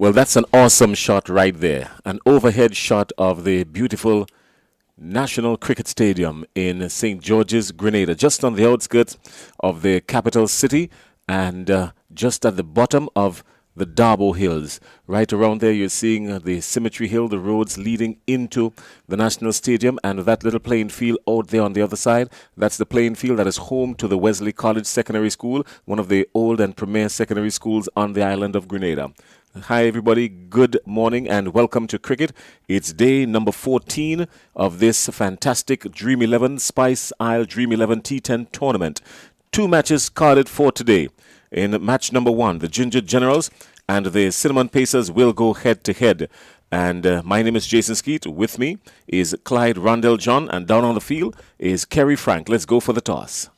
Well, that's an awesome shot right there. An overhead shot of the beautiful National Cricket Stadium in St. George's, Grenada, just on the outskirts of the capital city and just at the bottom of the Darbo Hills. Right around there, you're seeing the Cemetery Hill, the roads leading into the National Stadium, and that little playing field out there on the other side. That's the playing field that is home to the Wesley College Secondary School, one of the old and premier secondary schools on the island of Grenada. Hi, everybody. Good morning and welcome to cricket. It's day number 14 of this fantastic Dream 11 Spice Isle Dream 11 T10 tournament. Two matches carded for today. In match number 1, the Ginger Generals and the Cinnamon Pacers will go head-to-head. And my name is Jason Skeet. With me is Clyde Rondell John, and down on the field is Kerry Frank. Let's go for the toss.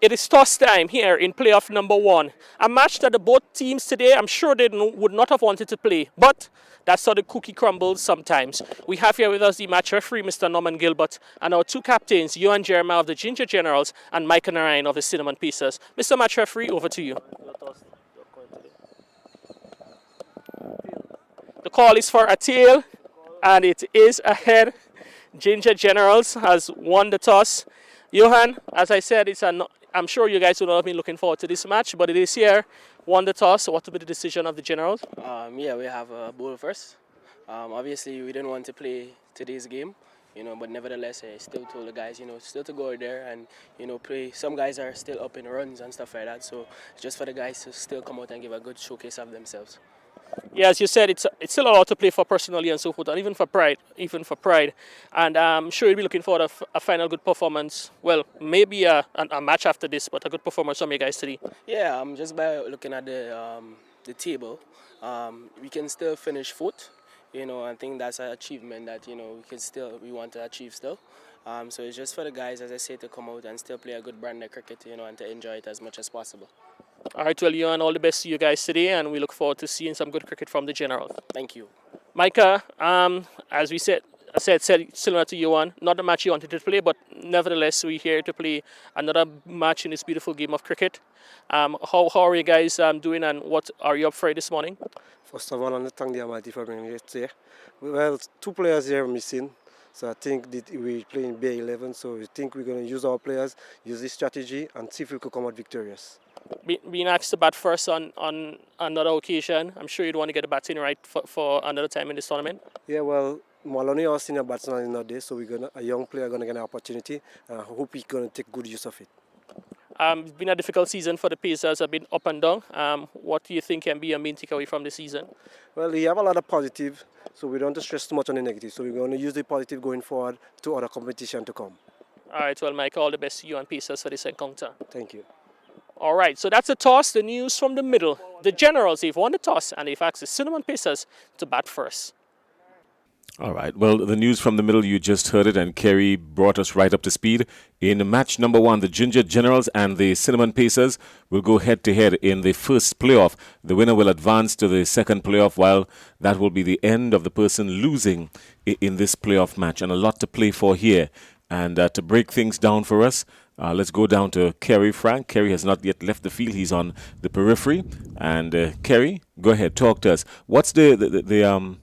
It is toss time here in playoff number 1. A match that the both teams today, I'm sure they would not have wanted to play. But that's how the cookie crumbles sometimes. We have here with us the match referee, Mr. Norman Gilbert, and our two captains, Johan Jeremiah of the Ginger Generals and Micah Narayan of the Cinnamon Pacers. Mr. Match referee, over to you. The call is for a tail, and it is ahead. Ginger Generals has won the toss. Johan, as I said, I'm sure you guys would not have been looking forward to this match, but it is here. Won the toss. What will be the decision of the Generals? Yeah, we have a bowl first. Obviously, we didn't want to play today's game, but nevertheless, I still told the guys, still to go out there and, play. Some guys are still up in runs and stuff like that, so just for the guys to still come out and give a good showcase of themselves. Yeah, as you said, it's still a lot to play for personally and so forth, and even for pride. And I'm sure you'll be looking for a final good performance. Well, maybe a match after this, but a good performance from you guys today. Yeah, just by looking at the table, we can still finish fourth. I think that's an achievement that we want to achieve still. So it's just for the guys, as I say, to come out and still play a good brand of cricket, and to enjoy it as much as possible. All right, well, Johan, all the best to you guys today, and we look forward to seeing some good cricket from the Generals. Thank you. Micah, as we said similar to Johan, not the match you wanted to play, but nevertheless, we're here to play another match in this beautiful game of cricket. How are you guys doing, and what are you up for this morning? First of all, I want to thank the Almighty for bringing us here. Well, two players here are missing. So I think that we're playing Bay 11, so we think we're going to use our players, use this strategy, and see if we could come out victorious. Being asked to bat first on another occasion, I'm sure you'd want to get the batting right for another time in this tournament. Yeah, well, Maloney, our senior batsman, is not there, so a young player going to get an opportunity, and I hope he's going to take good use of it. It's been a difficult season for the Pacers, have been up and down. What do you think can be a main takeaway from the season? Well, we have a lot of positive, so we don't want to stress too much on the negative. So we're going to use the positive going forward to other competition to come. All right, well, Mike, all the best to you and Pacers for this encounter. Thank you. All right, so that's the toss, the news from the middle. The Generals, they've won the toss, and they've asked the Cinnamon Pacers to bat first. All right. Well, the news from the middle, you just heard it, and Kerry brought us right up to speed. In match number 1, the Ginger Generals and the Cinnamon Pacers will go head-to-head in the first playoff. The winner will advance to the second playoff, while that will be the end of the person losing in this playoff match. And a lot to play for here. And to break things down for us, let's go down to Kerry Frank. Kerry has not yet left the field. He's on the periphery. And Kerry, go ahead, talk to us. What's the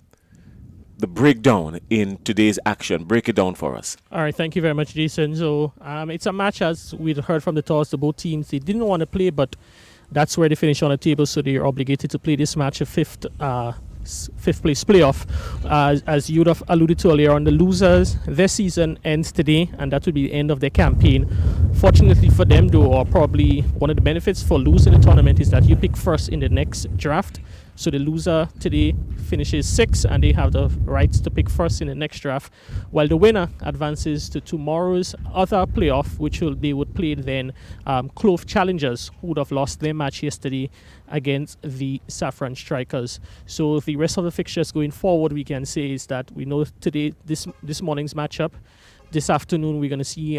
breakdown in today's action? Break it down for us. All right, thank you very much, Jason. So it's a match, as we'd heard from the toss, the both teams, they didn't want to play, but that's where they finish on the table, so they're obligated to play this match, a fifth place playoff. As you'd have alluded to earlier on, the losers, their season ends today, and that will be the end of their campaign. Fortunately for them, though, or probably one of the benefits for losing the tournament, is that you pick first in the next draft. So the loser today finishes 6th, and they have the rights to pick first in the next draft, while the winner advances to tomorrow's other playoff, which they would play then Clove Challengers, who would have lost their match yesterday against the Saffron Strikers. So the rest of the fixtures going forward, we can say, is that we know today, this morning's matchup. This afternoon, we're going to see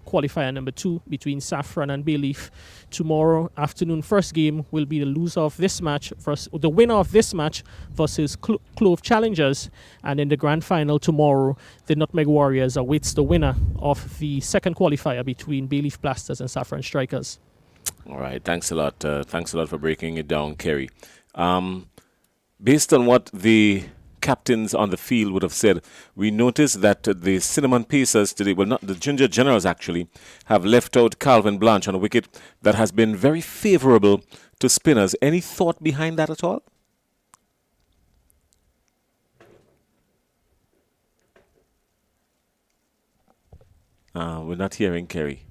qualifier number 2 between Saffron and Bayleaf. Tomorrow afternoon, first game will be the loser of this match, the winner of this match versus Clove Challengers. And in the grand final tomorrow, the Nutmeg Warriors awaits the winner of the second qualifier between Bayleaf Blasters and Saffron Strikers. All right. Thanks a lot. Thanks a lot for breaking it down, Kerry. Um, Based on what the captains on the field would have said, we noticed that the Cinnamon Pacers today, well, not the Ginger Generals actually, have left out Calvin Blanche on a wicket that has been very favorable to spinners. Any thought behind that at all? We're not hearing Kerry.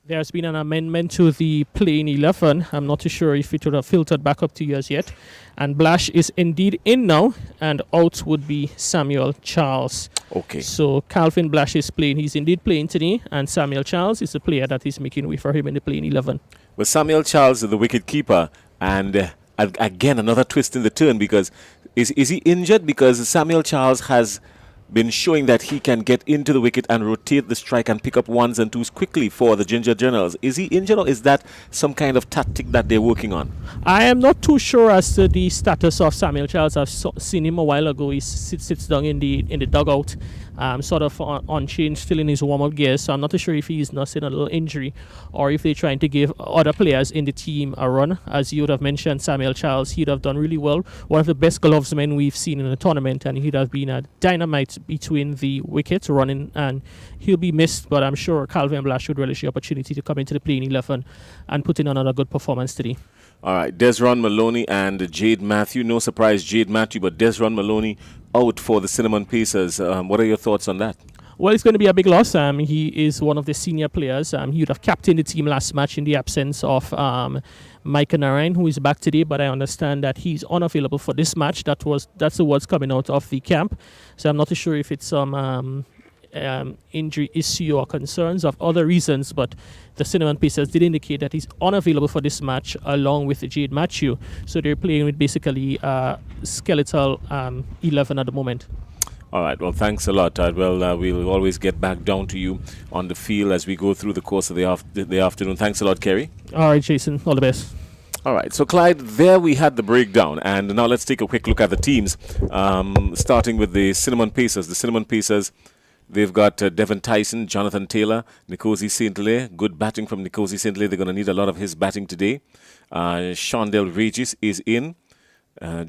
There's been an amendment to the playing 11. I'm not too sure if it would have filtered back up to you as yet. And Blash is indeed in now, and out would be Samuel Charles. Okay. So Calvin Blash is playing. He's indeed playing today, and Samuel Charles is the player that is making way for him in the playing 11. Well, Samuel Charles is the wicket keeper, and again another twist in the turn because is he injured? Because Samuel Charles has been showing that he can get into the wicket and rotate the strike and pick up ones and twos quickly for the Ginger Generals. Is he injured, or is that some kind of tactic that they're working on? I am not too sure as to the status of Samuel Charles. I've seen him a while ago. He sits down in the dugout, sort of on change, still in his warm-up gear. So I'm not too sure if he's nursing a little injury or if they're trying to give other players in the team a run. As you would have mentioned, Samuel Charles, he'd have done really well. One of the best glovesmen we've seen in the tournament, and he'd have been a dynamite between the wickets running, and he'll be missed. But I'm sure Calvin Blash would relish the opportunity to come into the playing 11 and put in another good performance today. All right, Desron Maloney and Jade Matthew. No surprise, Jade Matthew, but Desron Maloney out for the Cinnamon Pacers. What are your thoughts on that? Well, it's going to be a big loss. He is one of the senior players. He would have captained the team last match in the absence of Micah Narayan, who is back today, but I understand that he's unavailable for this match. That's the words coming out of the camp. So I'm not too sure if it's some injury issue or concerns of other reasons, but the Cinnamon Pacers did indicate that he's unavailable for this match along with Jade Matthew. So they're playing with basically skeletal 11 at the moment. All right. Well, thanks a lot. We'll always get back down to you on the field as we go through the course of the afternoon. Thanks a lot, Kerry. All right, Jason. All the best. All right. So, Clyde, there we had the breakdown. And now let's take a quick look at the teams, starting with the Cinnamon Pacers. The Cinnamon Pacers, they've got Devon Tyson, Jonathan Taylor, Nkosi St-Hilaire. Good batting from Nkosi St-Hilaire. They're going to need a lot of his batting today. Shondell Regis is in.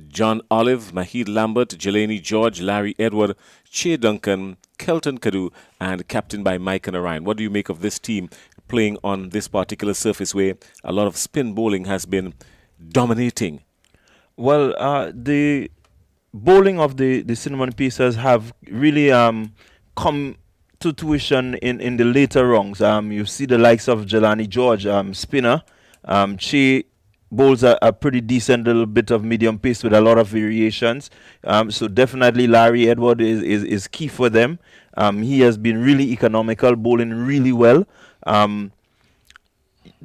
John Olive, Mahid Lambert, Jelani George, Larry Edward, Che Duncan, Kelton Kadu, and captained by Mike and Orion. What do you make of this team playing on this particular surface where a lot of spin bowling has been dominating? Well, the bowling of the Cinnamon Pacers have really come to tuition in the later rounds. You see the likes of Jelani George, spinner, Che bowls a pretty decent little bit of medium pace with a lot of variations. So definitely Larry Edward is key for them. He has been really economical, bowling really well. John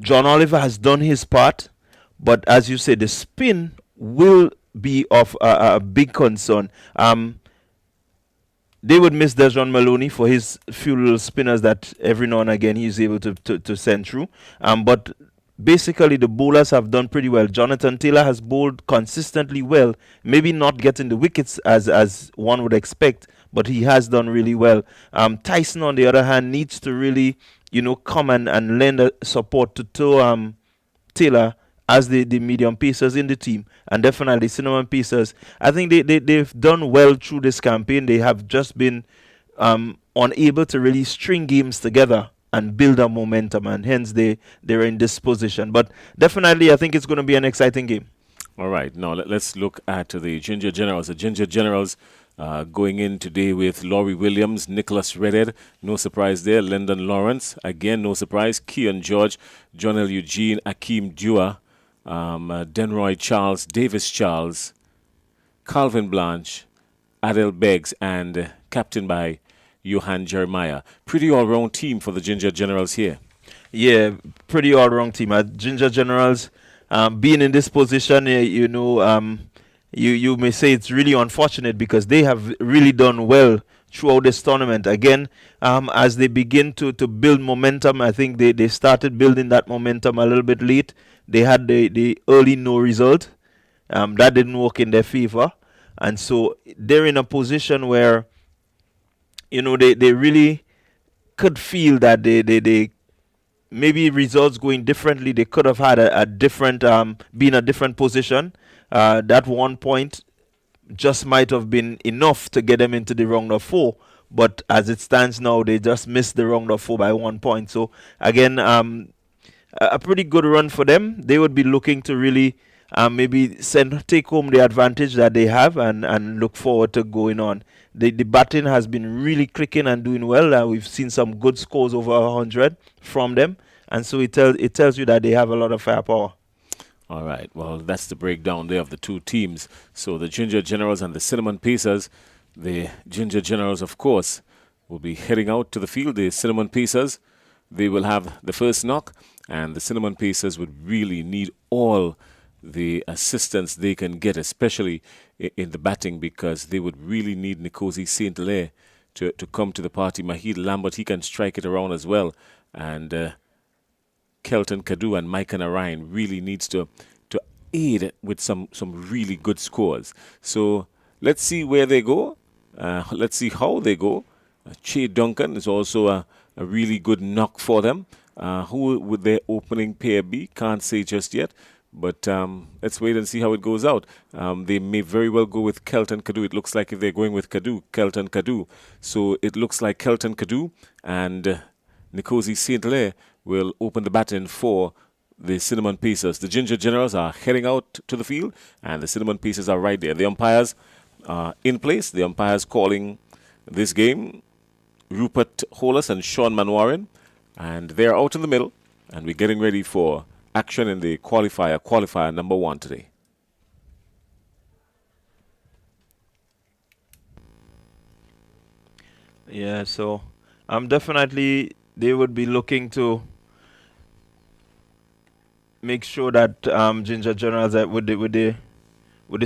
Oliver has done his part, but as you say, the spin will be of a big concern. They would miss Desron Maloney for his few little spinners that every now and again he's able to send through. But basically, the bowlers have done pretty well. Jonathan Taylor has bowled consistently well, maybe not getting the wickets as one would expect, but he has done really well. Tyson, on the other hand, needs to really, come and lend a support to Taylor as the medium pacers in the team, and definitely Cinnamon Pacers. I think they've done well through this campaign. They have just been unable to really string games together and build a momentum, and hence they're in this position. But definitely, I think it's going to be an exciting game. All right, now let's look at the Ginger Generals. The Ginger Generals going in today with Laurie Williams, Nicholas Redhead, no surprise there. Lyndon Lawrence, again, no surprise. Keon George, John L. Eugene, Akeem Dua, Denroy Charles, Davis Charles, Calvin Blanche, Adel Beggs, and captain by Johan Jeremiah. Pretty all-round team for the Ginger Generals here. Yeah, pretty all-round team. Ginger Generals being in this position, you may say it's really unfortunate because they have really done well throughout this tournament. Again, as they begin to build momentum, I think they started building that momentum a little bit late. They had the early no result. That didn't work in their favor. And so they're in a position where they really could feel that they maybe results going differently, they could have had a different, been a different position. That 1 point just might have been enough to get them into the round of 4. But as it stands now, they just missed the round of 4 by 1 point. So again, a pretty good run for them. They would be looking to really maybe take home the advantage that they have and look forward to going on. The batting has been really clicking and doing well. We've seen some good scores over 100 from them, and so it tells you that they have a lot of firepower. All right, well, that's the breakdown there of the two teams. So the Ginger Generals and the Cinnamon Pacers. The Ginger Generals, of course, will be heading out to the field. The Cinnamon Pacers, they will have the first knock, and the Cinnamon Pacers would really need all the assistance they can get, especially in the batting, because they would really need Nkosi St. Hilaire to come to the party. Mahid Lambert, he can strike it around as well. And Kelton Kadu and Micah Narayan really needs to aid with some really good scores. So let's see where they go. Let's see how they go. Che Duncan is also a really good knock for them. Who would their opening pair be? Can't say just yet. But let's wait and see how it goes out. They may very well go with Kelton Kadu. It looks like if they're going with Kelton Kadu. So it looks like Kelton Kadu and Nkosi St. Hilaire will open the baton for the Cinnamon Pacers. The Ginger Generals are heading out to the field, and the Cinnamon Pacers are right there. The umpires are in place. The umpires calling this game, Rupert Hollis and Sean Manwarin, and they're out in the middle, and we're getting ready for action in the qualifier number 1 today. Yeah, so definitely they would be looking to make sure that Ginger Generals with the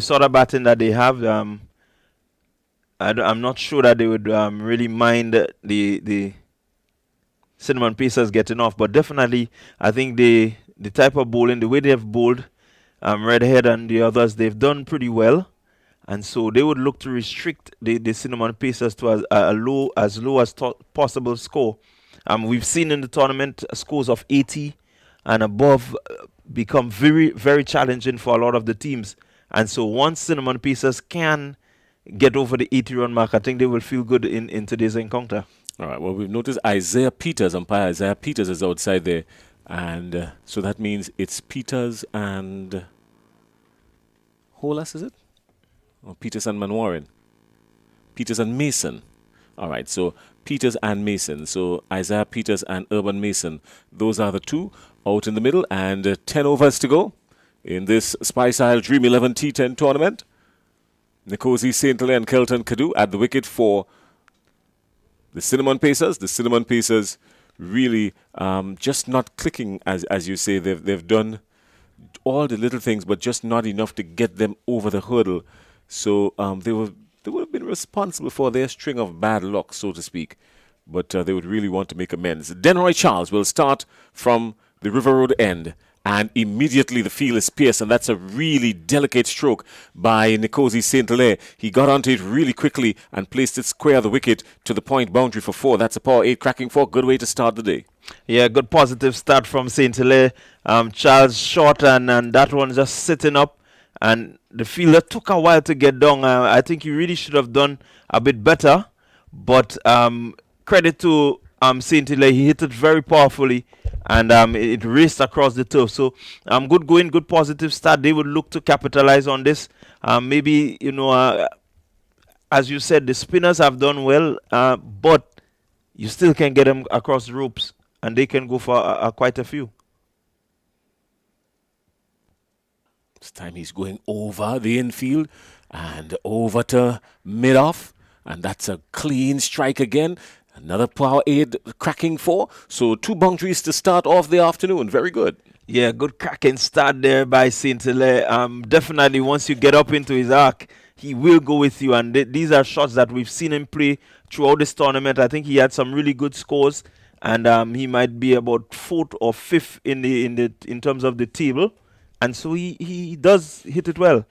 sort of batting that they have, I'm not sure that they would really mind the Cinnamon Pacers getting off, but definitely I think the type of bowling, the way they have bowled, Redhead and the others, they've done pretty well, and so they would look to restrict the Cinnamon Pacers to as low as possible score. We've seen in the tournament scores of 80 and above become very, very challenging for a lot of the teams, and so once Cinnamon Pacers can get over the 80-run mark, I think they will feel good in today's encounter. All right, well, we've noticed Isaiah Peters, umpire Isaiah Peters is outside there. And so that means it's Peters and Hollis, is it? Or Peters and Manwarin? Peters and Mason. All right, so Peters and Mason. So Isaiah Peters and Urban Mason. Those are the two out in the middle. And 10 overs to go in this Spice Isle Dream 11 T10 tournament. Nkosi St. Hilaire and Kelton Kadu at the wicket for the Cinnamon Pacers. The Cinnamon Pacers really just not clicking, as you say. They've done all the little things, but just not enough to get them over the hurdle. So they would have been responsible for their string of bad luck, so to speak. But they would really want to make amends. Denroy Charles will start from the River Road end. And immediately the field is pierced, and that's a really delicate stroke by Nkosi St. Hilaire. He got onto it really quickly and placed it square of the wicket to the point boundary for 4. That's a power 8 cracking 4. Good way to start the day. Yeah, good positive start from St. Hilaire. Charles short, and that one just sitting up. And the fielder took a while to get down. I think he really should have done a bit better. But credit to St. Hilaire. He hit it very powerfully. And it raced across the turf. So good going, good positive start. They would look to capitalize on this. Maybe, as you said, the spinners have done well, but you still can get them across the ropes, and they can go for quite a few. This time he's going over the infield and over to mid-off, and that's a clean strike again. Another power 8 cracking 4. So 2 boundaries to start off the afternoon. Very good. Yeah, good cracking start there by St. Hilaire. Definitely once you get up into his arc, he will go with you. And these are shots that we've seen him play throughout this tournament. I think he had some really good scores. And he might be about 4th or 5th in terms of the table. And so he does hit it well.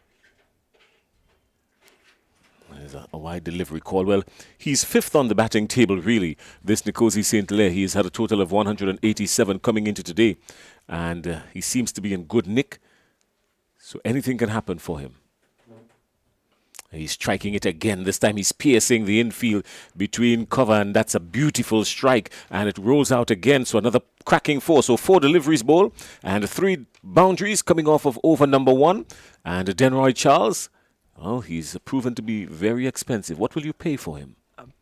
There's a wide delivery call. Well, he's fifth on the batting table, really. This Nkosi St. Hilaire, he's had a total of 187 coming into today. And he seems to be in good nick. So anything can happen for him. He's striking it again. This time he's piercing the infield between cover, and that's a beautiful strike. And it rolls out again, so another cracking four. So 4 deliveries ball and 3 boundaries coming off of over number 1. And Denroy Charles, well, he's proven to be very expensive. What will you pay for him?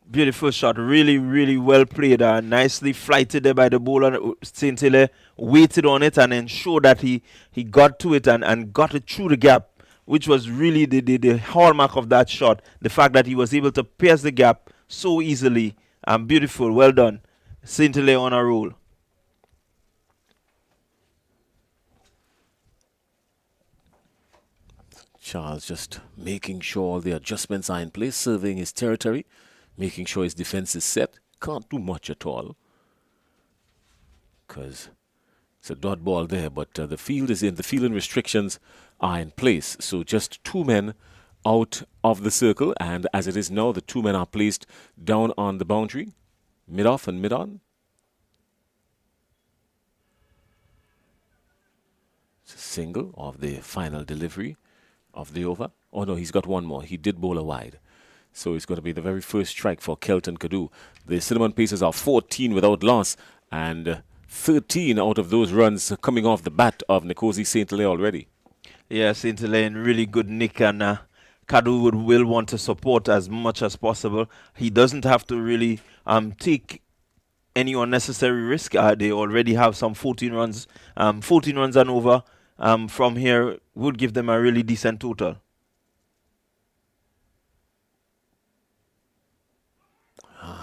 Beautiful shot, really, really well played. Nicely flighted there by the bowler. St. Hilaire waited on it and ensured that he got to it and got it through the gap, which was really the hallmark of that shot. The fact that he was able to pierce the gap so easily. Beautiful, well done. St. Hilaire on a roll. Charles just making sure all the adjustments are in place, serving his territory, making sure his defense is set. Can't do much at all because it's a dot ball there, but the field is in. The fielding restrictions are in place. So just 2 men out of the circle, and as it is now, the 2 men are placed down on the boundary, mid-off and mid-on. It's a single of the final delivery of the over. Oh no, he's got one more. He did bowl a wide. So it's going to be the very first strike for Kelton Kadu. The Cinnamon Pacers are 14 without loss, and 13 out of those runs coming off the bat of Nkosi St. Hilaire already. Yeah, St. Hilaire in really good nick, and Kadu will want to support as much as possible. He doesn't have to really take any unnecessary risk. They already have some 14 runs. 14 runs and over from here would give them a really decent total.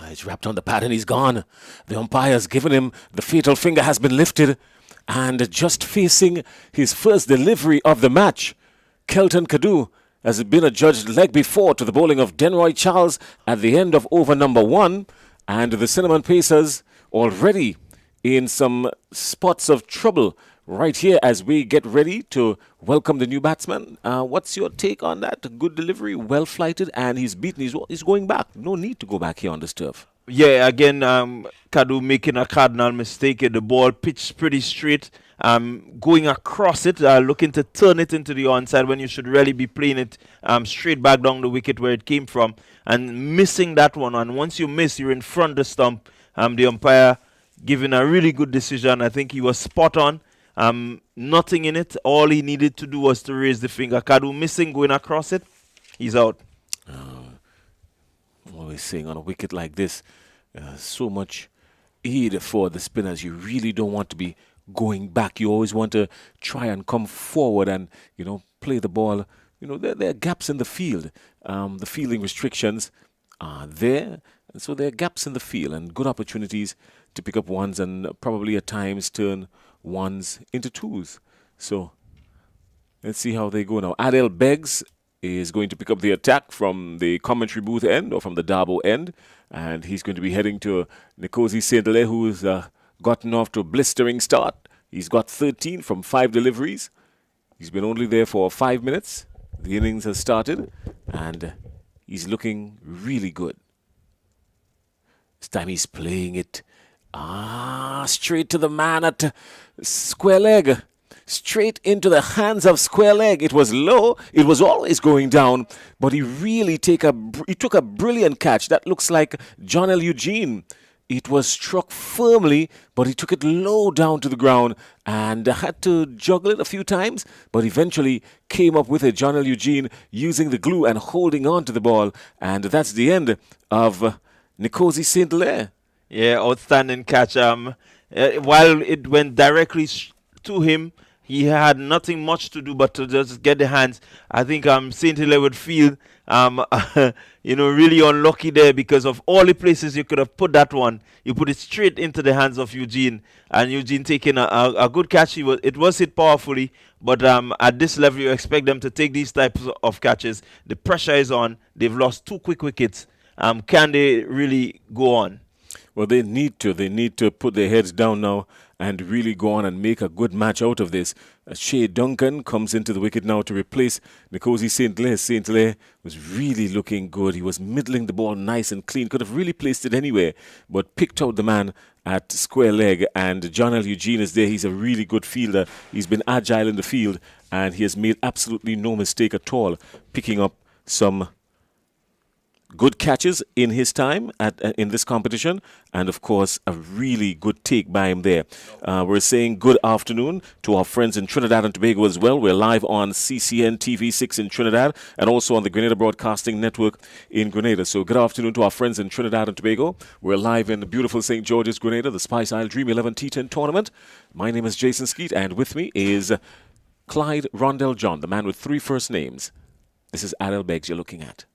He's wrapped on the pad and he's gone. The umpire's given him the fatal finger, has been lifted, and just facing his first delivery of the match, Kelton Kadu has been adjudged leg before to the bowling of Denroy Charles at the end of over number 1, and the Cinnamon Pacers already in some spots of trouble right here as we get ready to welcome the new batsman. What's your take on that? Good delivery, well flighted, and he's beaten. He's going back. No need to go back here on this turf. Yeah, again, Kadu making a cardinal mistake. The ball pitched pretty straight, going across it, looking to turn it into the onside when you should really be playing it straight back down the wicket where it came from, and missing that one. And once you miss, you're in front of the stump. The umpire giving a really good decision. I think he was spot on. Nothing in it. All he needed to do was to raise the finger. Kadu missing, going across it. He's out. Always saying on a wicket like this, so much aid for the spinners. You really don't want to be going back. You always want to try and come forward and, play the ball. There are gaps in the field. The fielding restrictions are there. And so there are gaps in the field and good opportunities to pick up ones and probably at times turn ones into twos. So let's see how they go now. Adel Beggs is going to pick up the attack from the commentary booth end or from the Darbo end, and he's going to be heading to Nkosi St. Hilaire, who's gotten off to a blistering start. He's got 13 from 5 deliveries. He's been only there for 5 minutes. The innings has started, and he's looking really good. This time he's playing it straight to the man at square leg. Straight into the hands of square leg. It was low. It was always going down. But he really took a brilliant catch. That looks like John L. Eugene. It was struck firmly, but he took it low down to the ground and had to juggle it a few times, but eventually came up with it. John L. Eugene using the glue and holding on to the ball. And that's the end of Nkosi St. Hilaire. Yeah, outstanding catch. While it went directly to him, he had nothing much to do but to just get the hands. I think St. Hilaire would feel really unlucky there because of all the places you could have put that one. You put it straight into the hands of Eugene, and Eugene taking a good catch. It was hit powerfully, but at this level you expect them to take these types of catches. The pressure is on. They've lost 2 quick wickets. Can they really go on? Well, they need to. They need to put their heads down now and really go on and make a good match out of this. Shea Duncan comes into the wicket now to replace Nkosi St. Clair. St. Clair was really looking good. He was middling the ball nice and clean. Could have really placed it anywhere, but picked out the man at square leg. And John L. Eugene is there. He's a really good fielder. He's been agile in the field, and he has made absolutely no mistake at all, picking up some good catches in his time in this competition, and of course a really good take by him there. We're saying good afternoon to our friends in Trinidad and Tobago as well. We're live on CCN TV6 in Trinidad and also on the Grenada Broadcasting Network in Grenada. So good afternoon to our friends in Trinidad and Tobago. We're live in the beautiful St. George's, Grenada, the Spice Isle Dream 11 T10 tournament. My name is Jason Skeet, and with me is Clyde Rondell John, the man with 3 first names. This is Adel Beggs you're looking at.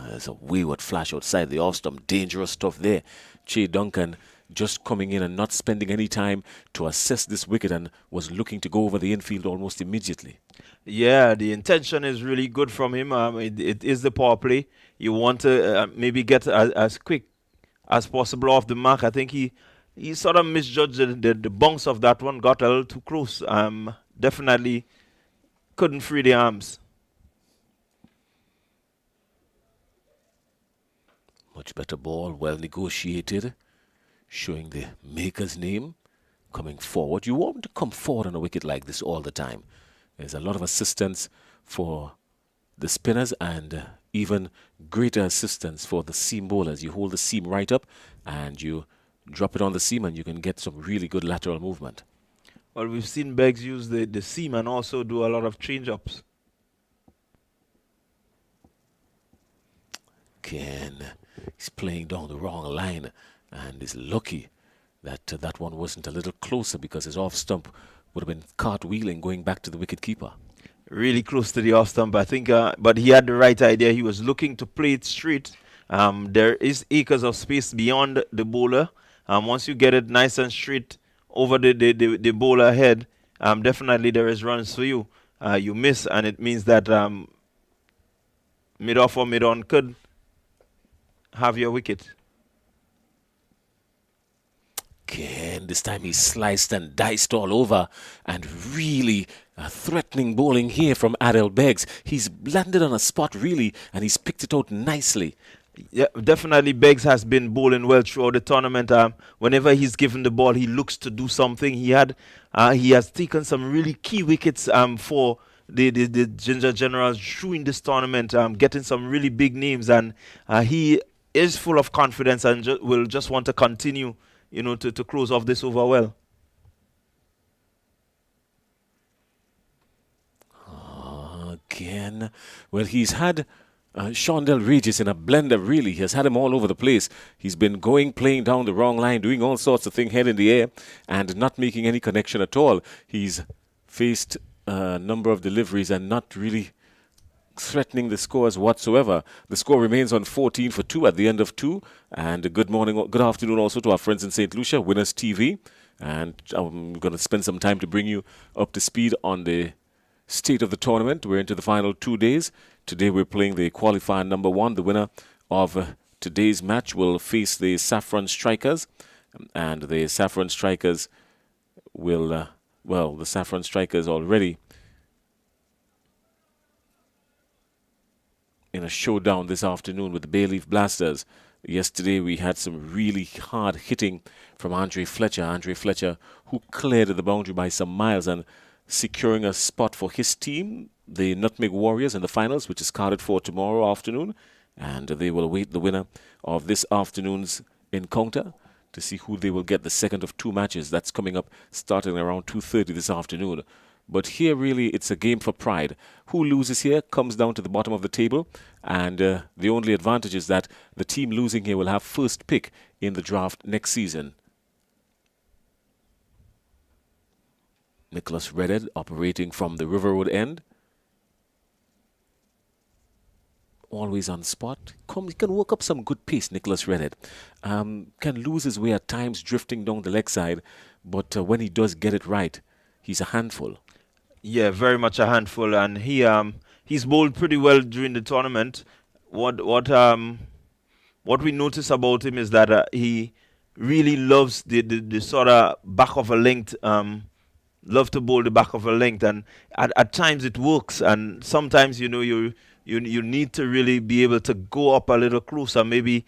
There's a wayward flash outside the off stump. Dangerous stuff there. Shea Duncan just coming in and not spending any time to assess this wicket, and was looking to go over the infield almost immediately. Yeah, the intention is really good from him. It is the power play. You want to maybe get as quick as possible off the mark. I think he sort of misjudged the bounce of that one. Got a little too close. Definitely couldn't free the arms. Much better ball, well negotiated, showing the maker's name, coming forward. You want to come forward on a wicket like this all the time. There's a lot of assistance for the spinners, and even greater assistance for the seam bowlers. You hold the seam right up and you drop it on the seam, and you can get some really good lateral movement. Well, we've seen Beggs use the seam and also do a lot of change-ups. Again, he's playing down the wrong line and is lucky that that one wasn't a little closer, because his off stump would have been cartwheeling going back to the wicket keeper. Really close to the off stump, I think, but he had the right idea. He was looking to play it straight. There is acres of space beyond the bowler. Once you get it nice and straight over the bowler head, definitely there is runs for you. You miss, and it means that mid-off or mid-on could have your wicket. Again, this time he sliced and diced all over, and really threatening bowling here from Adel Beggs. He's landed on a spot really, and he's picked it out nicely. Yeah, definitely Beggs has been bowling well throughout the tournament. Whenever he's given the ball, he looks to do something. He has taken some really key wickets for the Ginger Generals through this tournament, getting some really big names, and he is full of confidence and will just want to continue, to close off this over well. Again, well, he's had Shondell Regis in a blender, really. He has had him all over the place. He's been playing down the wrong line, doing all sorts of things, head in the air, and not making any connection at all. He's faced a number of deliveries and not really threatening the scores whatsoever. The score remains on 14 for 2 at the end of 2. And good afternoon also to our friends in St. Lucia, Winners TV. And I'm going to spend some time to bring you up to speed on the state of the tournament. We're into the final 2 days. Today we're playing the qualifier number 1. The winner of today's match will face the Saffron Strikers. And the Saffron Strikers will, the Saffron Strikers already in a showdown this afternoon with the Bayleaf Blasters. Yesterday we had some really hard hitting from Andre Fletcher. Andre Fletcher, who cleared the boundary by some miles and securing a spot for his team, the Nutmeg Warriors, in the finals, which is carded for tomorrow afternoon. And they will await the winner of this afternoon's encounter to see who they will get the second of 2 matches. That's coming up starting around 2:30 this afternoon. But here, really, it's a game for pride. Who loses here comes down to the bottom of the table, and the only advantage is that the team losing here will have first pick in the draft next season. Nicholas Redhead operating from the River Road end. Always on spot. He can work up some good pace, Nicholas Redhead. Can lose his way at times, drifting down the leg side, but when he does get it right, he's a handful. Yeah, very much a handful, and he's bowled pretty well during the tournament. What we notice about him is that he really loves the sort of back of a length, love to bowl the back of a length, and at times it works, and sometimes you need to really be able to go up a little closer. Maybe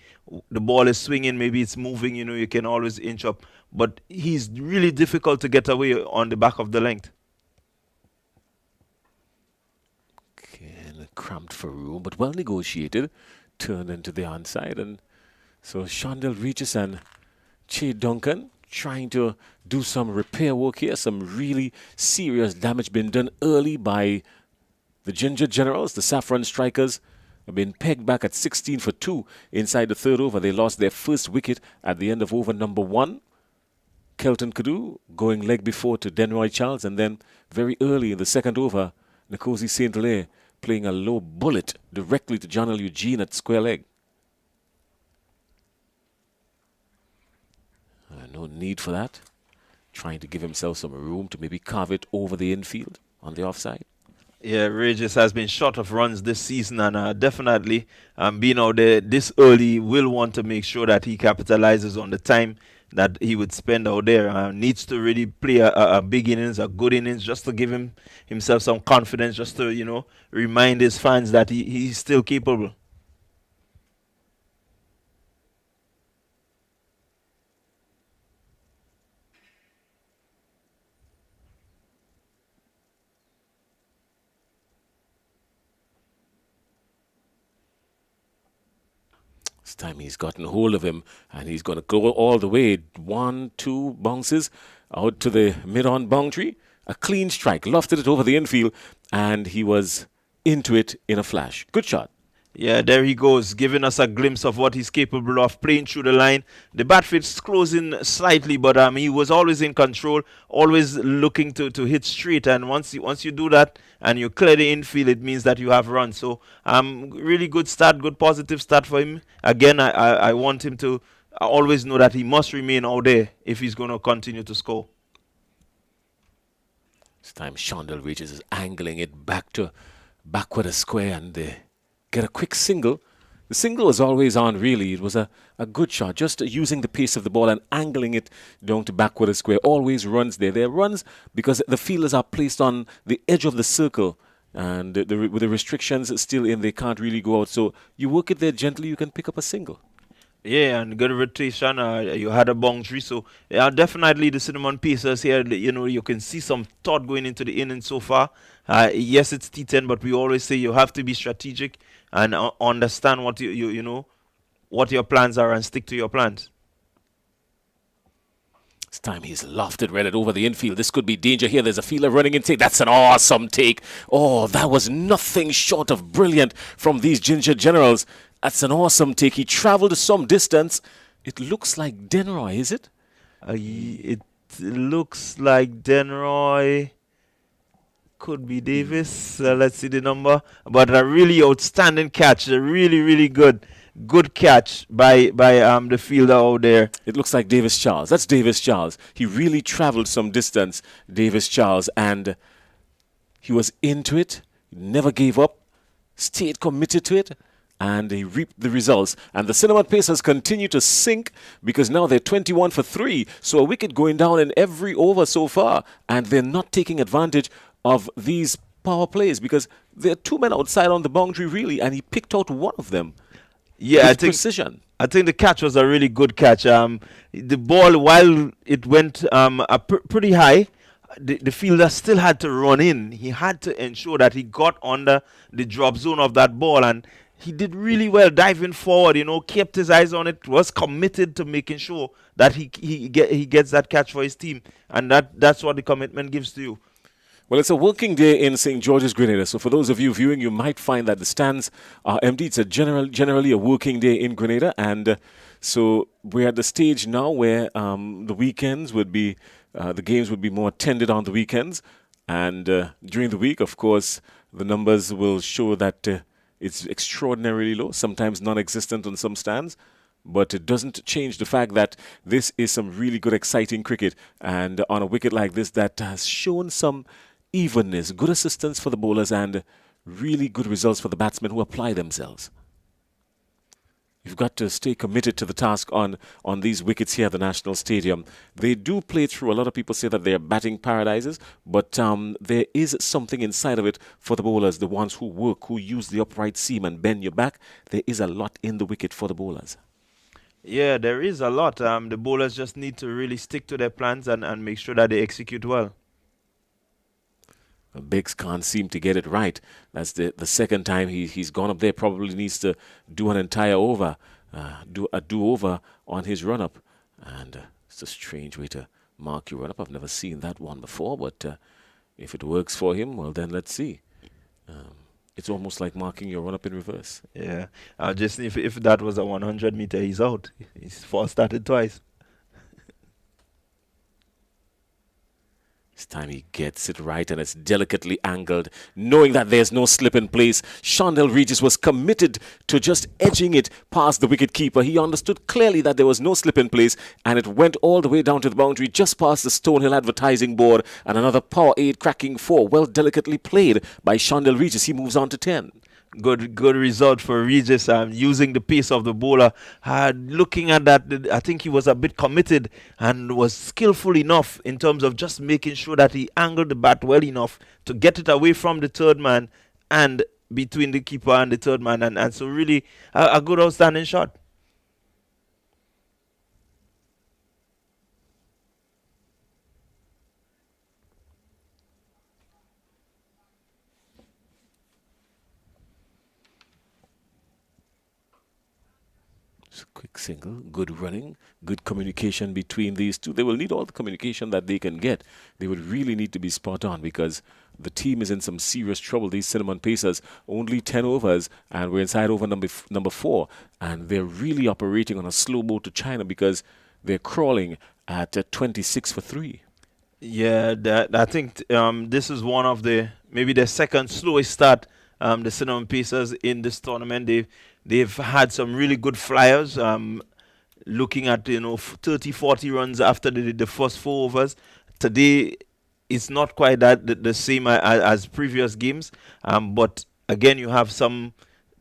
the ball is swinging, maybe it's moving. You can always inch up, but he's really difficult to get away on the back of the length. Okay, and cramped for room, but well negotiated, turned into the onside, and so Shondell Regis and Che Duncan trying to do some repair work here. Some really serious damage been done early by the Ginger Generals. The Saffron Strikers have been pegged back at 16 for 2 inside the third over. They lost their first wicket at the end of over number 1. Kelton Kudu going leg before to Denroy Charles, and then very early in the second over, Nkosi St. Hilaire playing a low bullet directly to John L. Eugene at square leg. No need for that. Trying to give himself some room to maybe carve it over the infield on the offside. Yeah, Regis has been short of runs this season, and definitely being out there this early will want to make sure that he capitalizes on the time that he would spend out there. Needs to really play a big innings, a good innings, just to give himself some confidence, just to remind his fans that he's still capable. This time he's gotten hold of him, and he's going to go all the way. 1, 2 bounces out to the mid-on boundary. A clean strike, lofted it over the infield, and he was into it in a flash. Good shot. Yeah, there he goes, giving us a glimpse of what he's capable of, playing through the line. The bat fit's closing slightly, but he was always in control, always looking to hit straight. And once you do that and you clear the infield, it means that you have run. So really good start, good positive start for him. Again, I want him to always know that he must remain out there if he's going to continue to score. This time Shondell Regis is angling it backward a square, and they get a quick single. The single was always on, really. It was a good shot, just using the pace of the ball and angling it down to backward a square. Always runs there. There are runs because the fielders are placed on the edge of the circle, and with the restrictions still in, they can't really go out. So you work it there gently, you can pick up a single. Yeah, and good rotation. You had a boundary, so definitely the Cinnamon Pacers here. You can see some thought going into the inning so far. Yes, it's T10, but we always say you have to be strategic and understand what what your plans are and stick to your plans. This time he's lofted, read it over the infield. This could be danger here. There's a fielder running in take. That's an awesome take. Oh, that was nothing short of brilliant from these Ginger Generals. That's an awesome take. He traveled some distance. It looks like Denroy, is it? It looks like Denroy. Could be Davis. Let's see the number. But a really outstanding catch. A really, really good catch by the fielder out there. It looks like Davis Charles. That's Davis Charles. He really traveled some distance, Davis Charles, and he was into it. He never gave up. Stayed committed to it. And he reaped the results. And the Cinnamon Pacers continue to sink because now they're 21 for 3. So a wicket going down in every over so far. And they're not taking advantage of these power plays because there are 2 men outside on the boundary, really. And he picked out one of them. Yeah, with precision. I think the catch was a really good catch. The ball, while it went pretty high, the fielder still had to run in. He had to ensure that he got under the drop zone of that ball, and he did really well diving forward, kept his eyes on it, was committed to making sure that he gets that catch for his team. And that's what the commitment gives to you. Well, it's a working day in St. George's, Grenada. So for those of you viewing, you might find that the stands are empty. It's generally a working day in Grenada. And so we're at the stage now where the weekends would be, the games would be more attended on the weekends. And during the week, of course, the numbers will show that it's extraordinarily low, sometimes non-existent on some stands. But it doesn't change the fact that this is some really good, exciting cricket. And on a wicket like this that has shown some evenness, good assistance for the bowlers, and really good results for the batsmen who apply themselves. You've got to stay committed to the task on these wickets here at the National Stadium. They do play through. A lot of people say that they are batting paradises, but there is something inside of it for the bowlers, the ones who work, who use the upright seam and bend your back. There is a lot in the wicket for the bowlers. Yeah, there is a lot. The bowlers just need to really stick to their plans and make sure that they execute well. Biggs can't seem to get it right. That's the second time he's gone up there. Probably needs to do an entire over, do a do-over on his run-up. And it's a strange way to mark your run-up. I've never seen that one before, but if it works for him, well, then let's see. It's almost like marking your run-up in reverse. Yeah, just if that was a 100-meter, he's out. He's false started twice. This time he gets it right and it's delicately angled, knowing that there's no slip in place. Shondell Regis was committed to just edging it past the wicketkeeper. He understood clearly that there was no slip in place and it went all the way down to the boundary, just past the Stonehill advertising board, and another power 8 cracking 4. Well delicately played by Shondell Regis. He moves on to 10. Good result for Regis, using the pace of the bowler. Looking at that, I think he was a bit committed and was skillful enough in terms of just making sure that he angled the bat well enough to get it away from the third man and between the keeper and the third man. And so really a good outstanding shot. Quick single, good running, good communication between these two. They will need all the communication that they can get. They would really need to be spot on because the team is in some serious trouble. These Cinnamon Pacers, only 10 overs, and we're inside over number 4. And they're really operating on a slow boat to China because they're crawling at 26 for 3. Yeah, I think this is one of maybe the second slowest start, the Cinnamon Pacers in this tournament. They've had some really good flyers, looking at 30, 40 runs after they did the first 4 overs. Today, it's not quite the same as previous games, but again, you have some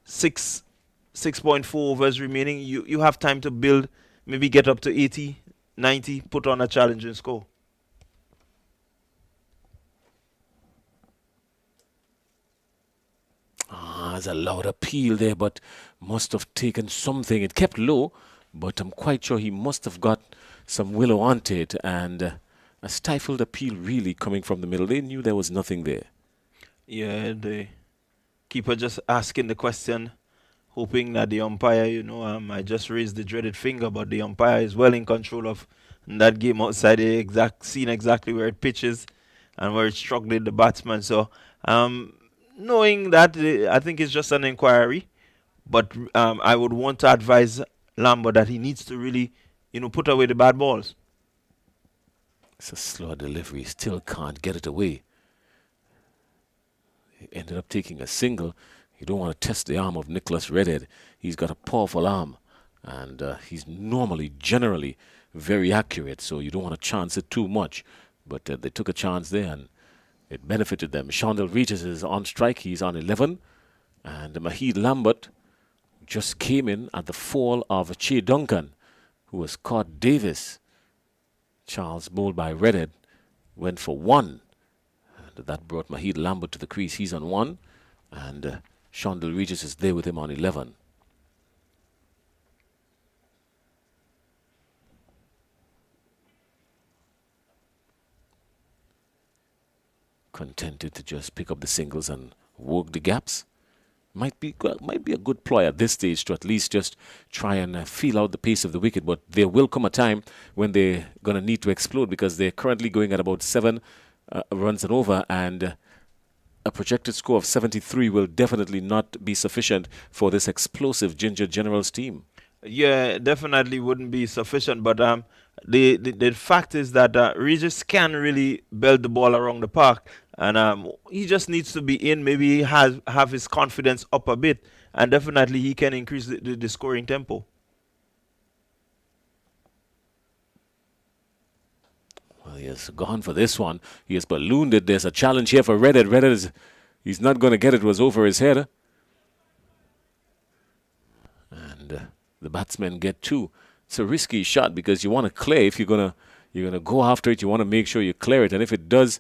6.4 overs remaining. You have time to build, maybe get up to 80, 90, put on a challenging score. There's a loud appeal there, but must have taken something. It kept low, but I'm quite sure he must have got some willow onto it, and a stifled appeal really coming from the middle. They knew there was nothing there. Yeah, the keeper just asking the question, hoping that the umpire, I just raised the dreaded finger, but the umpire is well in control of that game outside. Seen exactly where it pitches and where it struck the batsman. So, knowing that, I think it's just an inquiry, but I would want to advise Lambert that he needs to really, put away the bad balls. It's a slow delivery, still can't get it away. He ended up taking a single. You don't want to test the arm of Nicholas Redhead. He's got a powerful arm, and he's generally very accurate, so you don't want to chance it too much. But they took a chance there, and it benefited them. Shondell Regis is on strike. He's on 11. And Mahid Lambert just came in at the fall of Che Duncan, who has caught Davis. Charles, bowled by Redhead, went for 1. And that brought Mahid Lambert to the crease. He's on 1. And Shondell Regis is there with him on 11. Contented to just pick up the singles and work the gaps. Might be a good ploy at this stage to at least just try and feel out the pace of the wicket. But there will come a time when they're going to need to explode because they're currently going at about 7 runs and over, and a projected score of 73 will definitely not be sufficient for this explosive Ginger Generals team. Yeah, definitely wouldn't be sufficient, but the fact is that Regis can really belt the ball around the park, and he just needs to be in. Maybe have his confidence up a bit, and definitely he can increase the scoring tempo. Well, he has gone for this one. He has ballooned it. There's a challenge here for Redhead. Redhead he's not going to get it. It was over his head. And the batsmen get two. It's a risky shot because you want to clear. If you're gonna go after it, you want to make sure you clear it. And if it does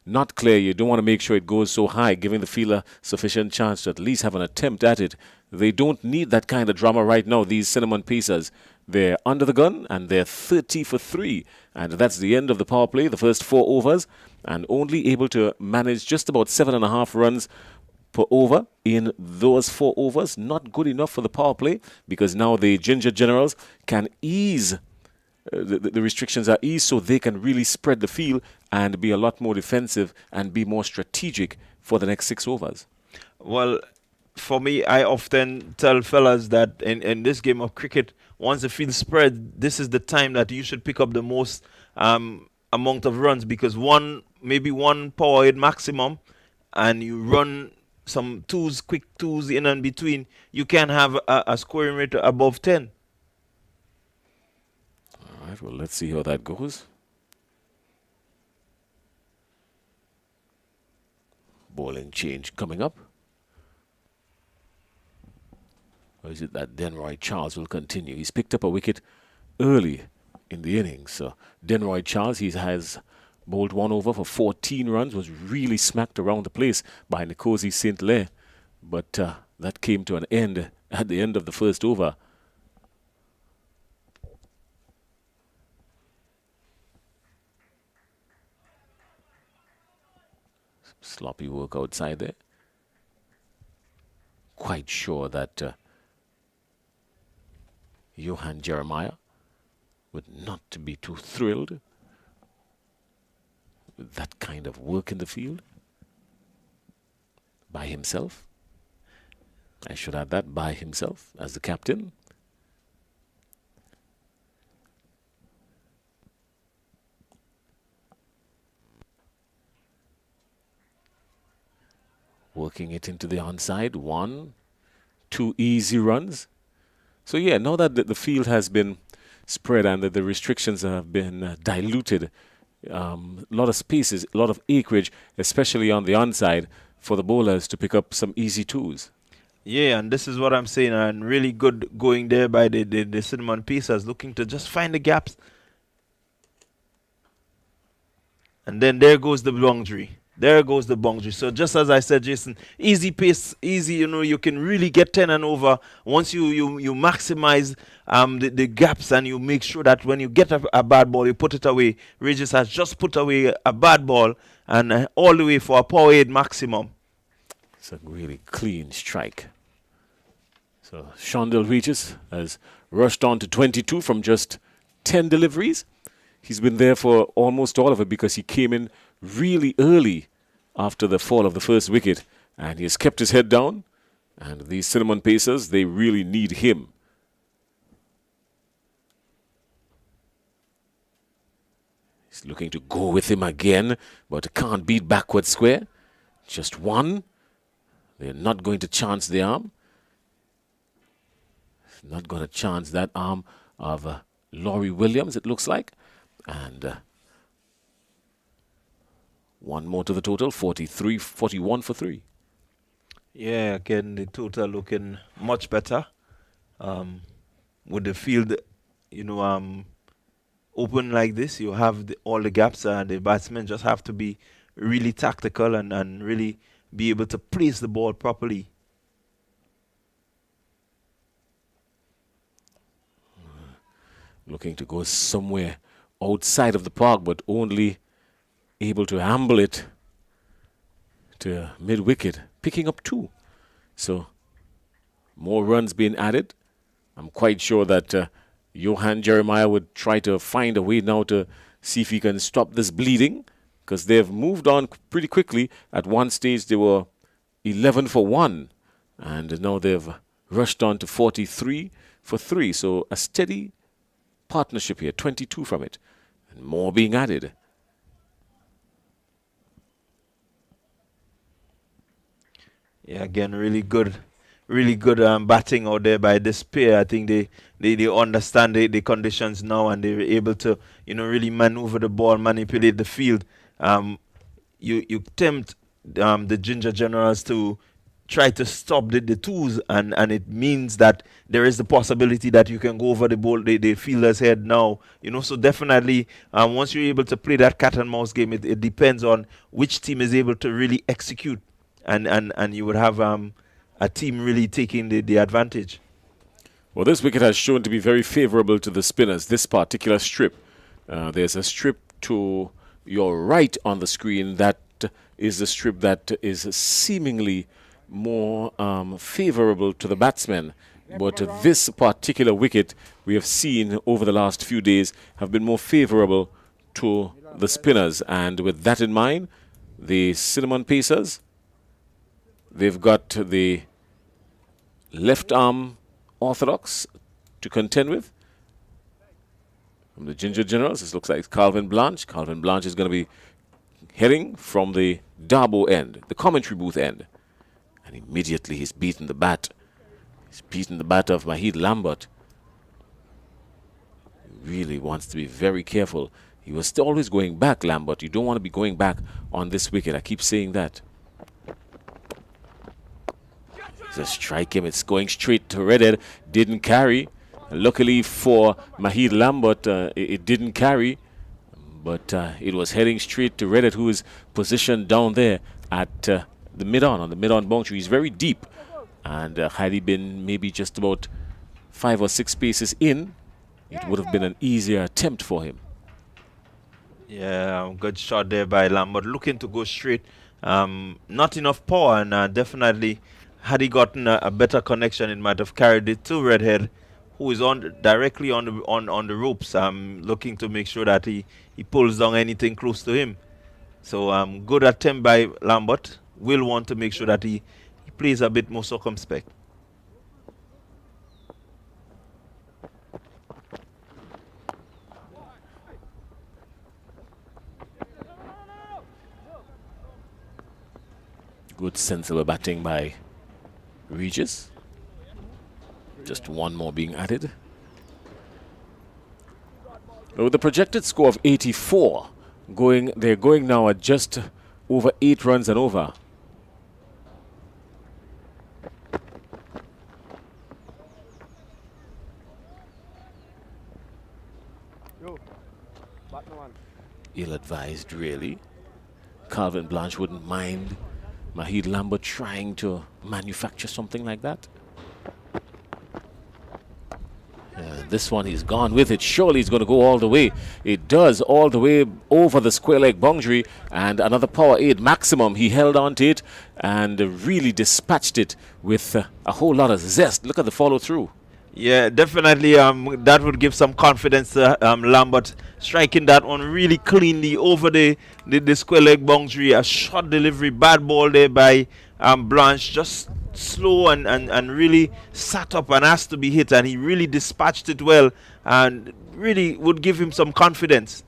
not clear, you don't want to make sure it goes so high, giving the fielder sufficient chance to at least have an attempt at it. They don't need that kind of drama right now, these cinnamon pacers. They're under the gun and they're 30 for 3. And that's the end of the power play, the first 4 overs, and only able to manage just about 7.5 runs per over in those 4 overs. Not good enough for the power play because now the Ginger Generals can ease the restrictions are eased so they can really spread the field and be a lot more defensive and be more strategic for the next 6 overs. Well, for me, I often tell fellas that in this game of cricket, once the field spread, this is the time that you should pick up the most amount of runs because maybe one power hit maximum and you run some quick twos in and between, you can have a scoring rate above 10. All right, well, let's see how that goes. Bowling change coming up. Or is it that Denroy Charles will continue? He's picked up a wicket early in the innings. So Denroy Charles, he has bowled 1 over for 14 runs, was really smacked around the place by Nkosi St. Clair. But that came to an end at the end of the first over. Sloppy work outside there. Quite sure that Johan Jeremiah would not be too thrilled with that kind of work in the field by himself. I should add that, by himself as the captain. Working it into the onside. 1, 2 easy runs. So yeah, now that the field has been spread and that the restrictions have been diluted, a lot of spaces, a lot of acreage, especially on the onside, for the bowlers to pick up some easy twos. Yeah, and this is what I'm saying, and really good going there by the cinnamon pacers, looking to just find the gaps. And then there goes the boundary. There goes the boundary. So just as I said, Jason, easy pace, easy, you can really get 10 and over once you maximize the gaps and you make sure that when you get a bad ball, you put it away. Regis has just put away a bad ball and all the way for a power 8 maximum. It's a really clean strike. So Shondell Regis has rushed on to 22 from just 10 deliveries. He's been there for almost all of it because he came in really early after the fall of the first wicket, and he has kept his head down. And these cinnamon pacers, they really need him. He's looking to go with him again, but can't beat backward square. Just 1. They're not going to chance the arm. Not going to chance that arm of Laurie Williams, it looks like. And 1 more to the total, 41 for 3. Yeah, again, the total looking much better. With the field, open like this, you have all the gaps, and the batsmen just have to be really tactical and really be able to place the ball properly. Looking to go somewhere outside of the park, but only able to amble it to mid-wicket, picking up 2. So more runs being added. I'm quite sure that Johan Jeremiah would try to find a way now to see if he can stop this bleeding, because they've moved on pretty quickly. At one stage they were 11 for 1, and now they've rushed on to 43 for 3. So a steady partnership here, 22 from it, and more being added. Yeah, again, really good batting out there by this pair. I think they understand the conditions now, and they're able to really maneuver the ball, manipulate the field. You tempt the Ginger Generals to try to stop the twos, and it means that there is the possibility that you can go over the fielder's head now. So definitely, once you're able to play that cat and mouse game, it depends on which team is able to really execute, and you would have a team really taking the advantage. Well, this wicket has shown to be very favorable to the spinners, this particular strip. There's a strip to your right on the screen. That is the strip that is seemingly more favorable to the batsmen. But this particular wicket we have seen over the last few days have been more favorable to the spinners. And with that in mind, the Cinnamon Pacers, they've got the left arm orthodox to contend with. From the Ginger Generals, this looks like Calvin Blanche. Calvin Blanche is going to be heading from the Darbo end, the commentary booth end. And immediately he's beaten the bat. He's beaten the bat of Mahid Lambert. He really wants to be very careful. He was always going back, Lambert. You don't want to be going back on this wicket. I keep saying that. Just strike him. It's going straight to Redhead. Didn't carry. Luckily for Mahid Lambert, it didn't carry. But it was heading straight to Redhead, who is positioned down there at the mid-on, on the mid-on boundary. He's very deep. And had he been maybe just about 5 or 6 paces in, it would have been an easier attempt for him. Yeah, good shot there by Lambert. Looking to go straight. Not enough power, and definitely, had he gotten a better connection, it might have carried it to Redhead, who is directly on the ropes, looking to make sure that he pulls down anything close to him. So good attempt by Lambert. Will want to make sure that he plays a bit more circumspect. Good sensible batting by Regis. Just one more being added. With the projected score of 84, they're going now at just over 8 runs and over. Ill-advised, really. Calvin Blanche wouldn't mind Mahid Lambert trying to manufacture something like that. This one, he's gone with it. Surely he's going to go all the way. It does, all the way over the square leg boundary. And another power 8 maximum. He held on to it and really dispatched it with a whole lot of zest. Look at the follow through. Yeah, definitely. That would give some confidence to Lambert, striking that one really cleanly over the square leg boundary. A short delivery, bad ball there by Blanche, just slow and really sat up and asked to be hit, and he really dispatched it well and really would give him some confidence.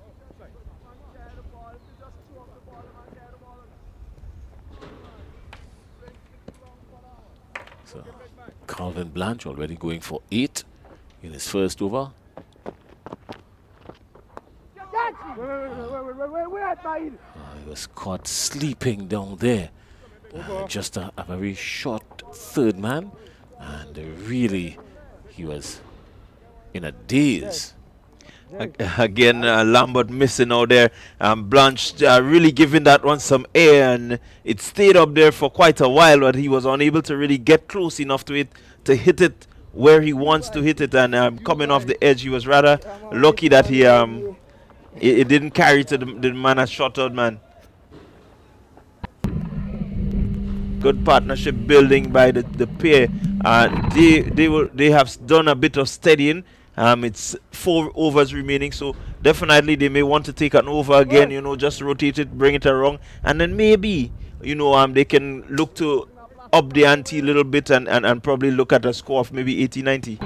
So Calvin Blanche already going for 8 in his first over. He was caught sleeping down there. Just a very short third man, and really he was in a daze. Again, Lambert missing out there. Blanche really giving that one some air, and it stayed up there for quite a while, but he was unable to really get close enough to it to hit it where he wants to hit it. And coming off the edge, he was rather lucky that it didn't carry to the man at short out man. Good partnership building by the pair. They have done a bit of steadying. It's 4 overs remaining, so definitely they may want to take an over again. Just rotate it, bring it around, and then maybe they can look to up the ante a little bit and probably look at a score of maybe 80-90.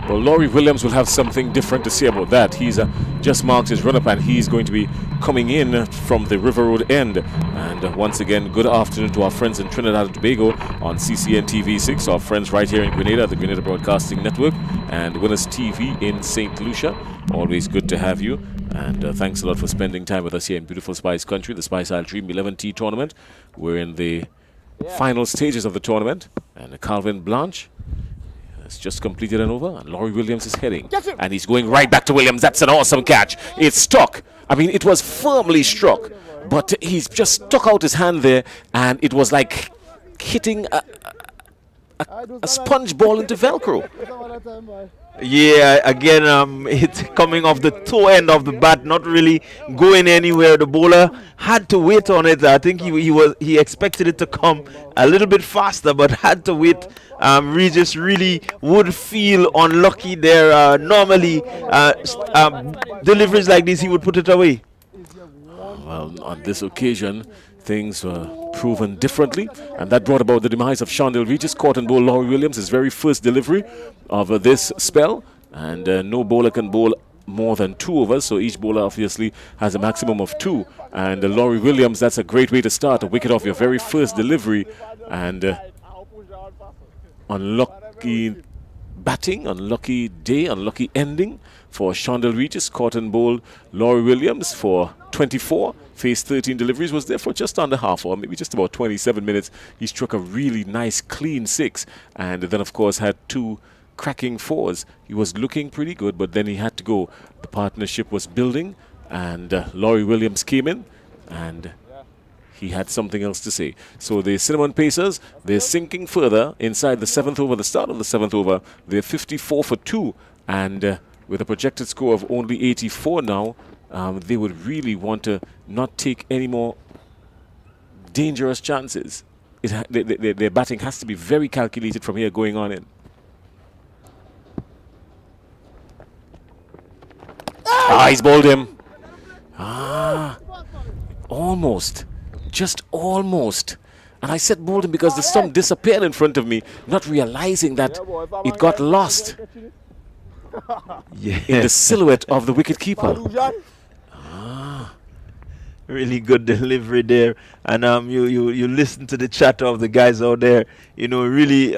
Well, Laurie Williams will have something different to say about that. He's just marked his run-up, and he's going to be coming in from the River Road end. And once again, good afternoon to our friends in Trinidad and Tobago on CCN TV6, our friends right here in Grenada, the Grenada Broadcasting Network, and Winners TV in St. Lucia. Always good to have you. And thanks a lot for spending time with us here in beautiful Spice Country, the Spice Isle Dream 11T tournament. We're in the final stages of the tournament. And Calvin Blanche has just completed an over, and Laurie Williams is heading. And he's going right back to Williams. That's an awesome catch. It's stuck. I mean, it was firmly struck, but he's just stuck out his hand there, and it was like hitting a sponge ball into Velcro. Yeah, again, it's coming off the toe end of the bat, not really going anywhere. The bowler had to wait on it. I think he expected it to come a little bit faster, but had to wait. Regis really would feel unlucky there. Normally, deliveries like this, he would put it away. Well, on this occasion, things were proven differently, and that brought about the demise of Shondell Regis. Caught and bowl Laurie Williams, his very first delivery of this spell, and no bowler can bowl more than 2 overs, so each bowler obviously has a maximum of 2. And Laurie Williams, that's a great way to start a wicket off your very first delivery. And unlucky batting, unlucky day, unlucky ending for Shondell Regis. Caught and bowled Laurie Williams for 24, faced 13 deliveries, was there for just under half, or maybe just about 27 minutes. He struck a really nice clean 6, and then of course had 2 cracking 4s. He was looking pretty good, but then he had to go. The partnership was building, and Laurie Williams came in, and he had something else to say. So the Cinnamon Pacers, they're sinking further inside the 7th over, the start of the 7th over. They're 54 for 2, and with a projected score of only 84 now, they would really want to not take any more dangerous chances. Their batting has to be very calculated from here going on in. He's bowled him. Almost. Just almost. And I said bowled him because the stump disappeared in front of me, not realizing that it got lost in the silhouette of the wicketkeeper. Really good delivery there, and you listen to the chatter of the guys out there. You know, really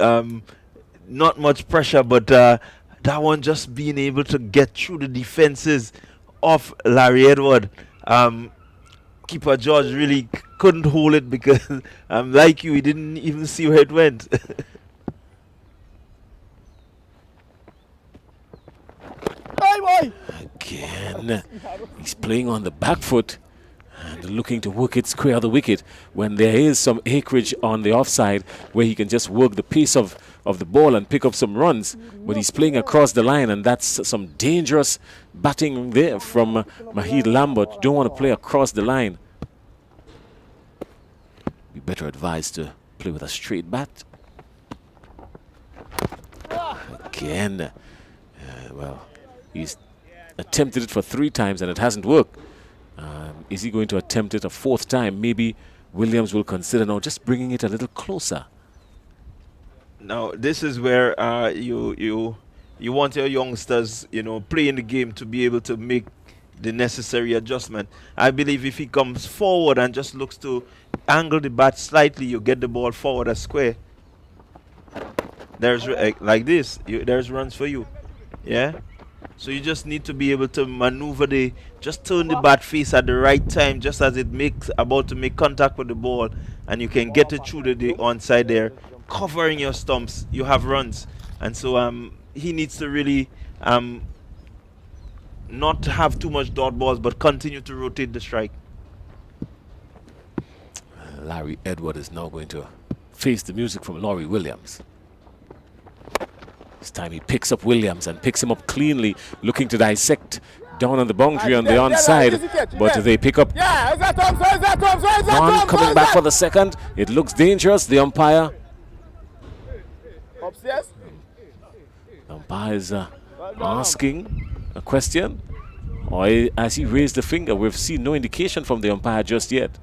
not much pressure, but that one just being able to get through the defenses of Larry Edward. Keeper George really couldn't hold it because, like you, he didn't even see where it went. Again, he's playing on the back foot and looking to work it square the wicket when there is some acreage on the offside where he can just work the pace of the ball and pick up some runs. But he's playing across the line, and that's some dangerous batting there from Mahid Lambert. Don't want to play across the line. Be better advised to play with a straight bat. Again, well, he's attempted it for 3 times and it hasn't worked. Is he going to attempt it a 4th time? Maybe Williams will consider now just bringing it a little closer. Now, this is where you want your youngsters, you know, playing the game to be able to make the necessary adjustment. I believe if he comes forward and just looks to angle the bat slightly, you get the ball forward a square. There's like this. There's runs for you. Yeah. So you just need to be able to maneuver just turn the bat face at the right time, just as it makes about to make contact with the ball, and you can get it through the onside there, covering your stumps. You have runs, and so he needs to really not have too much dot balls, but continue to rotate the strike. Larry Edward is now going to face the music from Laurie Williams. This time he picks up Williams and picks him up cleanly, looking to dissect down on the boundary on the onside, but they pick up one coming back for the second. It looks dangerous. The umpire is asking a question, or as he raised the finger. We've seen no indication from the umpire just yet.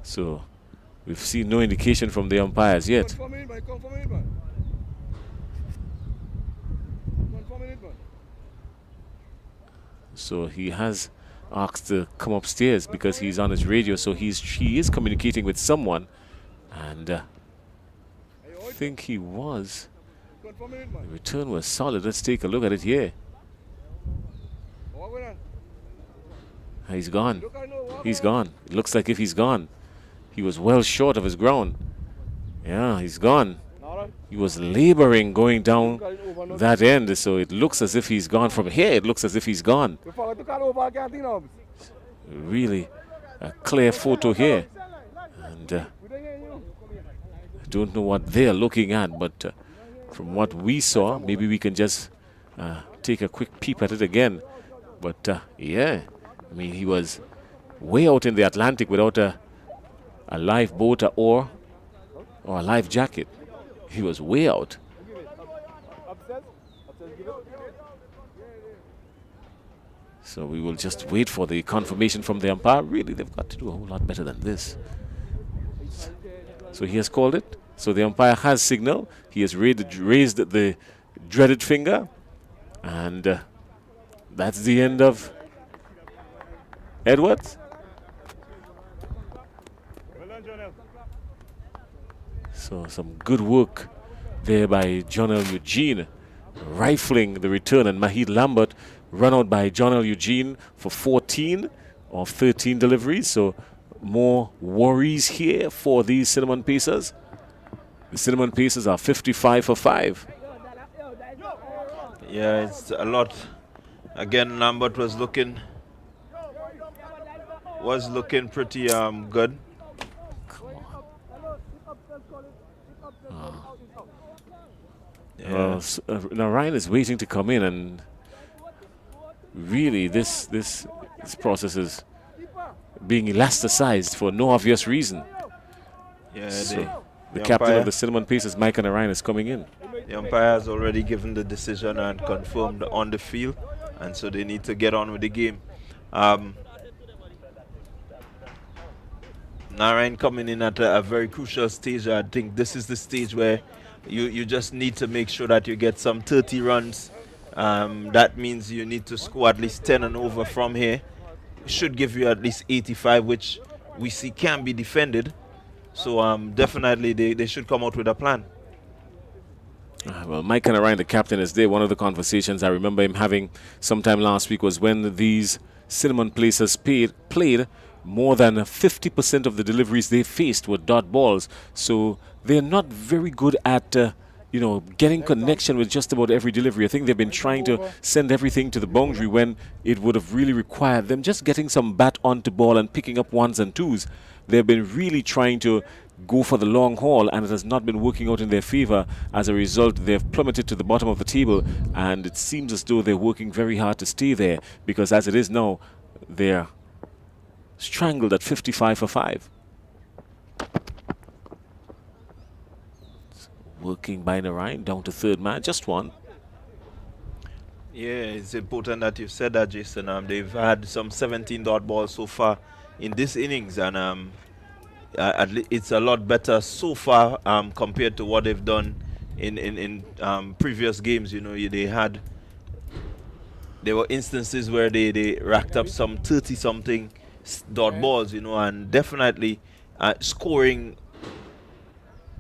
So we've seen no indication from the umpires yet. So he has asked to come upstairs because he's on his radio, so he is communicating with someone, and I think he was. The return was solid. Let's take a look at it here. He's gone. He's gone. It looks like if he's gone. He was well short of his ground. Yeah, he's gone. He was laboring going down that end, so it looks as if he's gone. From here, it looks as if he's gone. Really a clear photo here. And I don't know what they're looking at, but from what we saw, maybe we can just take a quick peep at it again. But yeah, I mean, he was way out in the Atlantic without a lifeboat or a life jacket. He was way out. So we will just wait for the confirmation from the umpire. Really, they've got to do a whole lot better than this. So he has called it. So the umpire has signaled. He has raised the dreaded finger. And that's the end of Edwards. So some good work there by John L. Eugene, rifling the return, and Mahid Lambert run out by John L. Eugene for 14 of 13 deliveries. So more worries here for these Cinnamon Pacers. The Cinnamon Pacers are 55 for 5. Yeah, it's a lot. Again, Lambert was looking pretty good. Yeah. Now Ryan is waiting to come in, and really this process is being elasticized for no obvious reason. Yeah, so the captain of the Cinnamon Pacers, Mike Narayan, is coming in. The umpire has already given the decision and confirmed on the field, and so they need to get on with the game. Narayan coming in at a very crucial stage. I think this is the stage where you just need to make sure that you get some 30 runs. That means you need to score at least 10 and over from here. Should give you at least 85, which we see can be defended. So definitely they should come out with a plan. Well, Mike Narayan, the captain, is there. One of the conversations I remember him having sometime last week was when these Cinnamon Pacers played, more than 50% of the deliveries they faced were dot balls. So they're not very good at, getting connection with just about every delivery. I think they've been trying to send everything to the boundary when it would have really required them just getting some bat onto ball and picking up ones and twos. They've been really trying to go for the long haul, and it has not been working out in their favor. As a result, they've plummeted to the bottom of the table, and it seems as though they're working very hard to stay there, because as it is now, they're strangled at 55 for 5. Working by Narayan down to third man, just one. Yeah, it's important that you said that, Jason. They've had some 17 dot balls so far in this innings, and it's a lot better so far compared to what they've done in previous games. There were instances where they racked up some 30-something dot balls, and definitely scoring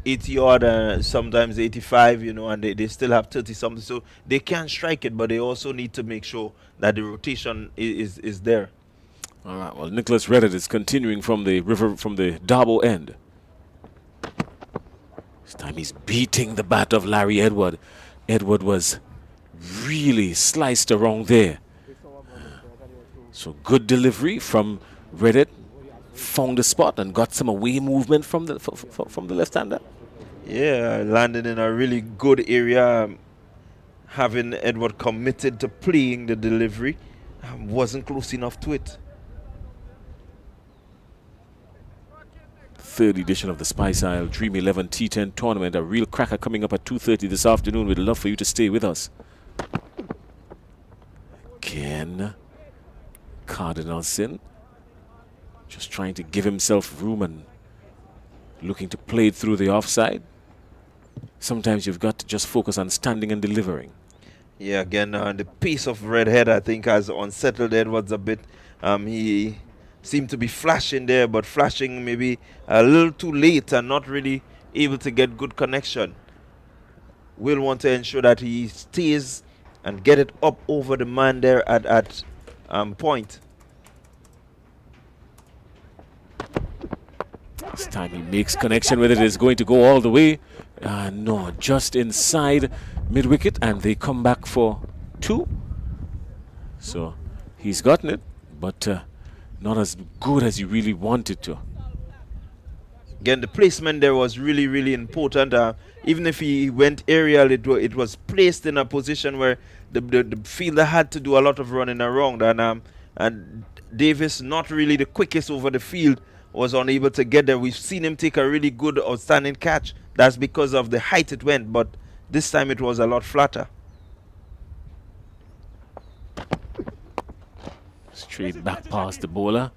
80 odd, sometimes 85, and they still have 30 something, so they can strike it, but they also need to make sure that the rotation is there. All right, well, Nicholas Reddit is continuing from the Darbo end. This time he's beating the bat of Larry Edward. Edward was really sliced around there. So good delivery from Reddit. Found the spot and got some away movement from the left-hander. Yeah, landed in a really good area. Having Edward committed to playing the delivery, wasn't close enough to it. Third edition of the Spice Isle Dream 11 T10 tournament. A real cracker coming up at 2:30 this afternoon. We'd love for you to stay with us. Ken Cardinalson just trying to give himself room and looking to play it through the offside. Sometimes you've got to just focus on standing and delivering. Yeah, again, the pace of Redhead, I think, has unsettled Edwards a bit. He seemed to be flashing there, but flashing maybe a little too late and not really able to get good connection. We'll want to ensure that he stays and get it up over the man there at point. This time he makes connection with it. Is going to go all the way. No, just inside mid-wicket, and they come back for 2. So he's gotten it, but not as good as he really wanted to. Again, the placement there was really, really important. Even if he went aerial, it was placed in a position where the fielder had to do a lot of running around. And Davis, not really the quickest over the field, was unable to get there. We've seen him take a really good, outstanding catch. That's because of the height it went, but this time it was a lot flatter. Straight back past the bowler.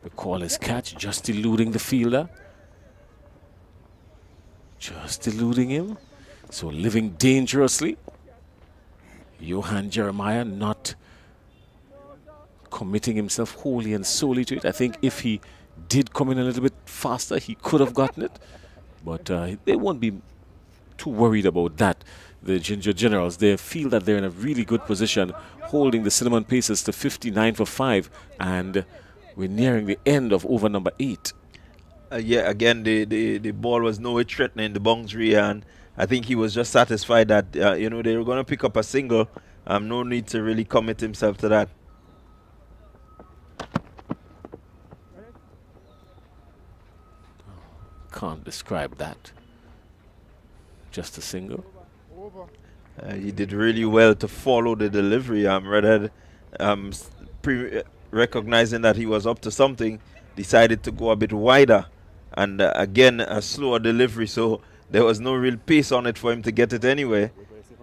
The call is catch, just eluding the fielder. Just eluding him. So living dangerously. Johan Jeremiah not committing himself wholly and solely to it. I think if he did come in a little bit faster, he could have gotten it. But they won't be too worried about that. The Ginger Generals, they feel that they're in a really good position, holding the Cinnamon Pacers to 59 for 5, and we're nearing the end of over number 8. Yeah, again, the ball was nowhere threatening the boundary, and I think he was just satisfied that they were going to pick up a single. No need to really commit himself to that. Can't describe that. Just a single. He did really well to follow the delivery. Rather recognizing that he was up to something, decided to go a bit wider, and again a slower delivery. So there was no real pace on it for him to get it anyway,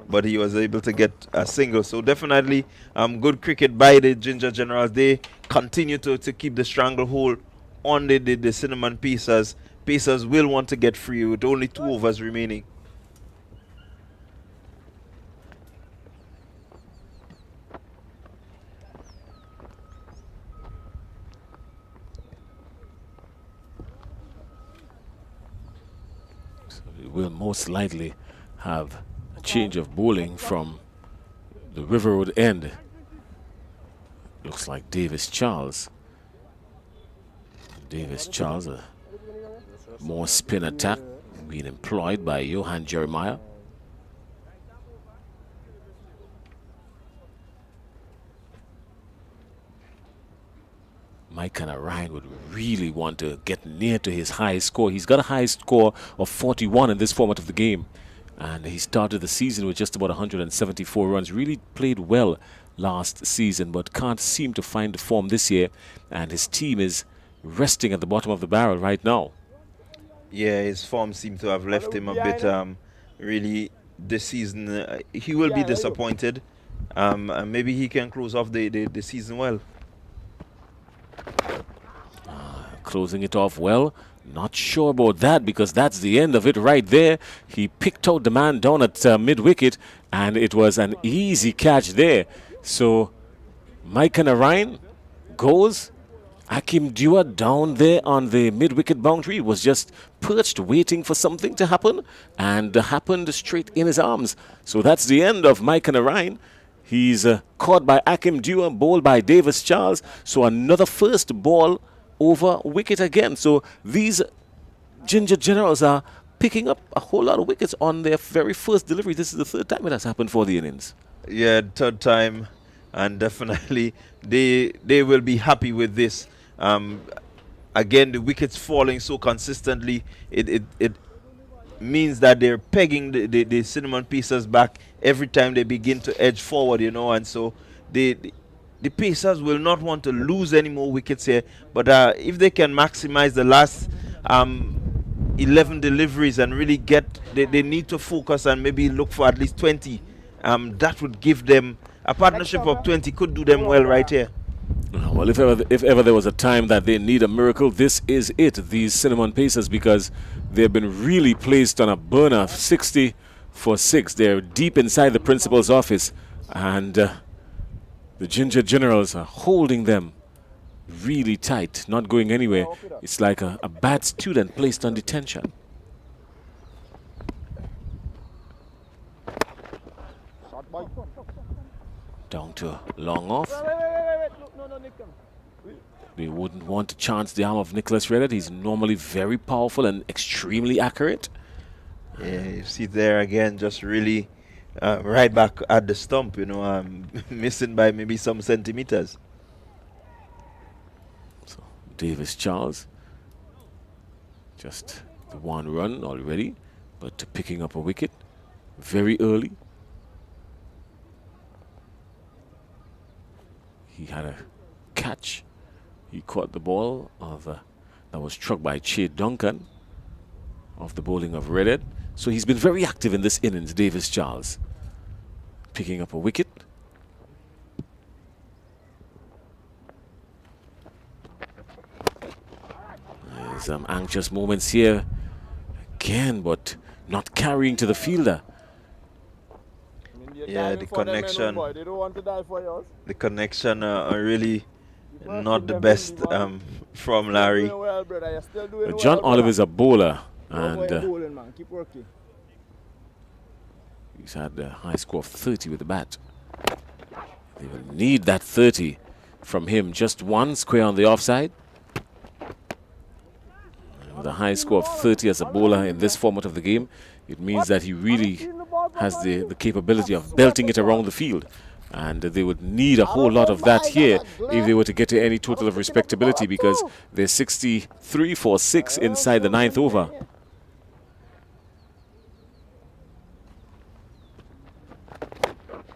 but he was able to get a single. So definitely good cricket by the Ginger Generals. They continue to keep the stranglehold on the Cinnamon Pacers. Pacers will want to get free with only 2 overs remaining. So we will most likely have a change of bowling from the River Road end. Looks like Davis Charles. Davis Charles, a more spin attack being employed by Johan Jeremiah. Mike Ryan would really want to get near to his high score. He's got a high score of 41 in this format of the game. And he started the season with just about 174 runs. Really played well last season, but can't seem to find the form this year. And his team is resting at the bottom of the barrel right now. Yeah, his form seemed to have left him a bit really this season. He will be disappointed. And maybe he can close off the season well. Closing it off well. Not sure about that, because that's the end of it right there. He picked out the man down at mid-wicket, and it was an easy catch there. So Mike Ryan goes. Akim Dua down there on the mid-wicket boundary was just perched waiting for something to happen, and happened straight in his arms. So that's the end of Mike Ryan. He's caught by Akim Dua, bowled by Davis Charles. So another first ball over wicket again. So these Ginger Generals are picking up a whole lot of wickets on their very first delivery. This is the 3rd time it has happened for the innings. Yeah, 3rd time, and definitely they will be happy with this. Again, the wickets falling so consistently, it means that they're pegging the Cinnamon Pacers back every time they begin to edge forward, and so the Pacers will not want to lose any more wickets here. But if they can maximize the last 11 deliveries and really they need to focus and maybe look for at least 20. That would give them a partnership of 20, could do them well right here. Well, if ever there was a time that they need a miracle, this is it, these Cinnamon Pacers, because they've been really placed on a burner, 60 for 6. They're deep inside the principal's office, and the Ginger Generals are holding them really tight, not going anywhere. It's like a bad student placed on detention. Down to long off. They wouldn't want to chance the arm of Nicholas Reddit. He's normally very powerful and extremely accurate. Yeah, you see there again, just really right back at the stump, you know, missing by maybe some centimeters. So Davis Charles, just the one run already, but picking up a wicket very early. He had a catch. He caught the ball of that was struck by Che Duncan off the bowling of Reddit. So he's been very active in this innings, Davis Charles, picking up a wicket. There's some anxious moments here again, but not carrying to the fielder. Yeah, the connection. The connection are really not the best from Larry. John Oliver is a bowler, and he's had a high score of 30 with the bat. They will need that 30 from him. Just one square on the offside. And with a high score of 30 as a bowler in this format of the game, it means that he really has the capability of belting it around the field. And they would need a whole lot of that here if they were to get to any total of respectability, because they're 63 for 6 inside the 9th over.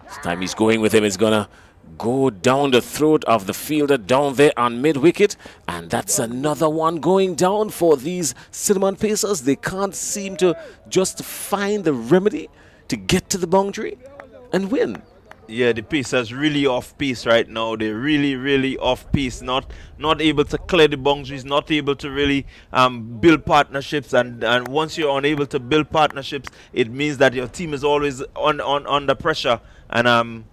This time he's going with him. He's gonna go down the throat of the fielder down there on mid-wicket, and that's another one going down for these Cinnamon Pacers. They can't seem to just find the remedy to get to the boundary and win. Yeah, the Pacers really off pace right now. They're really off pace. Not able to clear the boundaries. Not able to really build partnerships. And once you're unable to build partnerships, it means that your team is always under pressure. And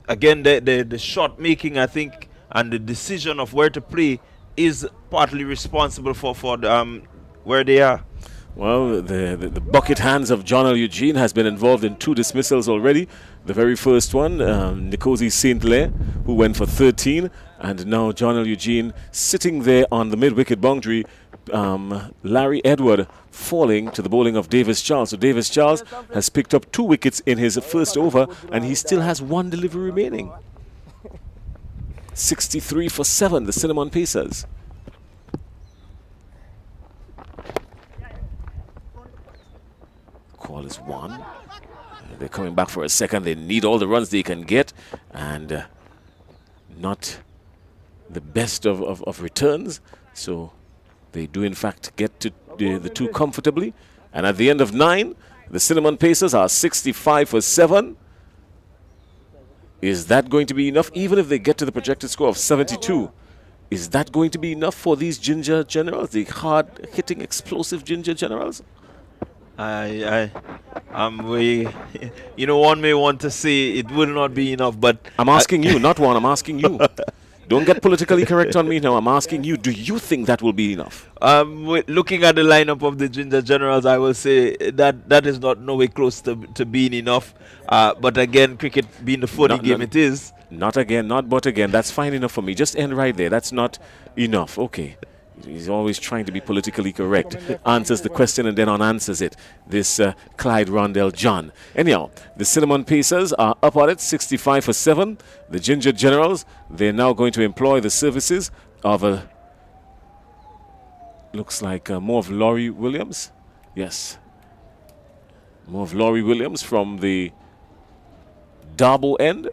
again, the shot making, I think, and the decision of where to play is partly responsible for where they are. Well, the bucket hands of John L. Eugene has been involved in 2 dismissals already. The very first one, Nkosi Saint-Lay, who went for 13, and now John L. Eugene sitting there on the mid-wicket boundary. Larry Edward falling to the bowling of Davis Charles. So Davis Charles has picked up 2 wickets in his first over, and he still has 1 delivery remaining. 63 for 7, the Cinnamon Pacers. Call is 1. They're coming back for a second. They need all the runs they can get, and not the best of returns. So they do, in fact, get to the 2 comfortably. And at the end of 9, the Cinnamon Pacers are 65 for 7. Is that going to be enough? Even if they get to the projected score of 72, is that going to be enough for these Ginger Generals, the hard-hitting, explosive Ginger Generals? You know, one may want to say it will not be enough, but I'm asking you, not one, I'm asking you. Don't get politically correct on me now. I'm asking you, do you think that will be enough? Looking at the lineup of the Ginger Generals, I will say that is not no way close to being enough. But again, cricket being the funny game, it is. Not again, not but again. That's fine enough for me. Just end right there. That's not enough. Okay. He's always trying to be politically correct. Answers the question and then unanswers it. This Clyde Rondell John. Anyhow, the Cinnamon Pacers are up on it, 65 for 7. The Ginger Generals, they're now going to employ the services of looks like more of Laurie Williams. Yes. More of Laurie Williams from the Darbo end.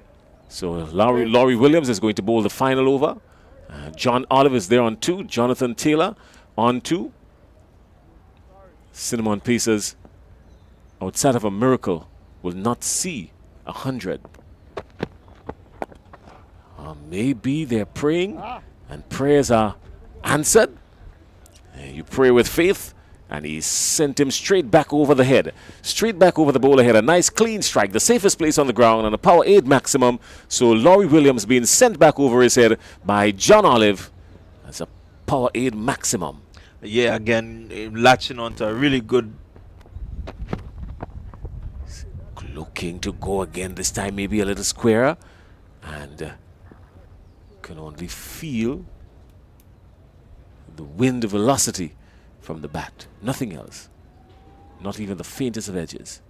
So Laurie Williams is going to bowl the final over. John Oliver is there on 2. Jonathan Taylor on 2. Cinnamon Pacers, outside of a miracle, will not see 100. Maybe they're praying, and prayers are answered. You pray with faith, and he sent him straight back over the head. Straight back over the bowler head. A nice clean strike, the safest place on the ground, and a power 8 maximum. So Laurie Williams being sent back over his head by John Olive as a power 8 maximum. Yeah, again, latching onto a really good... Looking to go again, this time maybe a little squarer. And can only feel the wind velocity from the bat. Nothing else. Not even the faintest of edges.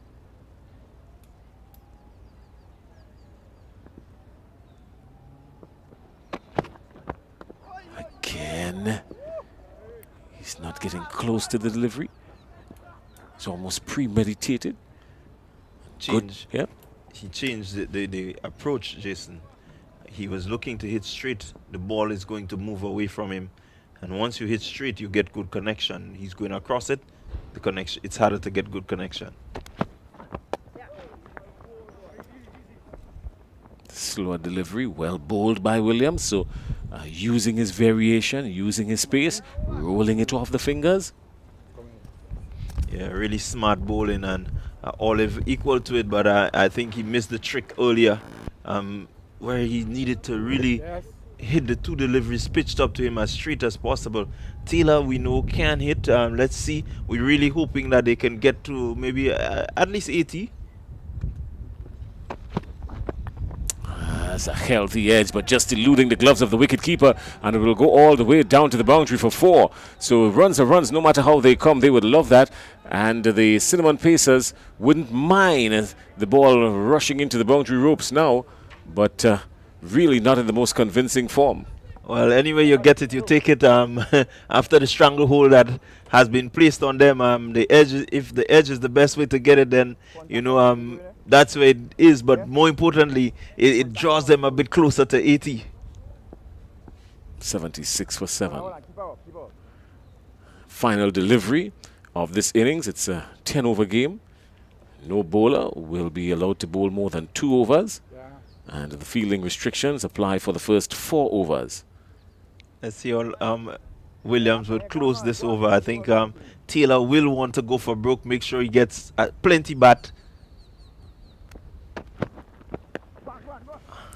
Again. He's not getting close to the delivery. It's almost premeditated. Change. Good. Yeah. He changed the approach, Jason. He was looking to hit straight. The ball is going to move away from him. And once you hit straight, you get good connection. He's going across it. The connection, it's harder to get good connection. Slower delivery, well bowled by Williams. So using his variation, using his space, rolling it off the fingers. Yeah, really smart bowling, and Olive equal to it, but I think he missed the trick earlier, where he needed to really hit the two deliveries pitched up to him as straight as possible. Taylor, we know, can hit. Let's see. We're really hoping that they can get to maybe at least 80. That's a healthy edge, but just eluding the gloves of the wicketkeeper, and it will go all the way down to the boundary for 4. So runs are runs, no matter how they come. They would love that. And the Cinnamon Pacers wouldn't mind the ball rushing into the boundary ropes now, but really not in the most convincing form. Well, anyway you get it, you take it. After the stranglehold that has been placed on them, the edge, if the edge is the best way to get it, then you know that's where it is. But more importantly, it draws them a bit closer to 80. 76 for 7. Final delivery of this innings. It's a 10-over game. No bowler will be allowed to bowl more than 2 overs. And the fielding restrictions apply for the first 4 overs. Let's see how Williams would close this over. I think Taylor will want to go for broke, make sure he gets plenty bat.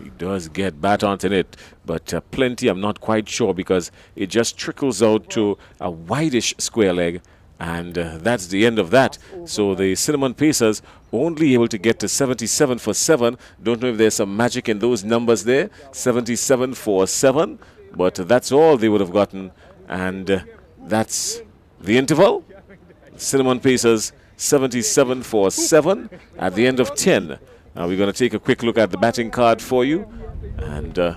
He does get bat onto it, but plenty, I'm not quite sure, because it just trickles out to a whitish square leg, and that's the end of that. So the Cinnamon Pacers only able to get to 77 for 7. Don't know if there's some magic in those numbers there. 77 for 7, but that's all they would have gotten, and that's the interval. Cinnamon Pacers 77 for 7 at the end of 10. Now we're going to take a quick look at the batting card for you, and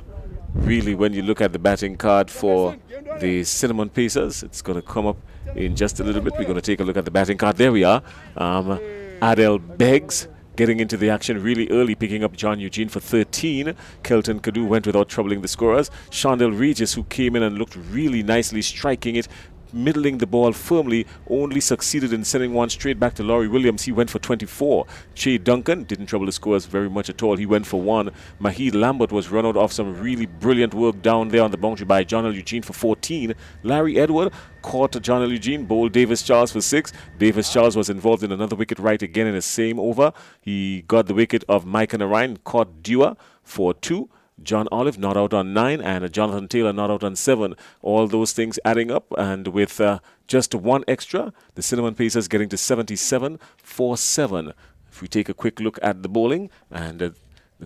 really when you look at the batting card for the Cinnamon Pacers, it's going to come up in just a little bit. We're going to take a look at the batting card. There we are. Adel Beggs getting into the action really early, picking up John Eugene for 13. Kelton Kadu went without troubling the scorers. Shondell Regis, who came in and looked really nicely, striking it, middling the ball firmly, only succeeded in sending one straight back to Laurie Williams. He went for 24. Che Duncan didn't trouble the scores very much at all. He went for 1. Mahid Lambert was run out off some really brilliant work down there on the boundary by John L. Eugene for 14. Larry Edward caught John L. Eugene, bowled Davis Charles for 6. Davis Charles was involved in another wicket right again in the same over. He got the wicket of Micah Narayan, caught Dewar for 2. John Olive not out on 9, and Jonathan Taylor not out on 7. All those things adding up, and with just 1 extra, the Cinnamon Pacers getting to 77 for 7. If we take a quick look at the bowling, and the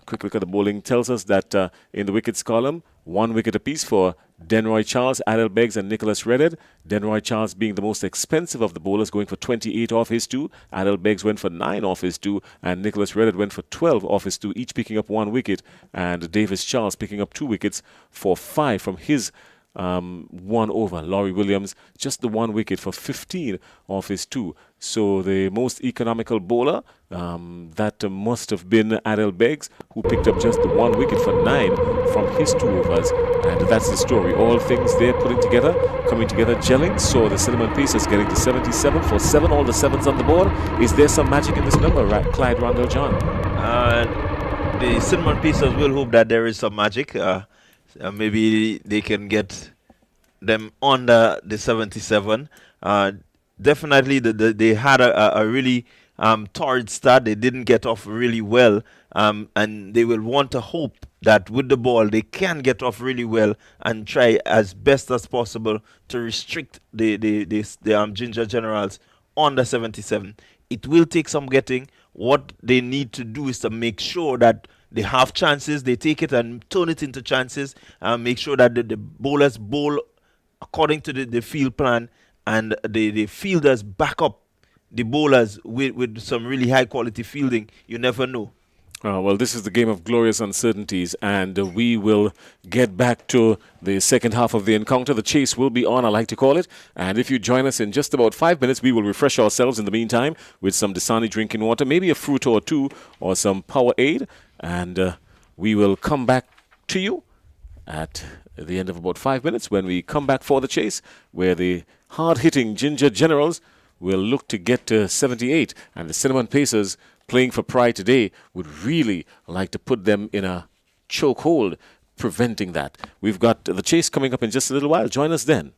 quick look at the bowling tells us that in the wickets column, 1 wicket apiece for Denroy Charles, Adel Beggs, and Nicholas Redhead. Denroy Charles being the most expensive of the bowlers, going for 28 off his 2. Adel Beggs went for 9 off his 2, and Nicholas Redhead went for 12 off his 2, each picking up 1 wicket, and Davis Charles picking up 2 wickets for 5 from his 1 over. Laurie Williams just the 1 wicket for 15 off his 2. So the most economical bowler, that must have been Adel Beggs, who picked up just the 1 wicket for 9 from his 2 overs. And that's the story. All things there putting together, coming together, gelling. So the Cinnamon Pacers getting to 77 for 7. All the 7s on the board. Is there some magic in this number, Clyde Rondell John? The Cinnamon Pacers will hope that there is some magic. Maybe they can get them under the 77. Definitely, they had a really torrid start. They didn't get off really well, and they will want to hope that with the ball they can get off really well and try as best as possible to restrict the Ginger Generals under 77. It will take some getting. What they need to do is to make sure that they have chances, they take it and turn it into chances, and make sure that the bowlers bowl according to the field plan, and the fielders back up the bowlers with some really high quality fielding, you never know. Well, this is the game of glorious uncertainties, and we will get back to the second half of the encounter. The chase will be on, I like to call it. And if you join us in just about 5 minutes, we will refresh ourselves in the meantime with some Dasani drinking water, maybe a fruit or two, or some Powerade. And we will come back to you at the end of about 5 minutes when we come back for the chase, where the hard-hitting Ginger Generals will look to get to 78, and the Cinnamon Pacers, playing for pride today, would really like to put them in a chokehold, preventing that. We've got the chase coming up in just a little while. Join us then.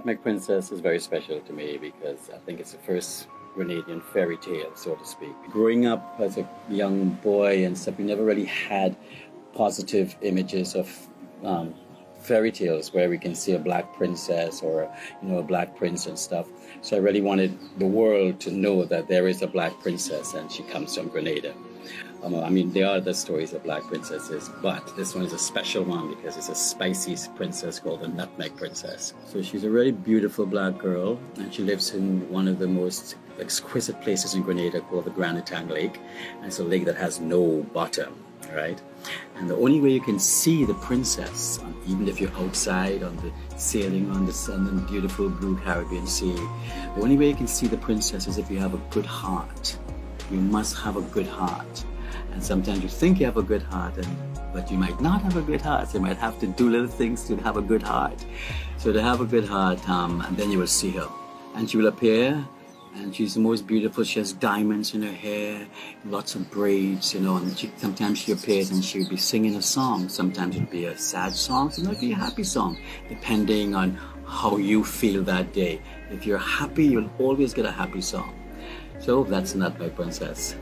Nutmeg Princess is very special to me because I think it's the first Grenadian fairy tale, so to speak. Growing up as a young boy and stuff, we never really had positive images of fairy tales where we can see a black princess or a black prince and stuff. So I really wanted the world to know that there is a black princess and she comes from Grenada. There are other stories of black princesses, but this one is a special one because it's a spicy princess called the Nutmeg Princess. So she's a really beautiful black girl, and she lives in one of the most exquisite places in Grenada called the Grand Etang Lake. And it's a lake that has no bottom, right? And the only way you can see the princess, even if you're outside on the sailing on the sun and beautiful blue Caribbean Sea, the only way you can see the princess is if you have a good heart. You must have a good heart. And sometimes you think you have a good heart, but you might not have a good heart. So you might have to do little things to have a good heart. So to have a good heart, and then you will see her. And she will appear, and she's the most beautiful. She has diamonds in her hair, lots of braids, and sometimes she appears and she'll be singing a song. Sometimes it'll be a sad song, sometimes it'll be a happy song, depending on how you feel that day. If you're happy, you'll always get a happy song. So that's Nutmeg Princess.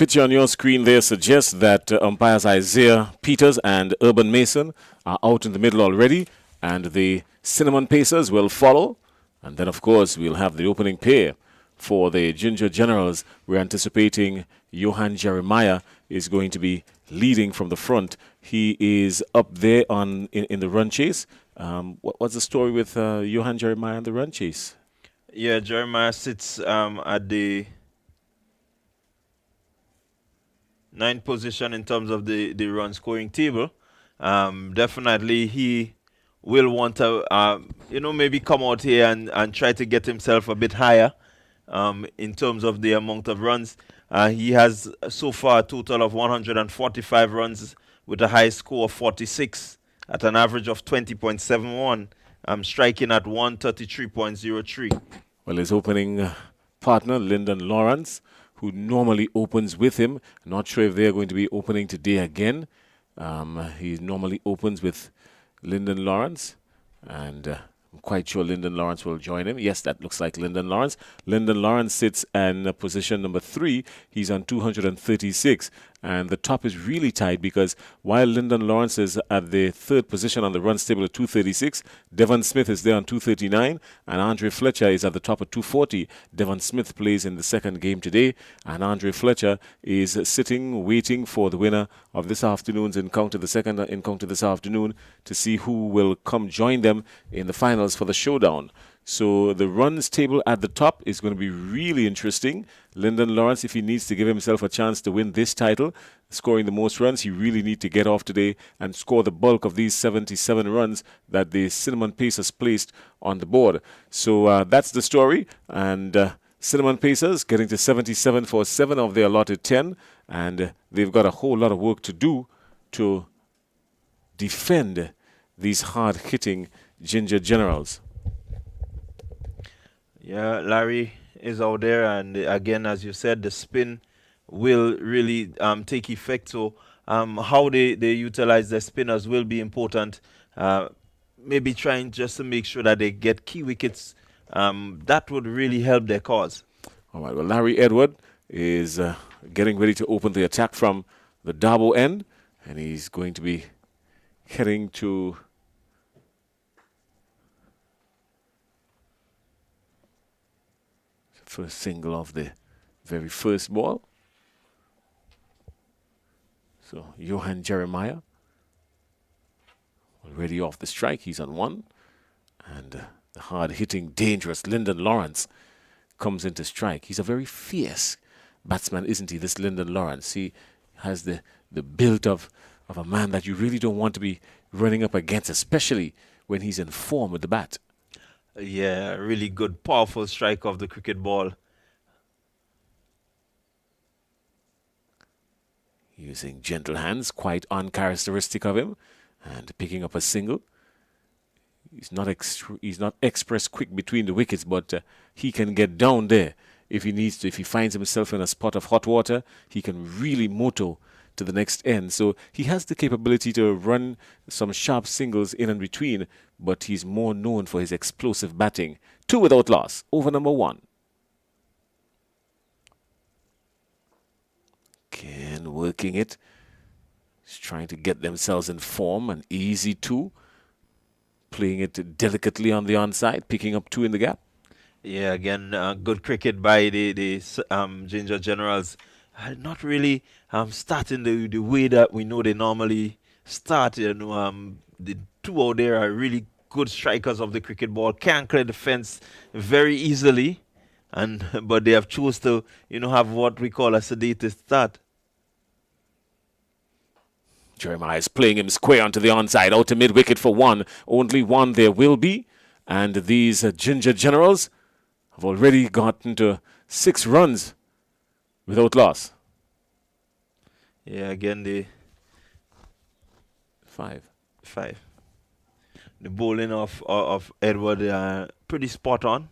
picture on your screen there suggests that umpires Isaiah Peters and Urban Mason are out in the middle already, and the Cinnamon Pacers will follow. And then, of course, we'll have the opening pair for the Ginger Generals. We're anticipating Johan Jeremiah is going to be leading from the front. He is up there in the run chase. What's the story with Johan Jeremiah and the run chase? Yeah, Jeremiah sits at the 9th position in terms of the run scoring table. Definitely he will want to, maybe come out here and try to get himself a bit higher in terms of the amount of runs. He has so far a total of 145 runs with a high score of 46 at an average of 20.71, striking at 133.03. Well, his opening partner, Lyndon Lawrence, who normally opens with him. Not sure if they're going to be opening today again. He normally opens with Lyndon Lawrence, and I'm quite sure Lyndon Lawrence will join him. Yes, that looks like Lyndon Lawrence. Lyndon Lawrence sits in position number 3. He's on 236. And the top is really tight because while Lyndon Lawrence is at the 3rd position on the runs table at 236, Devon Smith is there on 239, and Andre Fletcher is at the top at 240. Devon Smith plays in the 2nd game today, and Andre Fletcher is sitting, waiting for the winner of this afternoon's encounter, the second encounter this afternoon, to see who will come join them in the finals for the showdown. So the runs table at the top is going to be really interesting. Lyndon Lawrence, if he needs to give himself a chance to win this title, scoring the most runs, he really needs to get off today and score the bulk of these 77 runs that the Cinnamon Pacers placed on the board. So that's the story. And Cinnamon Pacers getting to 77 for 7 of their allotted 10. And they've got a whole lot of work to do to defend these hard-hitting Ginger Generals. Yeah, Larry is out there, and again, as you said, the spin will really take effect. So how they utilize their spinners will be important. Maybe trying just to make sure that they get key wickets. That would really help their cause. All right, well, Larry Edward is getting ready to open the attack from the Dabo end, and he's going to be heading to first single of the very first ball. So Johan Jeremiah already off the strike. He's on 1. And the hard-hitting, dangerous Lyndon Lawrence comes into strike. He's a very fierce batsman, isn't he, this Lyndon Lawrence? He has the build of a man that you really don't want to be running up against, especially when he's in form with the bat. Yeah, really good, powerful strike of the cricket ball. Using gentle hands, quite uncharacteristic of him, and picking up a single. He's not express quick between the wickets, but he can get down there if he needs to. If he finds himself in a spot of hot water, he can really moto to the next end. So he has the capability to run some sharp singles in and between, but he's more known for his explosive batting. 2 without loss, over number 1. Again, working it. He's trying to get themselves in form, an easy 2. Playing it delicately on the onside, picking up 2 in the gap. Yeah, again, good cricket by the Ginger Generals. Not really starting the way that we know they normally start. The 2 out there are really good strikers of the cricket ball, can clear the fence very easily, but they have chose to have what we call a sedated start. Jeremiah is playing him square onto the onside, out to mid-wicket for 1. Only 1 there will be. And these Ginger Generals have already gotten to 6 runs without loss. Yeah, again, the 5. The bowling of Edward, pretty spot on.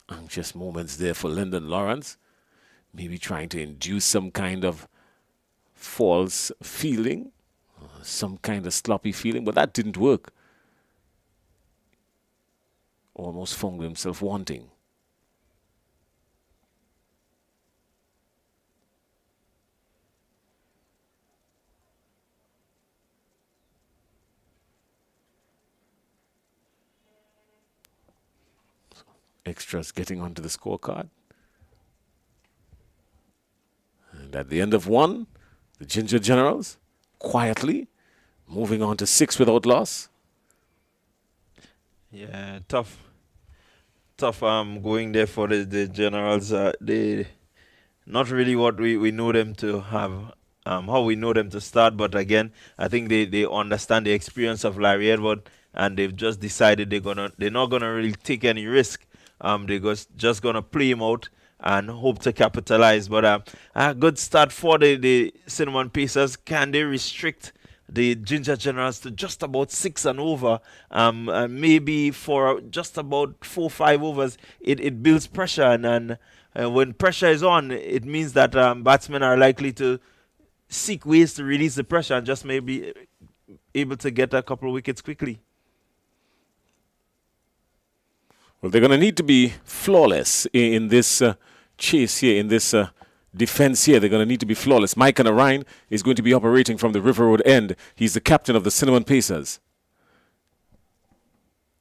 Anxious moments there for Lyndon Lawrence. Maybe trying to induce some kind of false feeling, some kind of sloppy feeling, but that didn't work. almost found himself wanting. Extras getting onto the scorecard. And at the end of one, the Ginger Generals quietly moving on to 6 without loss. Yeah, tough going there for the Generals. They not really what we know them to have, how we know them to start, but again, I think they understand the experience of Larry Edward, and they've just decided they're not gonna really take any risk. They're just gonna play him out and hope to capitalize. But a good start for the Cinnamon Pacers. Can they restrict the Ginger Generals to just about 6 and over? And maybe for just about 4-5 overs, it builds pressure, and when pressure is on, it means that batsmen are likely to seek ways to release the pressure and just maybe able to get a couple of wickets quickly. Well, they're going to need to be flawless in this chase here, in this defense here. They're going to need to be flawless. Mike Ryan is going to be operating from the River Road end. He's the captain of the Cinnamon Pacers.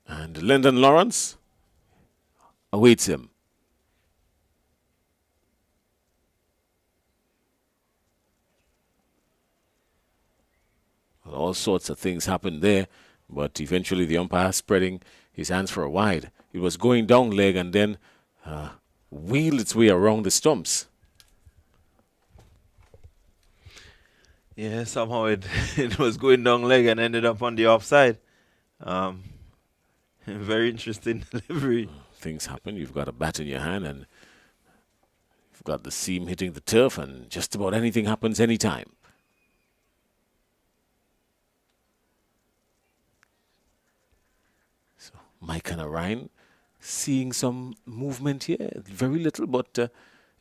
And Lyndon Lawrence awaits him. Well, all sorts of things happened there, but eventually the umpire spreading his hands for a wide. It was going down leg and then wheeled its way around the stumps. Yeah, somehow it was going down leg and ended up on the offside. Very interesting delivery. Things happen. You've got a bat in your hand and you've got the seam hitting the turf, and just about anything happens anytime. So Mike and Ryan seeing some movement here. Very little, but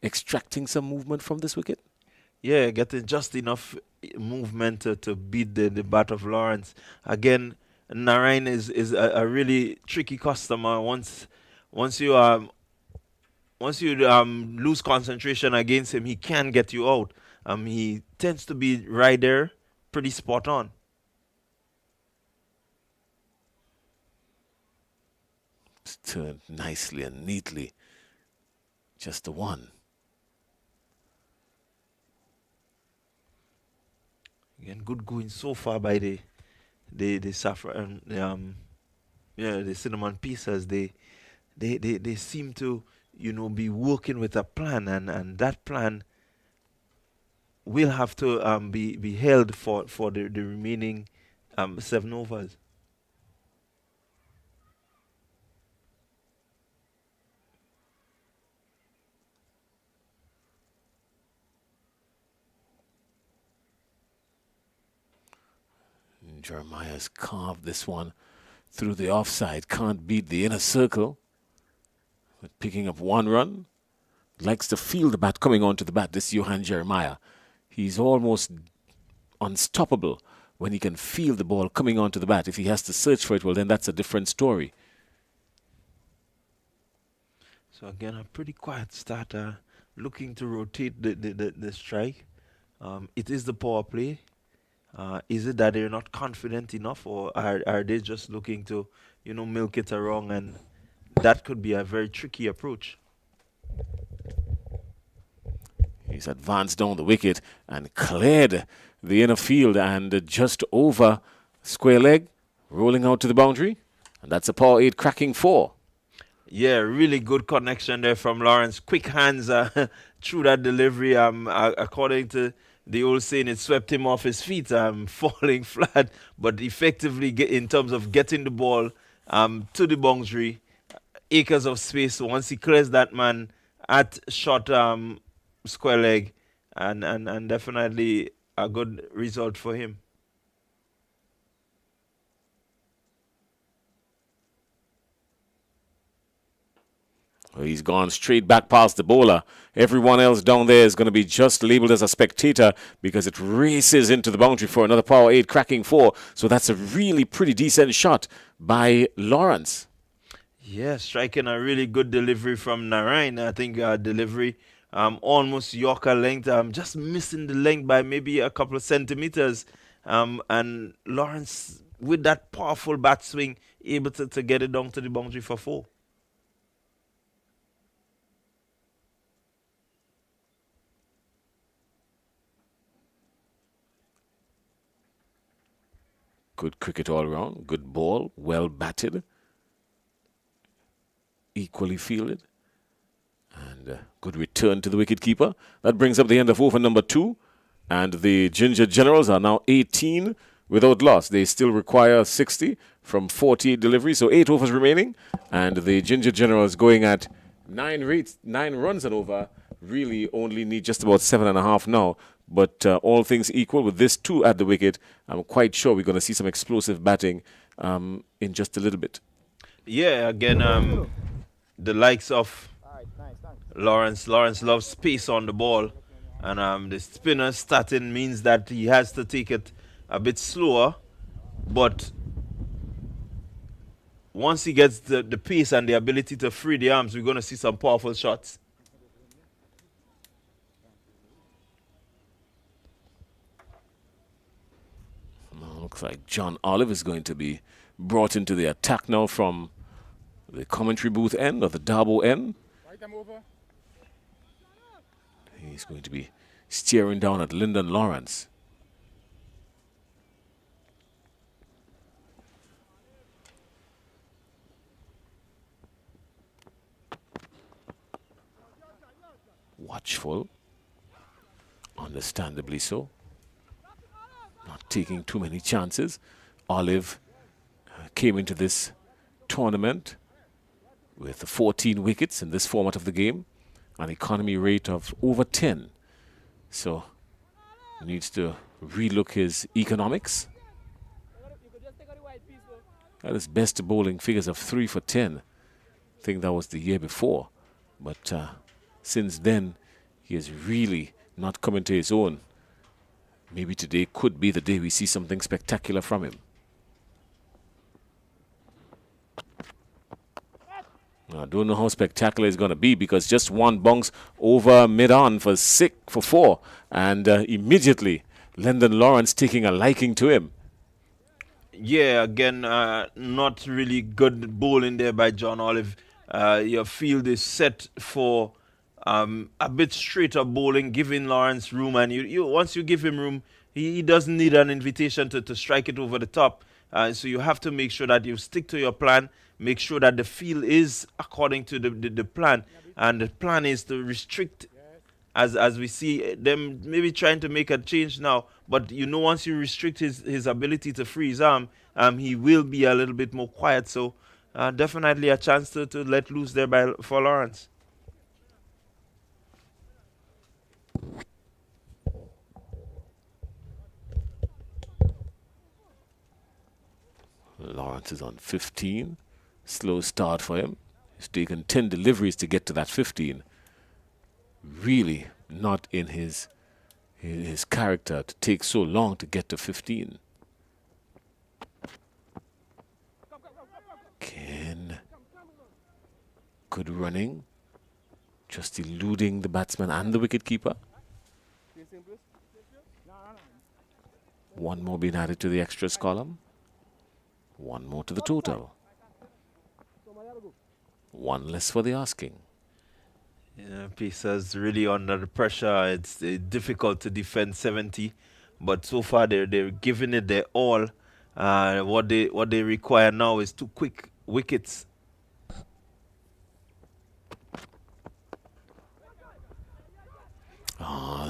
extracting some movement from this wicket. Yeah, getting just enough movement to beat the bat of Lawrence. Again, Narayan is a really tricky customer. Once you lose concentration against him, he can get you out. He tends to be right there, pretty spot on. It's turned nicely and neatly. Just the one. Again, good going so far by the saffron, the Cinnamon Pacers. They seem to be working with a plan, and that plan will have to be held for the remaining 7 overs. Jeremiah's carved this one through the offside. Can't beat the inner circle. But picking up 1 run. Likes to feel the bat coming onto the bat, this Johan Jeremiah. He's almost unstoppable when he can feel the ball coming onto the bat. If he has to search for it, well, then that's a different story. So again, a pretty quiet starter, looking to rotate the strike. It is the power play. Is it that they're not confident enough, or are they just looking to, milk it around? And that could be a very tricky approach. He's advanced down the wicket and cleared the inner field and just over square leg, rolling out to the boundary. And that's a power 8 cracking 4. Yeah, really good connection there from Lawrence. Quick hands through that delivery. According to the old saying, it swept him off his feet, falling flat. But effectively, in terms of getting the ball to the boundary, acres of space. So once he clears that man at short square leg, and definitely a good result for him. Well, he's gone straight back past the bowler. Everyone else down there is going to be just labelled as a spectator because it races into the boundary for another power 8 cracking 4. So that's a really pretty decent shot by Lawrence. Yeah, striking a really good delivery from Narain. I think delivery almost Yorker length. Just missing the length by maybe a couple of centimeters. And Lawrence, with that powerful bat swing, able to get it down to the boundary for 4. Good cricket all round. Good ball. Well batted. Equally fielded. And good return to the wicketkeeper. That brings up the end of over number 2. And the Ginger Generals are now 18 without loss. They still require 60 from 48 deliveries. So 8 overs remaining. And the Ginger Generals going at 9 runs and over. Really only need just about 7.5 now. But all things equal, with this 2 at the wicket, I'm quite sure we're going to see some explosive batting in just a little bit. Yeah, again, the likes of Lawrence loves space on the ball. And the spinner starting means that he has to take it a bit slower. But once he gets the pace and the ability to free the arms, we're going to see some powerful shots. Looks like John Olive is going to be brought into the attack now from the commentary booth end or the Darbo end. He's going to be staring down at Lyndon Lawrence. Watchful, understandably so. Not taking too many chances. Olive came into this tournament with 14 wickets in this format of the game, an economy rate of over 10. So needs to relook his economics. At his best bowling figures of 3 for 10. I think that was the year before. But since then, he has really not come into his own. Maybe today could be the day we see something spectacular from him. I don't know how spectacular it's going to be because just one bounce over mid-on for 4. And immediately, Lyndon Lawrence taking a liking to him. Yeah, again, not really good bowling there by John Olive. Your field is set for a bit straighter bowling, giving Lawrence room. And you once you give him room, he doesn't need an invitation to strike it over the top. So you have to make sure that you stick to your plan, make sure that the field is according to the plan. And the plan is to restrict, as we see them maybe trying to make a change now. But once you restrict his ability to free his arm, he will be a little bit more quiet. So definitely a chance to let loose there for Lawrence. Lawrence is on 15. Slow start for him. He's taken 10 deliveries to get to that 15. Really not in his character to take so long to get to 15. Again, good running. Just eluding the batsman and the wicketkeeper. One more being added to the extras column. One more to the total. One less for the asking. Yeah, Pacers really under the pressure. It's difficult to defend 70, but so far they're giving it their all. What they require now is 2 quick wickets.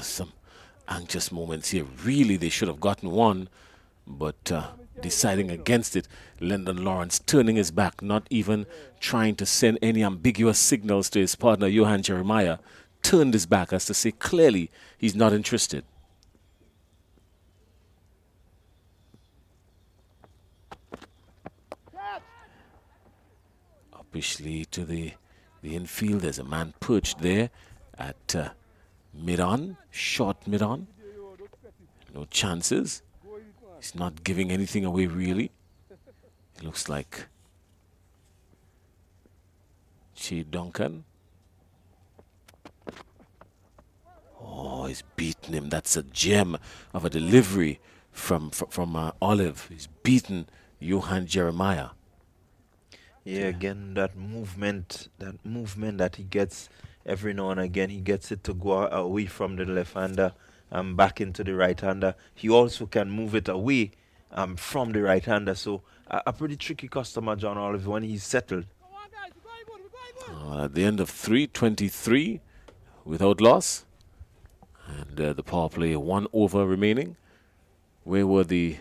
Some anxious moments here. Really, they should have gotten one, but deciding against it. Lyndon Lawrence turning his back, not even trying to send any ambiguous signals to his partner, Johan Jeremiah. Turned his back as to say clearly he's not interested. Uppishly to the infield. There's a man perched there at mid-on, short mid-on. No chances. He's not giving anything away, really. It looks like Che Duncan. Oh, he's beaten him. That's a gem of a delivery from Olive. He's beaten Johan Jeremiah. Yeah, again, that movement that he gets every now and again, he gets it to go away from the left-hander and back into the right-hander. He also can move it away from the right-hander. So a pretty tricky customer, John Olive, when he's settled. At the end of 3:23 without loss. And the power play 1 over remaining. Where were the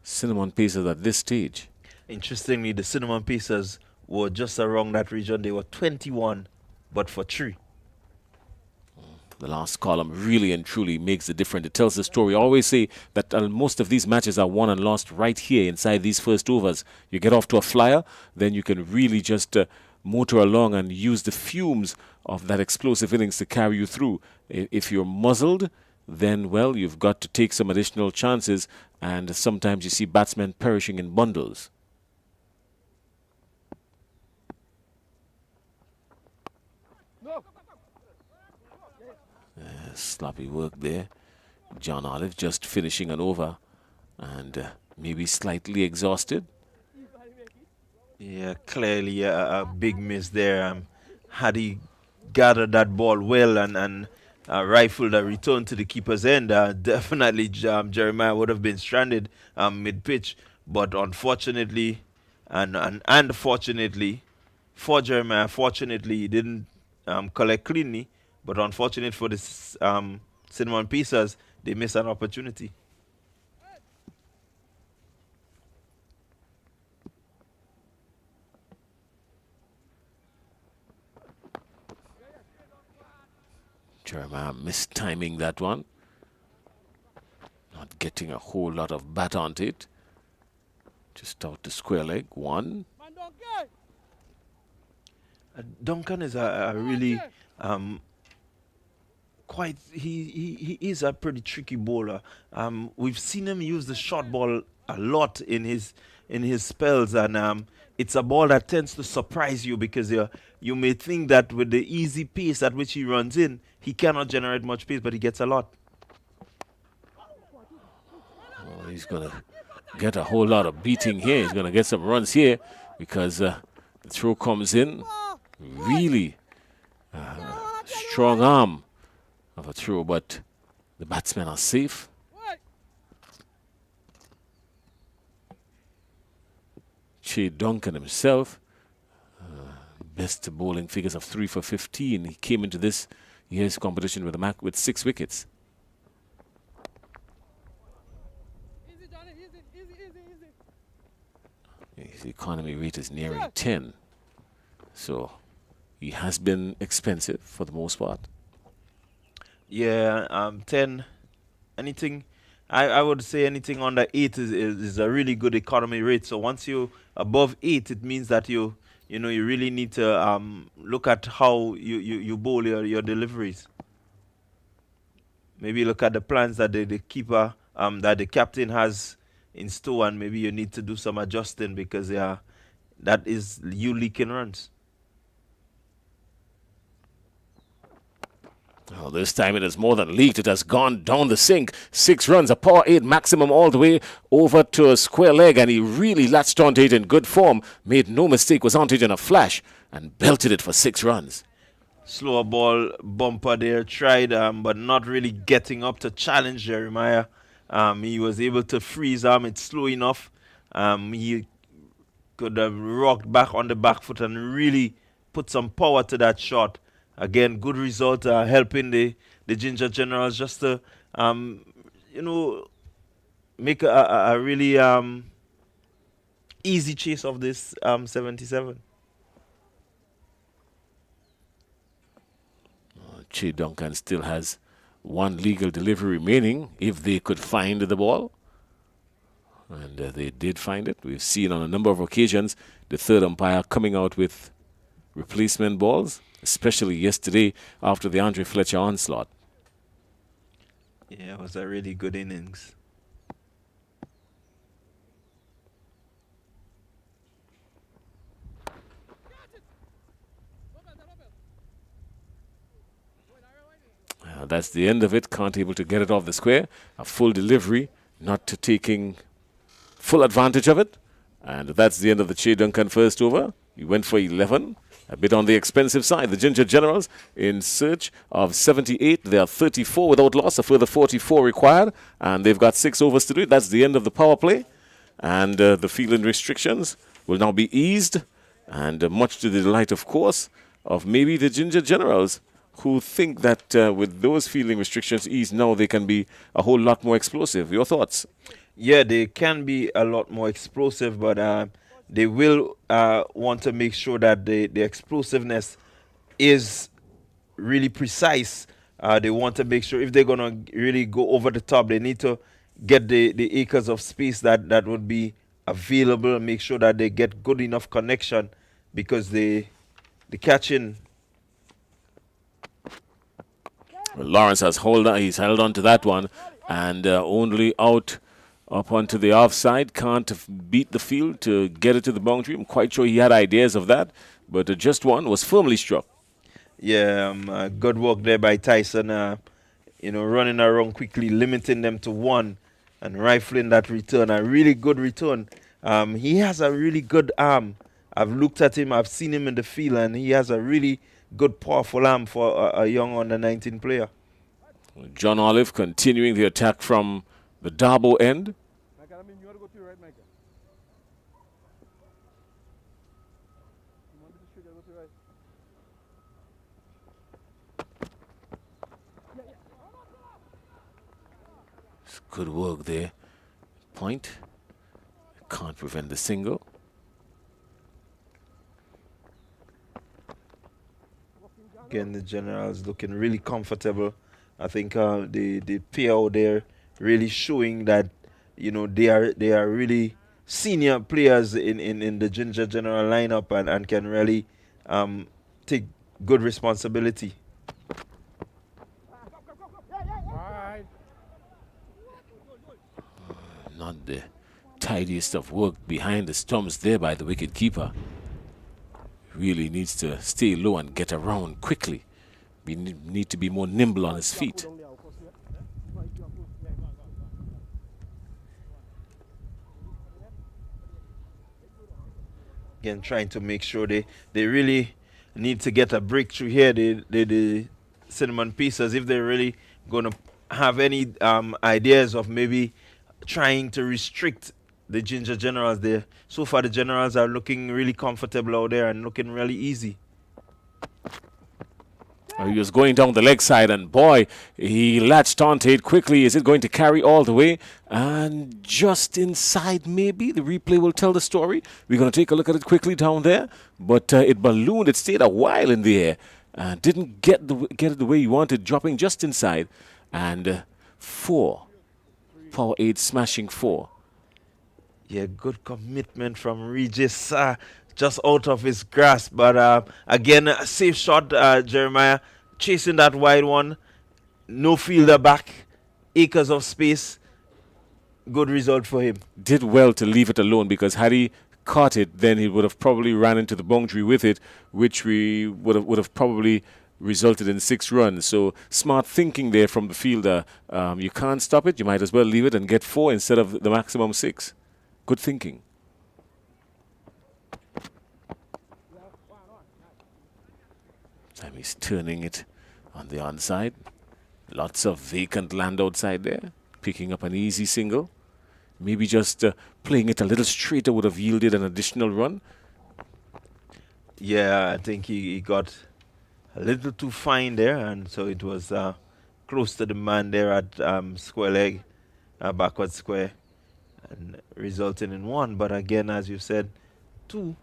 Cinnamon Pacers at this stage? Interestingly, the Cinnamon Pacers were just around that region. They were 21, but for 3. The last column really and truly makes the difference. It tells the story. I always say that most of these matches are won and lost right here inside these first overs. You get off to a flyer, then you can really just motor along and use the fumes of that explosive innings to carry you through. If you're muzzled, then, well, you've got to take some additional chances, and sometimes you see batsmen perishing in bundles. Sloppy work there. John Olive just finishing an over and maybe slightly exhausted. Yeah, clearly a big miss there. Had he gathered that ball well and rifled a return to the keeper's end, definitely Jeremiah would have been stranded mid-pitch. But unfortunately, and fortunately for Jeremiah, fortunately he didn't collect cleanly. But unfortunate for the Cinnamon Pacers, they missed an opportunity. Jeremiah mistiming that one. Not getting a whole lot of bat onto it. Just out to square leg. 1. Duncan is a really he is a pretty tricky bowler. We've seen him use the short ball a lot in his spells, and it's a ball that tends to surprise you because you may think that with the easy pace at which he runs in, he cannot generate much pace, but he gets a lot. Well, he's going to get a whole lot of beating here. He's going to get some runs here because the throw comes in. Really strong arm of a throw, but the batsmen are safe. Che Duncan himself, best bowling figures of 3 for 15. He came into this year's competition with 6 wickets. His economy rate is nearing 10. So he has been expensive for the most part. Yeah, 10, anything, I would say anything under 8 is a really good economy rate. So once you above 8, it means that you really need to look at how you bowl your deliveries. Maybe look at the plans that the keeper, that the captain has in store, and maybe you need to do some adjusting because that is you leaking runs. Oh, this time it has more than leaked. It has gone down the sink. 6 runs, a power 8 maximum all the way over to a square leg, and he really latched onto it in good form. Made no mistake, was onto it in a flash, and belted it for 6 runs. Slower ball bumper there, tried, but not really getting up to challenge Jeremiah. He was able to freeze it slow enough. He could have rocked back on the back foot and really put some power to that shot. Again, good result, helping the Ginger Generals just to, make a really easy chase of this 77. Che Duncan still has 1 legal delivery remaining if they could find the ball. And they did find it. We've seen on a number of occasions the third umpire coming out with replacement balls, especially yesterday after the Andre Fletcher onslaught. Yeah, it was a really good innings. That's the end of it. Can't able to get it off the square. A full delivery, not taking full advantage of it. And that's the end of the Che Duncan first over. He went for 11. A bit on the expensive side. The Ginger Generals in search of 78. They are 34 without loss. A further 44 required. And they've got 6 overs to do it. That's the end of the power play. And the fielding restrictions will now be eased. And much to the delight, of course, of maybe the Ginger Generals, who think that with those fielding restrictions eased now, they can be a whole lot more explosive. Your thoughts? Yeah, they can be a lot more explosive, but they will want to make sure that the explosiveness is really precise. They want to make sure if they're going to really go over the top, they need to get the acres of space that would be available, make sure that they get good enough connection, because the catching. Well, Lawrence has he's held on to that one, and only out up onto the offside. Can't beat the field to get it to the boundary. I'm quite sure he had ideas of that, but just one was firmly struck. Yeah, good work there by Tyson. Running around quickly, limiting them to one, and rifling that return. A really good return. He has a really good arm. I've looked at him. I've seen him in the field, and he has a really good, powerful arm for a young under-19 player. John Olive continuing the attack from the Darbo end. It's good work there. Point. Can't prevent the single. Again, the Generals looking really comfortable. I think the pair out there really showing that they are really senior players in the Ginger General lineup and can really take good responsibility. Not the tidiest of work behind the stumps there by the wicket-keeper. Really needs to stay low and get around quickly. We need to be more nimble on his feet. Again, trying to make sure they really need to get a breakthrough here. The Cinnamon Pieces, if they're really going to have any ideas of maybe trying to restrict the Ginger Generals there. So far, the Generals are looking really comfortable out there and looking really easy. He was going down the leg side, and boy, he latched onto it quickly. Is it going to carry all the way? And just inside, maybe. The replay will tell the story. We're going to take a look at it quickly down there. But it ballooned. It stayed a while in the air. Didn't get it the way he wanted, dropping just inside. And 4. Power 8 smashing 4. Yeah, good commitment from Regis, just out of his grasp. But again, a safe shot, Jeremiah, chasing that wide one. No fielder back, acres of space. Good result for him. Did well to leave it alone, because had he caught it, then he would have probably ran into the boundary with it, which we would have probably resulted in 6 runs. So smart thinking there from the fielder. You can't stop it. You might as well leave it and get 4 instead of the maximum 6. Good thinking. Time he's turning it on the onside. Lots of vacant land outside there. Picking up an easy single. Maybe just playing it a little straighter would have yielded an additional run. Yeah, I think he got a little too fine there, and so it was close to the man there at square leg, backward square, and resulting in 1. But again, as you said, 2.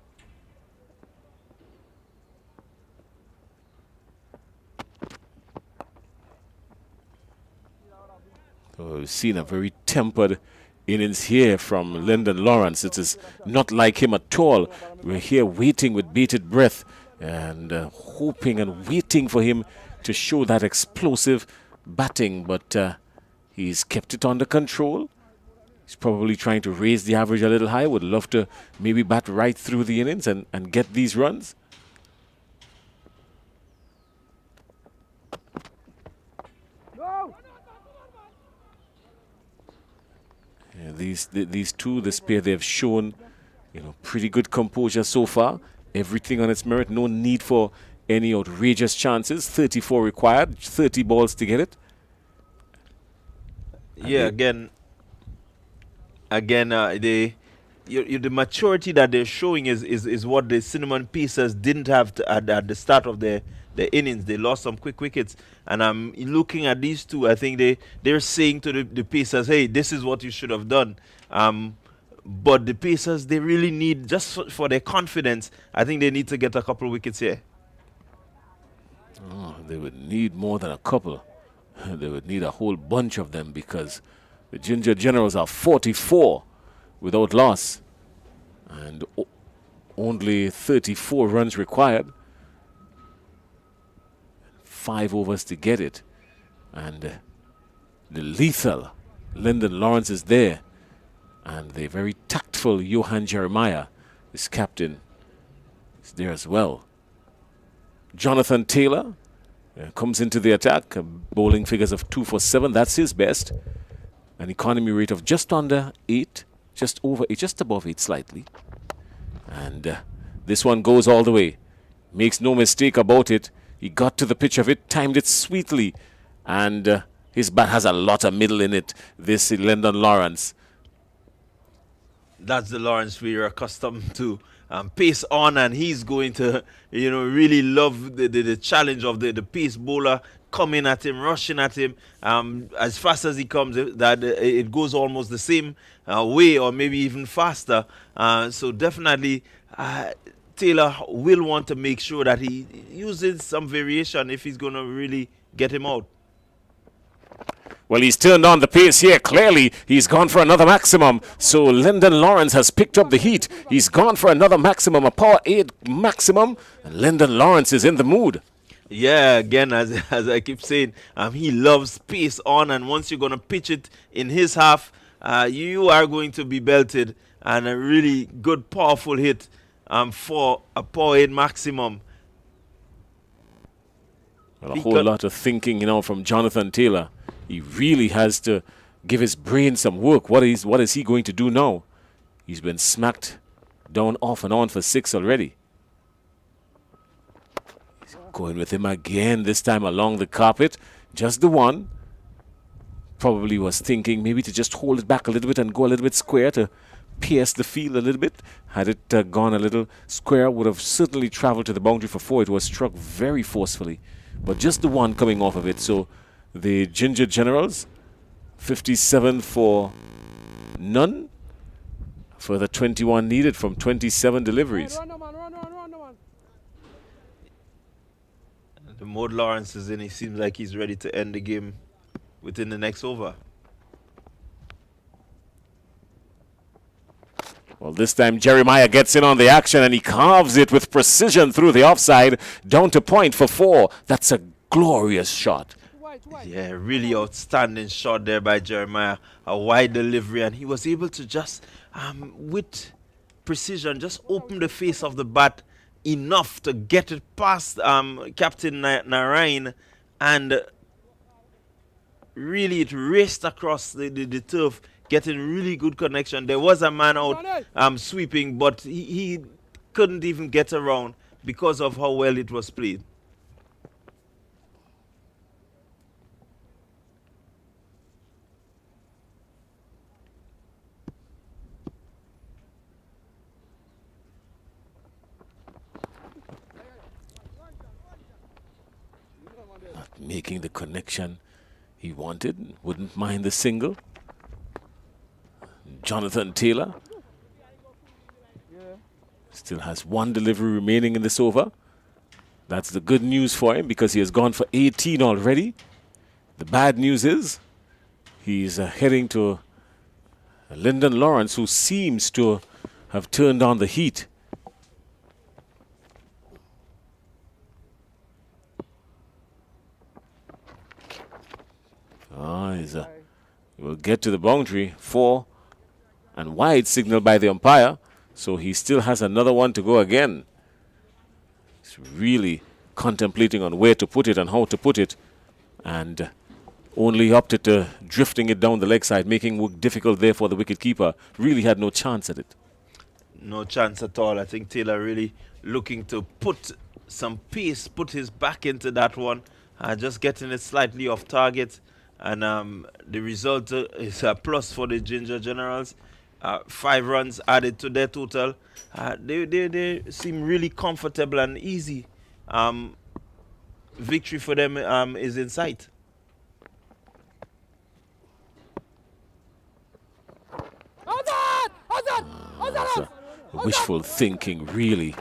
So we've seen a very tempered innings here from Lyndon Lawrence. It is not like him at all. We're here waiting with bated breath and hoping and waiting for him to show that explosive batting, but he's kept it under control. He's probably trying to raise the average a little high. Would love to maybe bat right through the innings and get these runs. Yeah, these two, this pair, they've shown, pretty good composure so far. Everything on its merit. No need for any outrageous chances. 34 required, 30 balls to get it. Yeah, the maturity that they're showing is what the Cinnamon Pacers didn't have at the start of the innings. They lost some quick wickets, and I'm looking at these two. I think they're saying to the Pacers, "Hey, this is what you should have done." But the Pacers, they really need, just for their confidence, I think they need to get a couple of wickets here. Oh, they would need more than a couple. They would need a whole bunch of them, because the Ginger Generals are 44 without loss, and only 34 runs required. 5 overs to get it. And the lethal Lyndon Lawrence is there. And the very tactful Johan Jeremiah, his captain, is there as well. Jonathan Taylor comes into the attack. Bowling figures of 2 for 7. That's his best. An economy rate of just under 8. Just over 8. Just above 8 slightly. And this one goes all the way. Makes no mistake about it. He got to the pitch of it, timed it sweetly. And his bat has a lot of middle in it, this Lyndon Lawrence. That's the Lawrence we're accustomed to. Pace on, and he's going to, really love the challenge of the pace bowler coming at him, rushing at him. As fast as he comes, it goes almost the same way, or maybe even faster. So definitely, Taylor will want to make sure that he uses some variation if he's going to really get him out. Well, he's turned on the pace here. Clearly, he's gone for another maximum. So Lyndon Lawrence has picked up the heat. He's gone for another maximum, a power 8 maximum. And Lyndon Lawrence is in the mood. Yeah, again, as I keep saying, he loves pace on. And once you're going to pitch it in his half, you are going to be belted. And a really good, powerful hit for a power 8 maximum. Well, a whole lot of thinking, from Jonathan Taylor. He really has to give his brain some work. What is he going to do now? He's been smacked down off and on for 6 already. He's going with him again, this time along the carpet. Just the one. Probably was thinking maybe to just hold it back a little bit and go a little bit square to pierce the field a little bit. Had it gone a little square, would have certainly traveled to the boundary for 4. It was struck very forcefully. But just the one coming off of it. So the Ginger Generals, 57 for none for the 21 needed from 27 deliveries. The mode Lawrence is in, he seems like he's ready to end the game within the next over. Well, this time Jeremiah gets in on the action and he carves it with precision through the offside, down to point for 4. That's a glorious shot. Yeah, really outstanding shot there by Jeremiah. A wide delivery, and he was able to just, with precision, just open the face of the bat enough to get it past Captain Narain, and really it raced across the turf, getting really good connection. There was a man out sweeping, but he couldn't even get around because of how well it was played. Making the connection he wanted, wouldn't mind the single. Jonathan Taylor still has 1 delivery remaining in this over. That's the good news for him, because he has gone for 18 already. The bad news is he's heading to Lyndon Lawrence, who seems to have turned on the heat. He will get to the boundary. 4 and wide signal by the umpire. So he still has another one to go again. He's really contemplating on where to put it and how to put it. And only opted to drifting it down the leg side, making work difficult there for the wicketkeeper. Really had no chance at it. No chance at all. I think Taylor really looking to put some pace, put his back into that one, just getting it slightly off target. And the result is a plus for the Ginger Generals. 5 runs added to their total. They seem really comfortable and easy. Victory for them is in sight. Wishful thinking, really.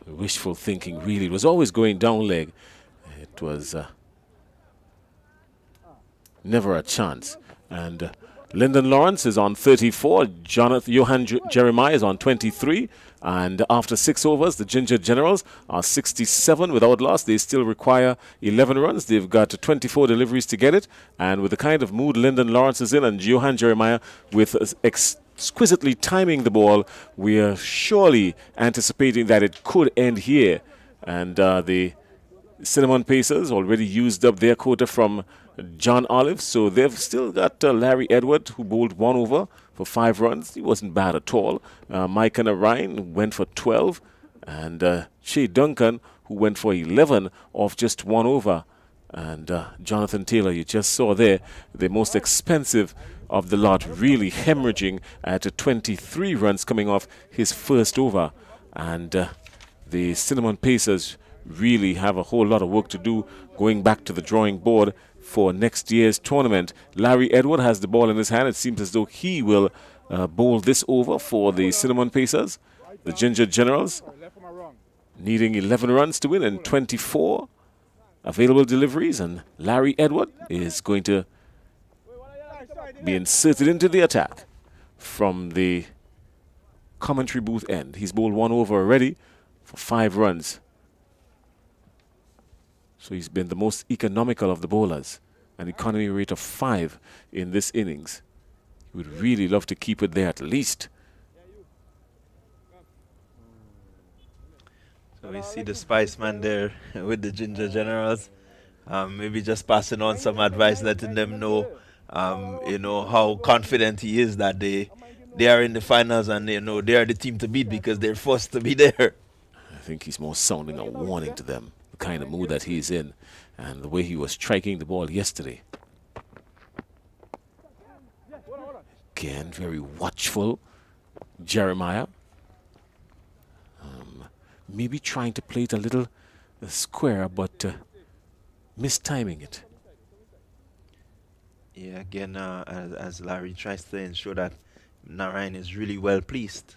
Wishful thinking, really. It was always going down leg. It was never a chance. And Lyndon Lawrence is on 34. Johan Jeremiah is on 23. And after 6 overs, the Ginger Generals are 67 without loss. They still require 11 runs. They've got 24 deliveries to get it. And with the kind of mood Lyndon Lawrence is in and Johan Jeremiah with exquisitely timing the ball, we are surely anticipating that it could end here. And the Cinnamon Pacers already used up their quota from John Olive, so they've still got Larry Edward, who bowled 1 over for 5 runs. He wasn't bad at all. Micah Narine went for 12, and Shea Duncan, who went for 11 off just 1 over. And Jonathan Taylor, you just saw there, the most expensive of the lot, really hemorrhaging at 23 runs coming off his first over. And the Cinnamon Pacers really have a whole lot of work to do going back to the drawing board for next year's tournament. Larry Edward has the ball in his hand. It seems as though he will bowl this over for the Cinnamon Pacers. The Ginger Generals needing 11 runs to win and 24 available deliveries. And Larry Edward is going to be inserted into the attack from the commentary booth end. He's bowled 1 over already for 5 runs. So he's been the most economical of the bowlers, an economy rate of 5 in this innings. He would really love to keep it there at least. So we see the Spice Man there with the Ginger Generals. Maybe just passing on some advice, letting them know, you know, how confident he is that they are in the finals and, you know, they are the team to beat because they're forced to be there. I think he's more sounding a warning to them, the kind of mood that he's in and the way he was striking the ball yesterday. Again, very watchful, Jeremiah. Maybe trying to play it a little square, but mistiming it. Yeah, again, as Larry tries to ensure that Narayan is really well pleased.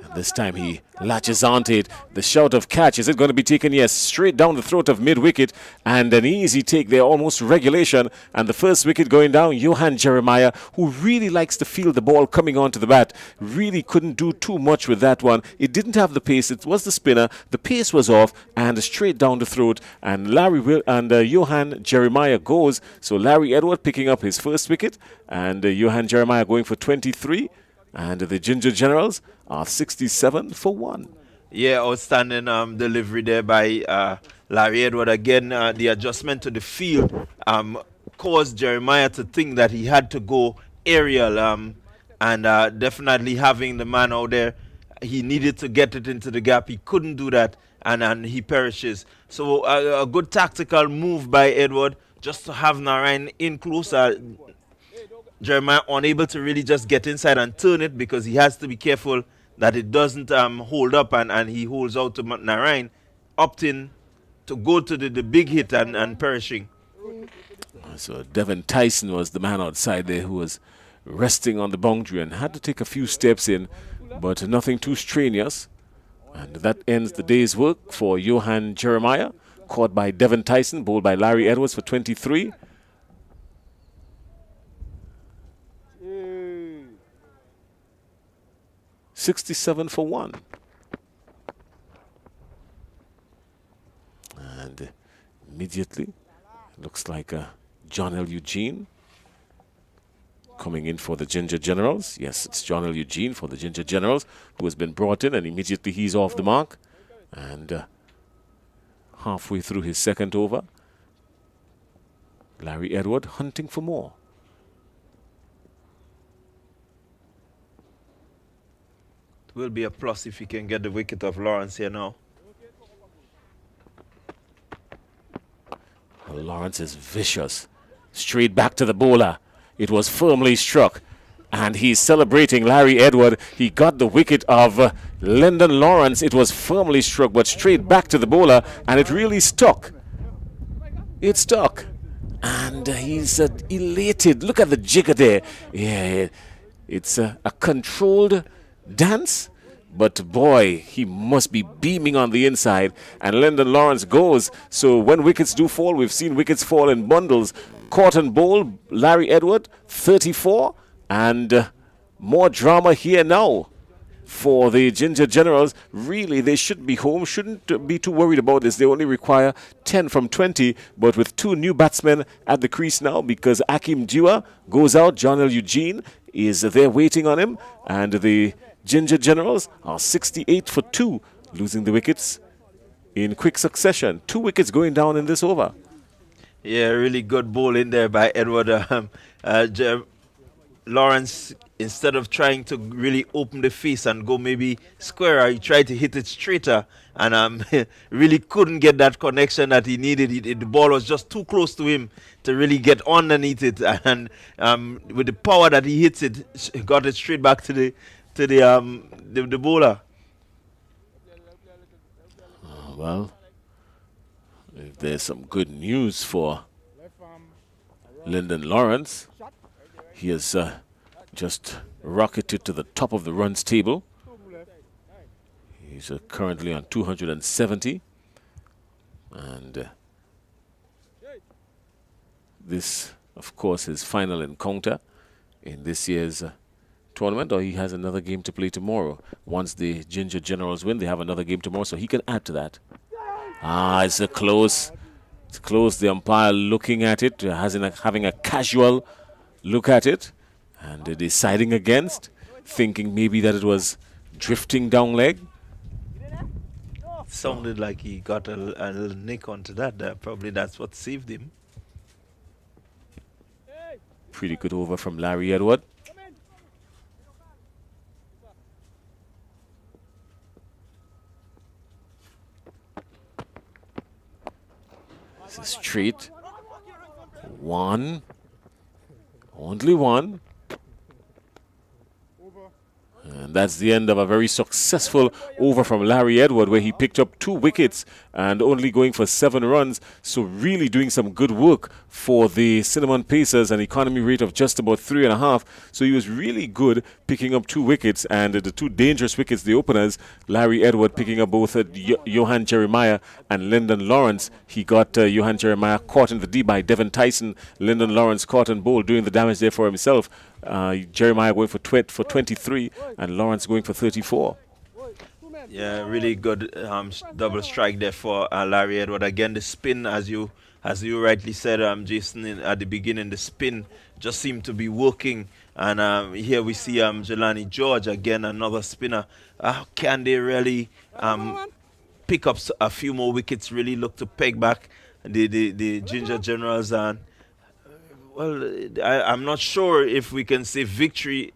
And this time he latches onto it. The shout of catch. Is it going to be taken? Yes, straight down the throat of mid-wicket. And an easy take there, almost regulation. And the first wicket going down, Johan Jeremiah, who really likes to feel the ball coming onto the bat, really couldn't do too much with that one. It didn't have the pace. It was the spinner. The pace was off and straight down the throat. And Johan Jeremiah goes. So Larry Edward picking up his first wicket. And Johan Jeremiah going for 23. And the Ginger Generals are 67 for 1. Yeah, outstanding delivery there by Larry Edward. Again, the adjustment to the field caused Jeremiah to think that he had to go aerial. And definitely having the man out there, he needed to get it into the gap. He couldn't do that, and he perishes. So a good tactical move by Edward just to have Narayan in closer. Jeremiah unable to really just get inside and turn it because he has to be careful that it doesn't hold up, and he holds out to Narayan, opting to go to the big hit and perishing. So Devin Tyson was the man outside there who was resting on the boundary and had to take a few steps in, but nothing too strenuous. And that ends the day's work for Johan Jeremiah, caught by Devin Tyson, bowled by Larry Edwards for 23. 67 for 1. And immediately, looks like John L. Eugene coming in for the Ginger Generals. Yes, it's John L. Eugene for the Ginger Generals who has been brought in, and immediately he's off the mark. And halfway through his second over, Larry Edward hunting for more. It will be a plus if he can get the wicket of Lawrence here now. Lawrence is vicious. Straight back to the bowler. It was firmly struck. And he's celebrating Larry Edward. He got the wicket of Lyndon Lawrence. It was firmly struck, but straight back to the bowler. And it really stuck. It stuck. And he's elated. Look at the jigger there. Yeah, it's a controlled dance. But boy, he must be beaming on the inside. And Lyndon Lawrence goes. So when wickets do fall, we've seen wickets fall in bundles. Caught and bowled, Larry Edward, 34. And more drama here now for the Ginger Generals. Really, they should be home. Shouldn't be too worried about this. They only require 10 from 20. But with two new batsmen at the crease now, because Akim Dua goes out, John L. Eugene is there waiting on him. And the Ginger Generals are 68 for 2, losing the wickets in quick succession. 2 wickets going down in this over. Yeah, really good ball in there by Edward. Lawrence, instead of trying to really open the face and go maybe squarer, he tried to hit it straighter and really couldn't get that connection that he needed. The ball was just too close to him to really get underneath it, and with the power that he hits it, got it straight back to the bowler. Well, if there's some good news for Lyndon Lawrence, he has just rocketed to the top of the runs table. He's currently on 270. And this, of course, his final encounter in this year's tournament, or he has another game to play tomorrow. Once the Ginger Generals win, they have another game tomorrow, so he can add to that. It's a close. It's close. The umpire looking at it, having a casual look at it, and deciding against, thinking maybe that it was drifting down leg. Sounded like he got a little nick onto that. Probably that's what saved him. Pretty good over from Larry Edward. This is straight. One. Only one. And that's the end of a very successful over from Larry Edward, where he picked up 2 wickets and only going for 7 runs. So really doing some good work for the Cinnamon Pacers, an economy rate of just about 3.5. So he was really good picking up 2 wickets, and the 2 dangerous wickets, the openers, Larry Edward picking up both Johan Jeremiah and Lyndon Lawrence. He got Johan Jeremiah caught in the D by Devin Tyson. Lyndon Lawrence caught and bowled, doing the damage there for himself. Jeremiah going for 23 and Lawrence going for 34. Yeah, really good double strike there for Larry Edward. Again, the spin, as you rightly said, Jason, at the beginning, the spin just seemed to be working. And here we see Jelani George, again, another spinner. Can they really pick up a few more wickets, really look to peg back the Ginger Generals? And well, I'm not sure if we can say victory,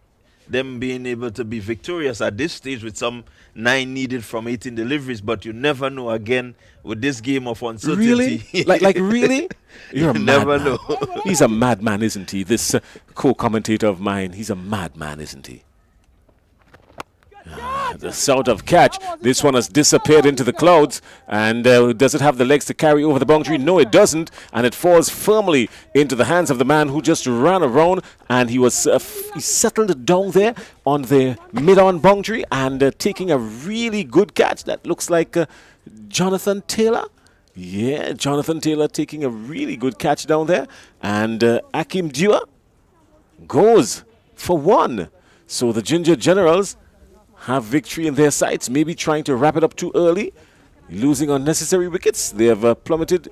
them being able to be victorious at this stage with some 9 needed from 18 deliveries, but you never know again with this game of uncertainty. Really? like really? You're a never madman. know. He's a madman, isn't he? This co-commentator of mine, he's a madman, isn't he? The sort of catch. This one has disappeared into the clouds. And does it have the legs to carry over the boundary? No, it doesn't. And it falls firmly into the hands of the man who just ran around. And he was he settled down there on the mid-on boundary and taking a really good catch. That looks like Jonathan Taylor. Yeah, Jonathan Taylor taking a really good catch down there. And Akim Dua goes for 1. So the Ginger Generals have victory in their sights, maybe trying to wrap it up too early, losing unnecessary wickets. They have plummeted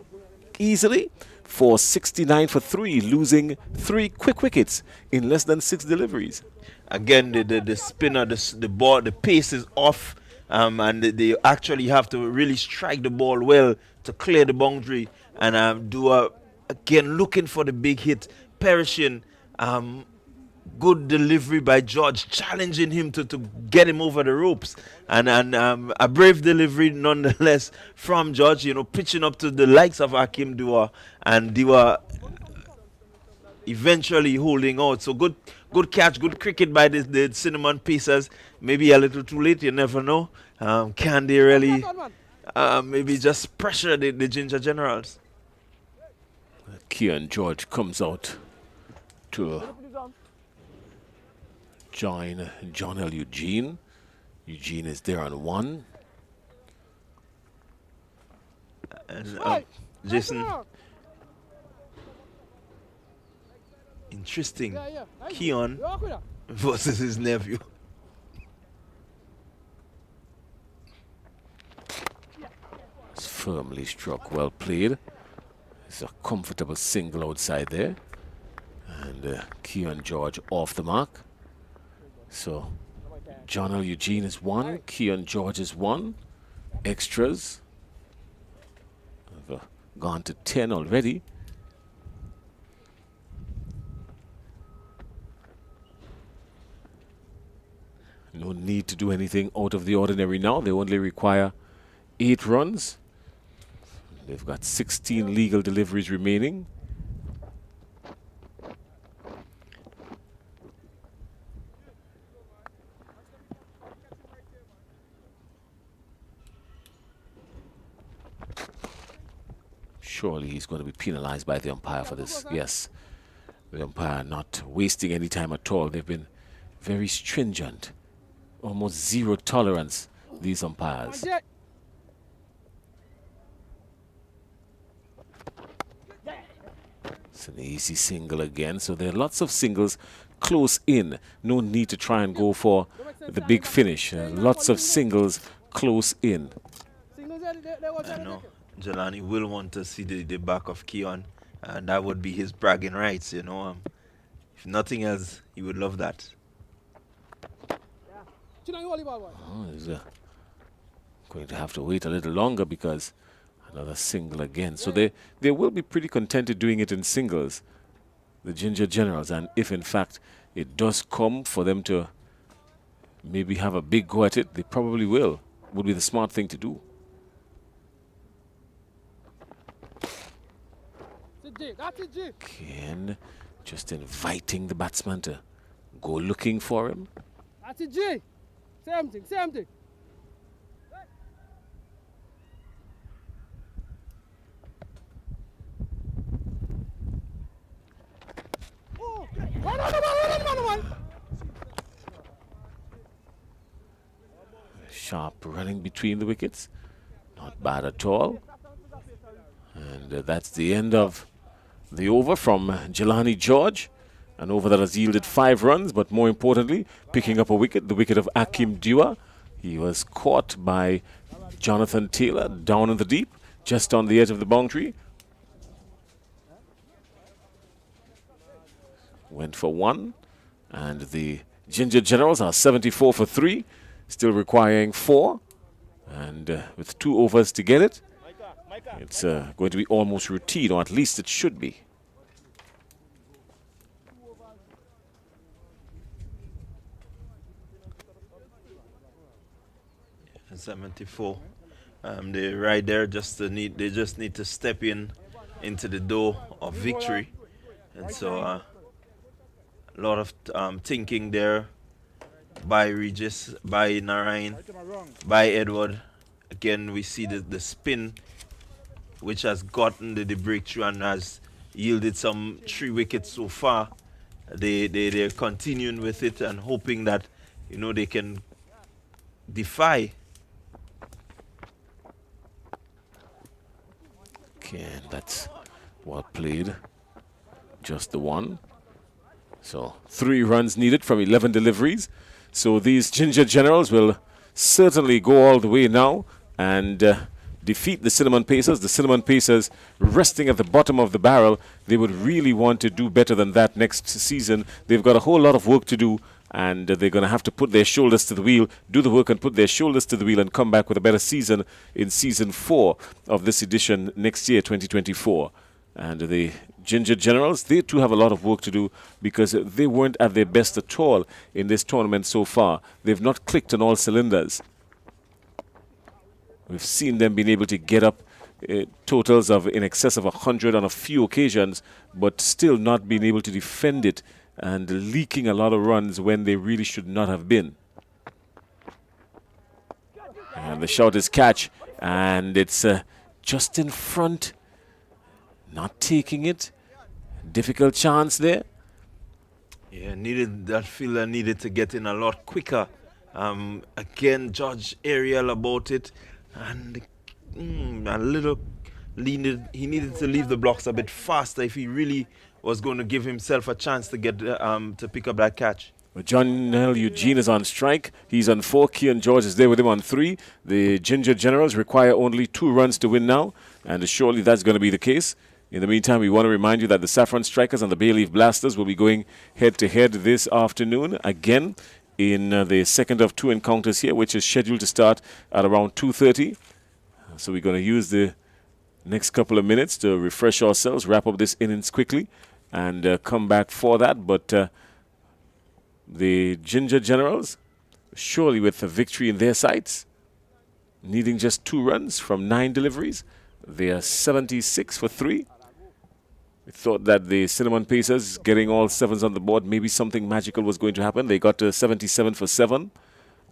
easily for 69 for 3, losing 3 quick wickets in less than 6 deliveries. Again, the spinner, the ball, the pace is off, and they actually have to really strike the ball well to clear the boundary. And again looking for the big hit, perishing. Good delivery by George, challenging him to get him over the ropes, and a brave delivery nonetheless from George. You know, pitching up to the likes of Hakim Dua, and Dua eventually holding out. So good catch, good cricket by the Cinnamon Pacers. Maybe a little too late, you never know. Can they really maybe just pressure the Ginger Generals? Kian George comes out to join John L. Eugene. Eugene is there on 1. And Jason, interesting. Keon versus his nephew. It's firmly struck, well played. It's a comfortable single outside there. And Keon George off the mark. So John L. Eugene is 1, Keon George is 1. Extras have gone to 10 already. No need to do anything out of the ordinary now. They only require 8 runs. They've got 16 legal deliveries remaining. Surely he's going to be penalized by the umpire for this. Yes, the umpire not wasting any time at all. They've been very stringent, almost zero tolerance, these umpires. It's an easy single again. So there are lots of singles close in. No need to try and go for the big finish. Lots of singles close in. I know Jelani will want to see the back of Keon, and that would be his bragging rights, you know. If nothing else, he would love that. Oh, he's going to have to wait a little longer because another single again. So they will be pretty contented doing it in singles, the Ginger Generals. And if in fact it does come for them to maybe have a big go at it, they probably will. Would be the smart thing to do. Ken just inviting the batsman to go looking for him. That's it, G. Same thing, same thing. Sharp running between the wickets. Not bad at all. And that's the end of the over from Jelani George. An over that has yielded 5 runs, but more importantly, picking up a wicket, the wicket of Hakim Dua. He was caught by Jonathan Taylor down in the deep, just on the edge of the boundary. Went for 1, and the Ginger Generals are 74 for 3, still requiring 4, and with 2 overs to get it, it's going to be almost routine, or at least it should be. 74. They right there they just need to step into the door of victory. And so a lot of thinking there by Regis, by Narayan, by Edward. Again, we see the spin which has gotten the breakthrough and has yielded some 3 wickets so far. They're continuing with it and hoping that, you know, they can defy. Okay, that's well played. Just the 1. So 3 runs needed from 11 deliveries. So these Ginger Generals will certainly go all the way now and defeat the Cinnamon Pacers. The Cinnamon Pacers resting at the bottom of the barrel. They would really want to do better than that next season. They've got a whole lot of work to do, and they're going to have to put their shoulders to the wheel, do the work and put their shoulders to the wheel and come back with a better season in season 4 of this edition next year, 2024. And the Ginger Generals, they too have a lot of work to do because they weren't at their best at all in this tournament so far. They've not clicked on all cylinders. We've seen them being able to get up totals of in excess of 100 on a few occasions, but still not being able to defend it and leaking a lot of runs when they really should not have been. And the shot is catch, and it's just in front, not taking it. Difficult chance there. Yeah, that fielder needed to get in a lot quicker. Again, Judge Ariel about it, and a little he needed to leave the blocks a bit faster if he really was going to give himself a chance to get to pick up that catch. Well, John L. Eugene is on strike. He's on 4. Keon George is there with him on 3. The Ginger Generals require only 2 runs to win now, and surely that's going to be the case. In the meantime, we want to remind you that the Saffron Strikers and the Bay Leaf Blasters will be going head-to-head this afternoon again in the second of 2 encounters here, which is scheduled to start at around 2:30. So we're going to use the next couple of minutes to refresh ourselves, wrap up this innings quickly, and come back for that. But the Ginger Generals, surely with a victory in their sights, needing just 2 runs from 9 deliveries, they are 76 for 3. We thought that the Cinnamon Pacers, getting all 7s on the board, maybe something magical was going to happen. They got to 77 for 7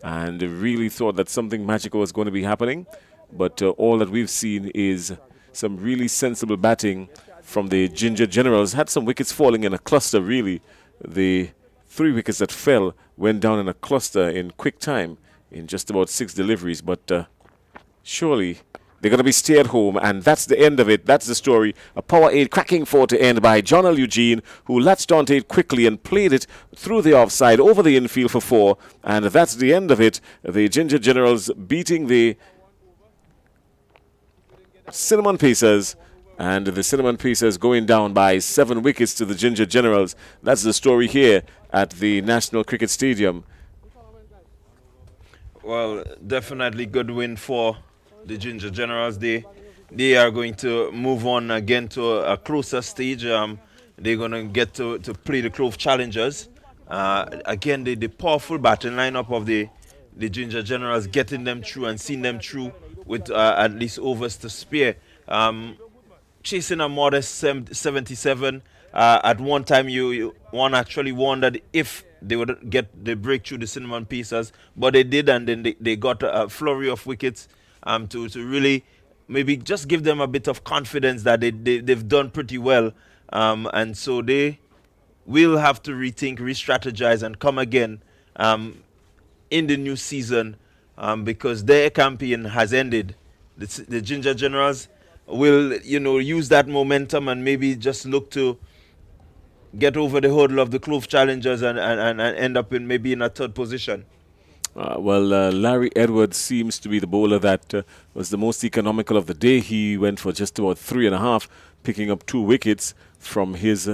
and really thought that something magical was going to be happening. But all that we've seen is some really sensible batting from the Ginger Generals. Had some wickets falling in a cluster, really. The 3 wickets that fell went down in a cluster in quick time in just about 6 deliveries. But surely they're going to be stayed home, and that's the end of it. That's the story. A power 8 cracking 4 to end by John L. Eugene, who latched onto it quickly and played it through the offside over the infield for 4. And that's the end of it. The Ginger Generals beating the Cinnamon Pacers, and the Cinnamon Pacers going down by 7 wickets to the Ginger Generals. That's the story here at the National Cricket Stadium. Well, definitely good win for the Ginger Generals. They are going to move on again to a closer stage. They're going to get to play the Clove Challengers. Again, the powerful batting lineup of the Ginger Generals, getting them through and seeing them through with at least overs to spare. Chasing a modest 77. At one time, one actually wondered if they would get the breakthrough the Cinnamon Pacers, but they did, and then they got a flurry of wickets to really maybe just give them a bit of confidence that they've done pretty well. And so they will have to rethink, re-strategize, and come again in the new season because their campaign has ended. The Ginger Generals will, use that momentum and maybe just look to get over the hurdle of the Clove Challengers and end up maybe in a 3rd position. Larry Edwards seems to be the bowler that was the most economical of the day. He went for just about 3.5, picking up 2 wickets from his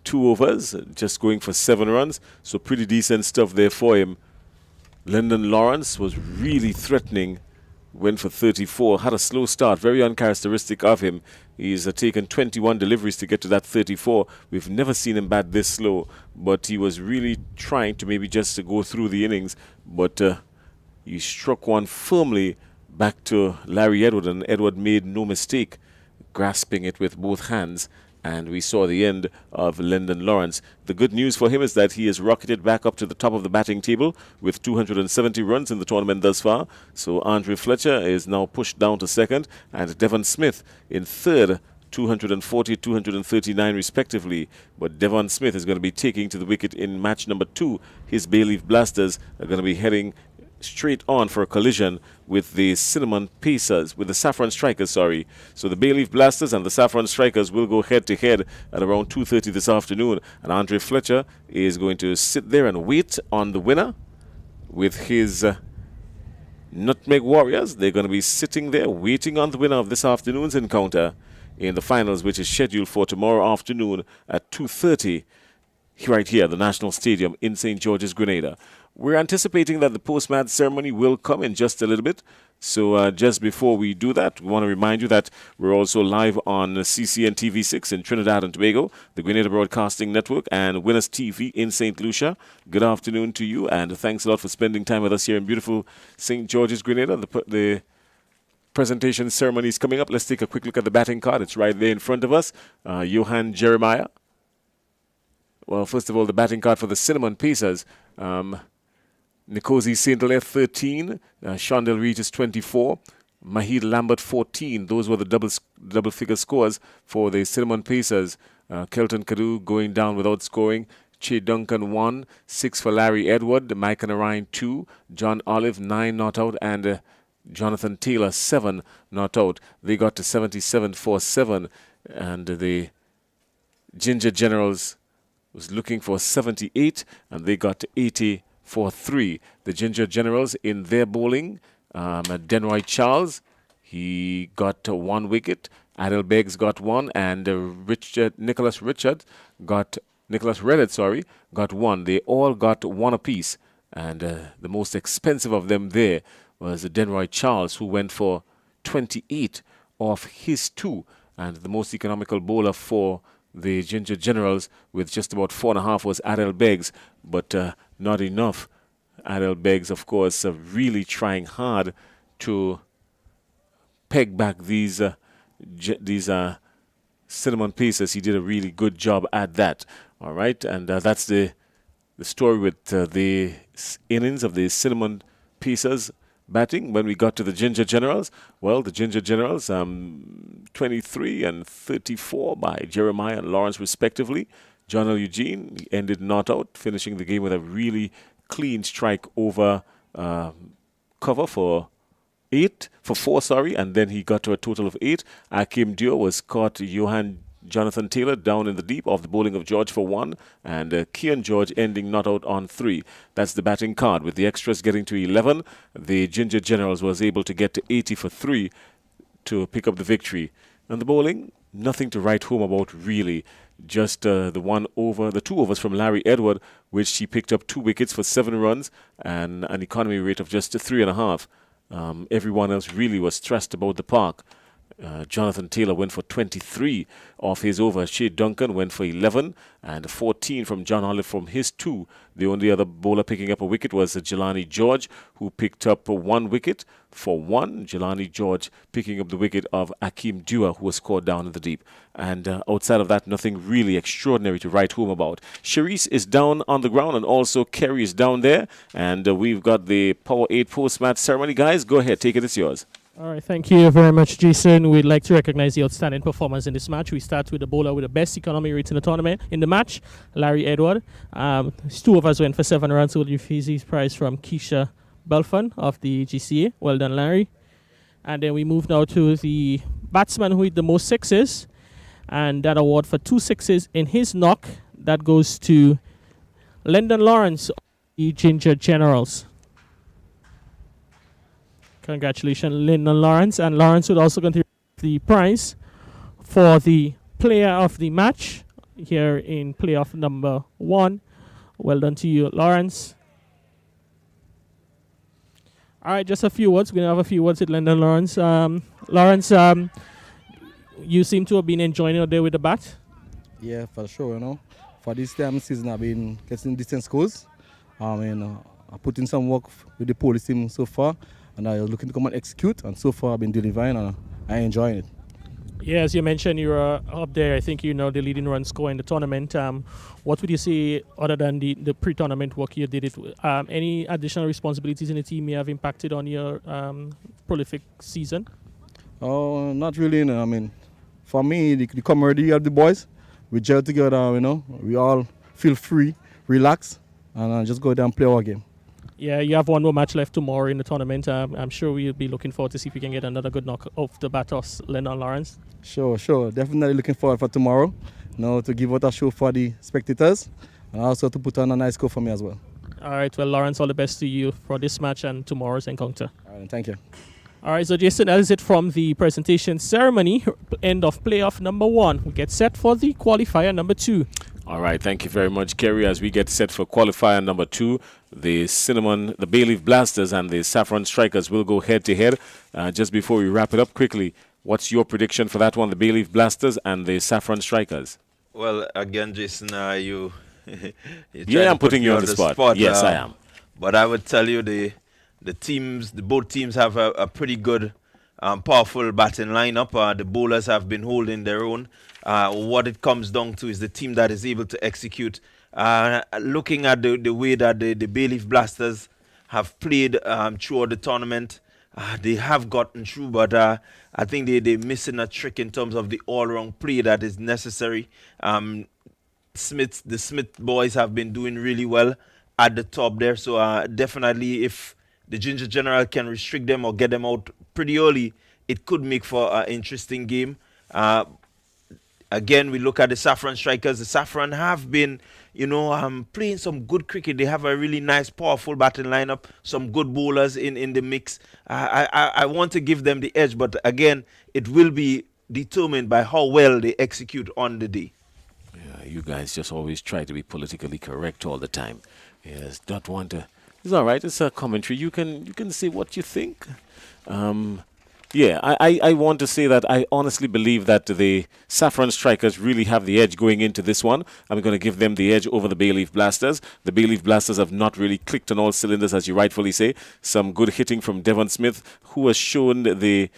2 overs, just going for 7 runs. So pretty decent stuff there for him. Lyndon Lawrence was really threatening, went for 34, had a slow start, very uncharacteristic of him. He's taken 21 deliveries to get to that 34. We've never seen him bat this slow, but he was really trying to maybe just to go through the innings, but he struck one firmly back to Larry Edward, and Edward made no mistake grasping it with both hands, and we saw the end of Lyndon Lawrence. The good news for him is that he has rocketed back up to the top of the batting table with 270 runs in the tournament thus far. So Andre Fletcher is now pushed down to 2nd, and Devon Smith in 3rd, 240, 239 respectively. But Devon Smith is going to be taking to the wicket in match number 2. His Bay Leaf Blasters are going to be heading straight on for a collision with the Cinnamon Pacers, with the Saffron Strikers, sorry. So the Bay Leaf Blasters and the Saffron Strikers will go head-to-head at around 2:30 this afternoon. And Andre Fletcher is going to sit there and wait on the winner with his Nutmeg Warriors. They're going to be sitting there waiting on the winner of this afternoon's encounter in the finals, which is scheduled for tomorrow afternoon at 2:30 right here at the National Stadium in St. George's, Grenada. We're anticipating that the post-match ceremony will come in just a little bit. So just before we do that, we want to remind you that we're also live on CCN TV6 in Trinidad and Tobago, the Grenada Broadcasting Network, and Winners TV in St. Lucia. Good afternoon to you, and thanks a lot for spending time with us here in beautiful St. George's, Grenada. The presentation ceremony is coming up. Let's take a quick look at the batting card. It's right there in front of us. Johan Jeremiah. Well, first of all, the batting card for the Cinnamon Pacers. Nkosi St. Hilaire 13, Shondell Regis 24, Mahid Lambert 14. Those were the double figure scores for the Cinnamon Pacers. Kelton Kadu going down without scoring. Che Duncan 1, 6 for Larry Edward, Mike Narayan 2, John Olive 9 not out, and Jonathan Taylor 7 not out. They got to 77 for 7, and the Ginger Generals was looking for 78, and they got to 80 for 3. The Ginger Generals in their bowling, Denroy Charles, he got 1 wicket. Adel Beggs got 1, and Nicholas Reddit, got 1. They all got 1 apiece, and the most expensive of them there was Denroy Charles, who went for 28 off his 2, and the most economical bowler for the Ginger Generals with just about 4.5 was Adel Beggs, but not enough. Adel Beggs, of course, really trying hard to peg back these Cinnamon Pacers. He did a really good job at that. All right, and that's the story with the innings of the Cinnamon Pacers batting. When we got to the Ginger Generals, well, the Ginger Generals, 23 and 34 by Jeremiah and Lawrence respectively. John L. Eugene ended not out, finishing the game with a really clean strike over cover for 4, and then he got to a total of 8. Akim Dio was caught Jonathan Taylor down in the deep off the bowling of George for 1, and Kian George ending not out on 3. That's the batting card. With the extras getting to 11, the Ginger Generals was able to get to 80 for 3 to pick up the victory. And the bowling, nothing to write home about really. Just the 2 overs from Larry Edward, which he picked up 2 wickets for 7 runs and an economy rate of just 3.5. Everyone else really was stressed about the park. Jonathan Taylor went for 23 off his over. Shea Duncan went for 11 and 14 from John Olive from his 2. The only other bowler picking up a wicket was Jelani George, who picked up 1 wicket for 1. Jelani George picking up the wicket of Akeem Dua, who was scored down in the deep. And outside of that, nothing really extraordinary to write home about. Sharice is down on the ground, and also Kerry is down there. And we've got the Power 8 post-match ceremony. Guys, go ahead. Take it. It's yours. All right, thank you very much, Jason. We'd like to recognize the outstanding performance in this match. We start with the bowler with the best economy rate in the tournament, in the match, Larry Edward. His 2 overs went for 7 runs, with his prize from Keisha Belfon of the GCA. Well done, Larry. And then we move now to the batsman who hit the most 6s, and that award for 2 6s in his knock, that goes to Lyndon Lawrence of the Ginger Generals. Congratulations, Lyndon Lawrence. And Lawrence would also contribute the prize for the player of the match here in playoff number 1. Well done to you, Lawrence. All right, just a few words. We're going to have a few words with Lyndon Lawrence. Lawrence, you seem to have been enjoying your day with the bat. Yeah, for sure, For this time season, I've been getting decent scores. I put in some work with the police team so far, and I was looking to come and execute, and so far I've been delivering, and I'm enjoying it. Yeah, as you mentioned, you were up there. I think you know the leading run scorer in the tournament. What would you say, other than the pre-tournament work you did, any additional responsibilities in the team may have impacted on your prolific season? Oh, not really. For me, the camaraderie of the boys, we gel together. We all feel free, relax, and just go down and play our game. Yeah, you have one more match left tomorrow in the tournament. I'm sure we'll be looking forward to see if we can get another good knock off the bat of Lyndon Lawrence. Sure. Definitely looking forward for tomorrow. To give out a show for the spectators, and also to put on a nice score for me as well. All right, well, Lawrence, all the best to you for this match and tomorrow's encounter. All right, thank you. All right, so Jason, that is it from the presentation ceremony. End of playoff number 1. We get set for the qualifier number 2. All right, thank you very much, Kerry. As we get set for qualifier number 2, the Bay Leaf Blasters and the Saffron Strikers will go head to head. Just before we wrap it up quickly, what's your prediction for that one, the Bay Leaf Blasters and the Saffron Strikers? Well, again, Jason, you I'm putting you on the spot. Yes, I am. But I would tell you both teams have a pretty good, powerful batting lineup. The bowlers have been holding their own. What it comes down to is the team that is able to execute. Looking at the way that the Bay Leaf Blasters have played throughout the tournament, they have gotten through, but I think they're missing a trick in terms of the all-round play that is necessary. The Smith boys have been doing really well at the top there, so definitely if the Ginger General can restrict them or get them out pretty early, it could make for an interesting game. Again, we look at the Saffron Strikers. The Saffron have been, playing some good cricket. They have a really nice, powerful batting lineup, some good bowlers in the mix. I want to give them the edge, but again, it will be determined by how well they execute on the day. Yeah, you guys just always try to be politically correct all the time. Yes, don't want to. It's all right. It's a commentary. You can say what you think. I want to say that I honestly believe that the Saffron Strikers really have the edge going into this one. I'm going to give them the edge over the Bay Leaf Blasters. The Bay Leaf Blasters have not really clicked on all cylinders, as you rightfully say. Some good hitting from Devon Smith, who has shown the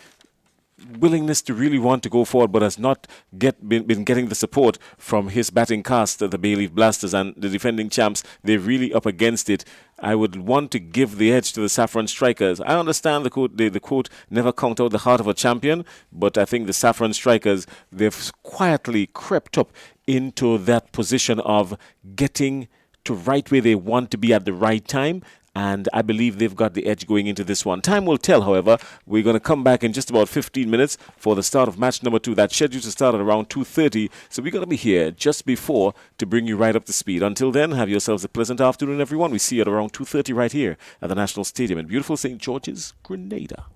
willingness to really want to go forward, but has not been getting the support from his batting cast, the Bay Leaf Blasters, and the defending champs. They're really up against it. I would want to give the edge to the Saffron Strikers. I understand the quote, never count out the heart of a champion, but I think the Saffron Strikers, they've quietly crept up into that position of getting to right where they want to be at the right time. And I believe they've got the edge going into this one. Time will tell, however. We're going to come back in just about 15 minutes for the start of match number 2. That's scheduled to start at around 2:30. So we're going to be here just before to bring you right up to speed. Until then, have yourselves a pleasant afternoon, everyone. We see you at around 2:30 right here at the National Stadium in beautiful St. George's, Grenada.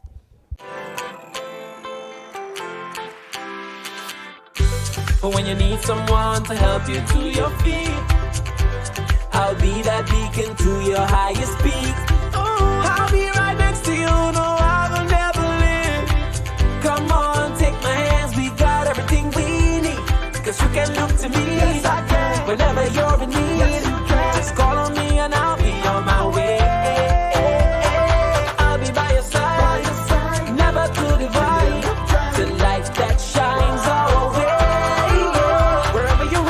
When you need someone to help you to your feet, I'll be that beacon to your highest peak. I'll be right next to you, no, I will never leave. Come on, take my hands, we got everything we need. Cause you can look to me, yes, I can. Whenever you're in need, yes, you can. Just call on me and I'll be on my way. I'll be by your side, never to divide. The light that shines our way. Wherever you're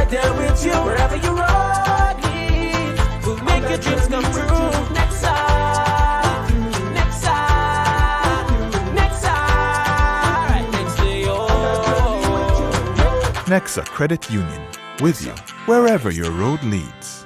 there with you, wherever you rock it, we'll make your dreams come true. Next side, next side, next side, right next to you. Nexa Credit Union, with you wherever your road leads.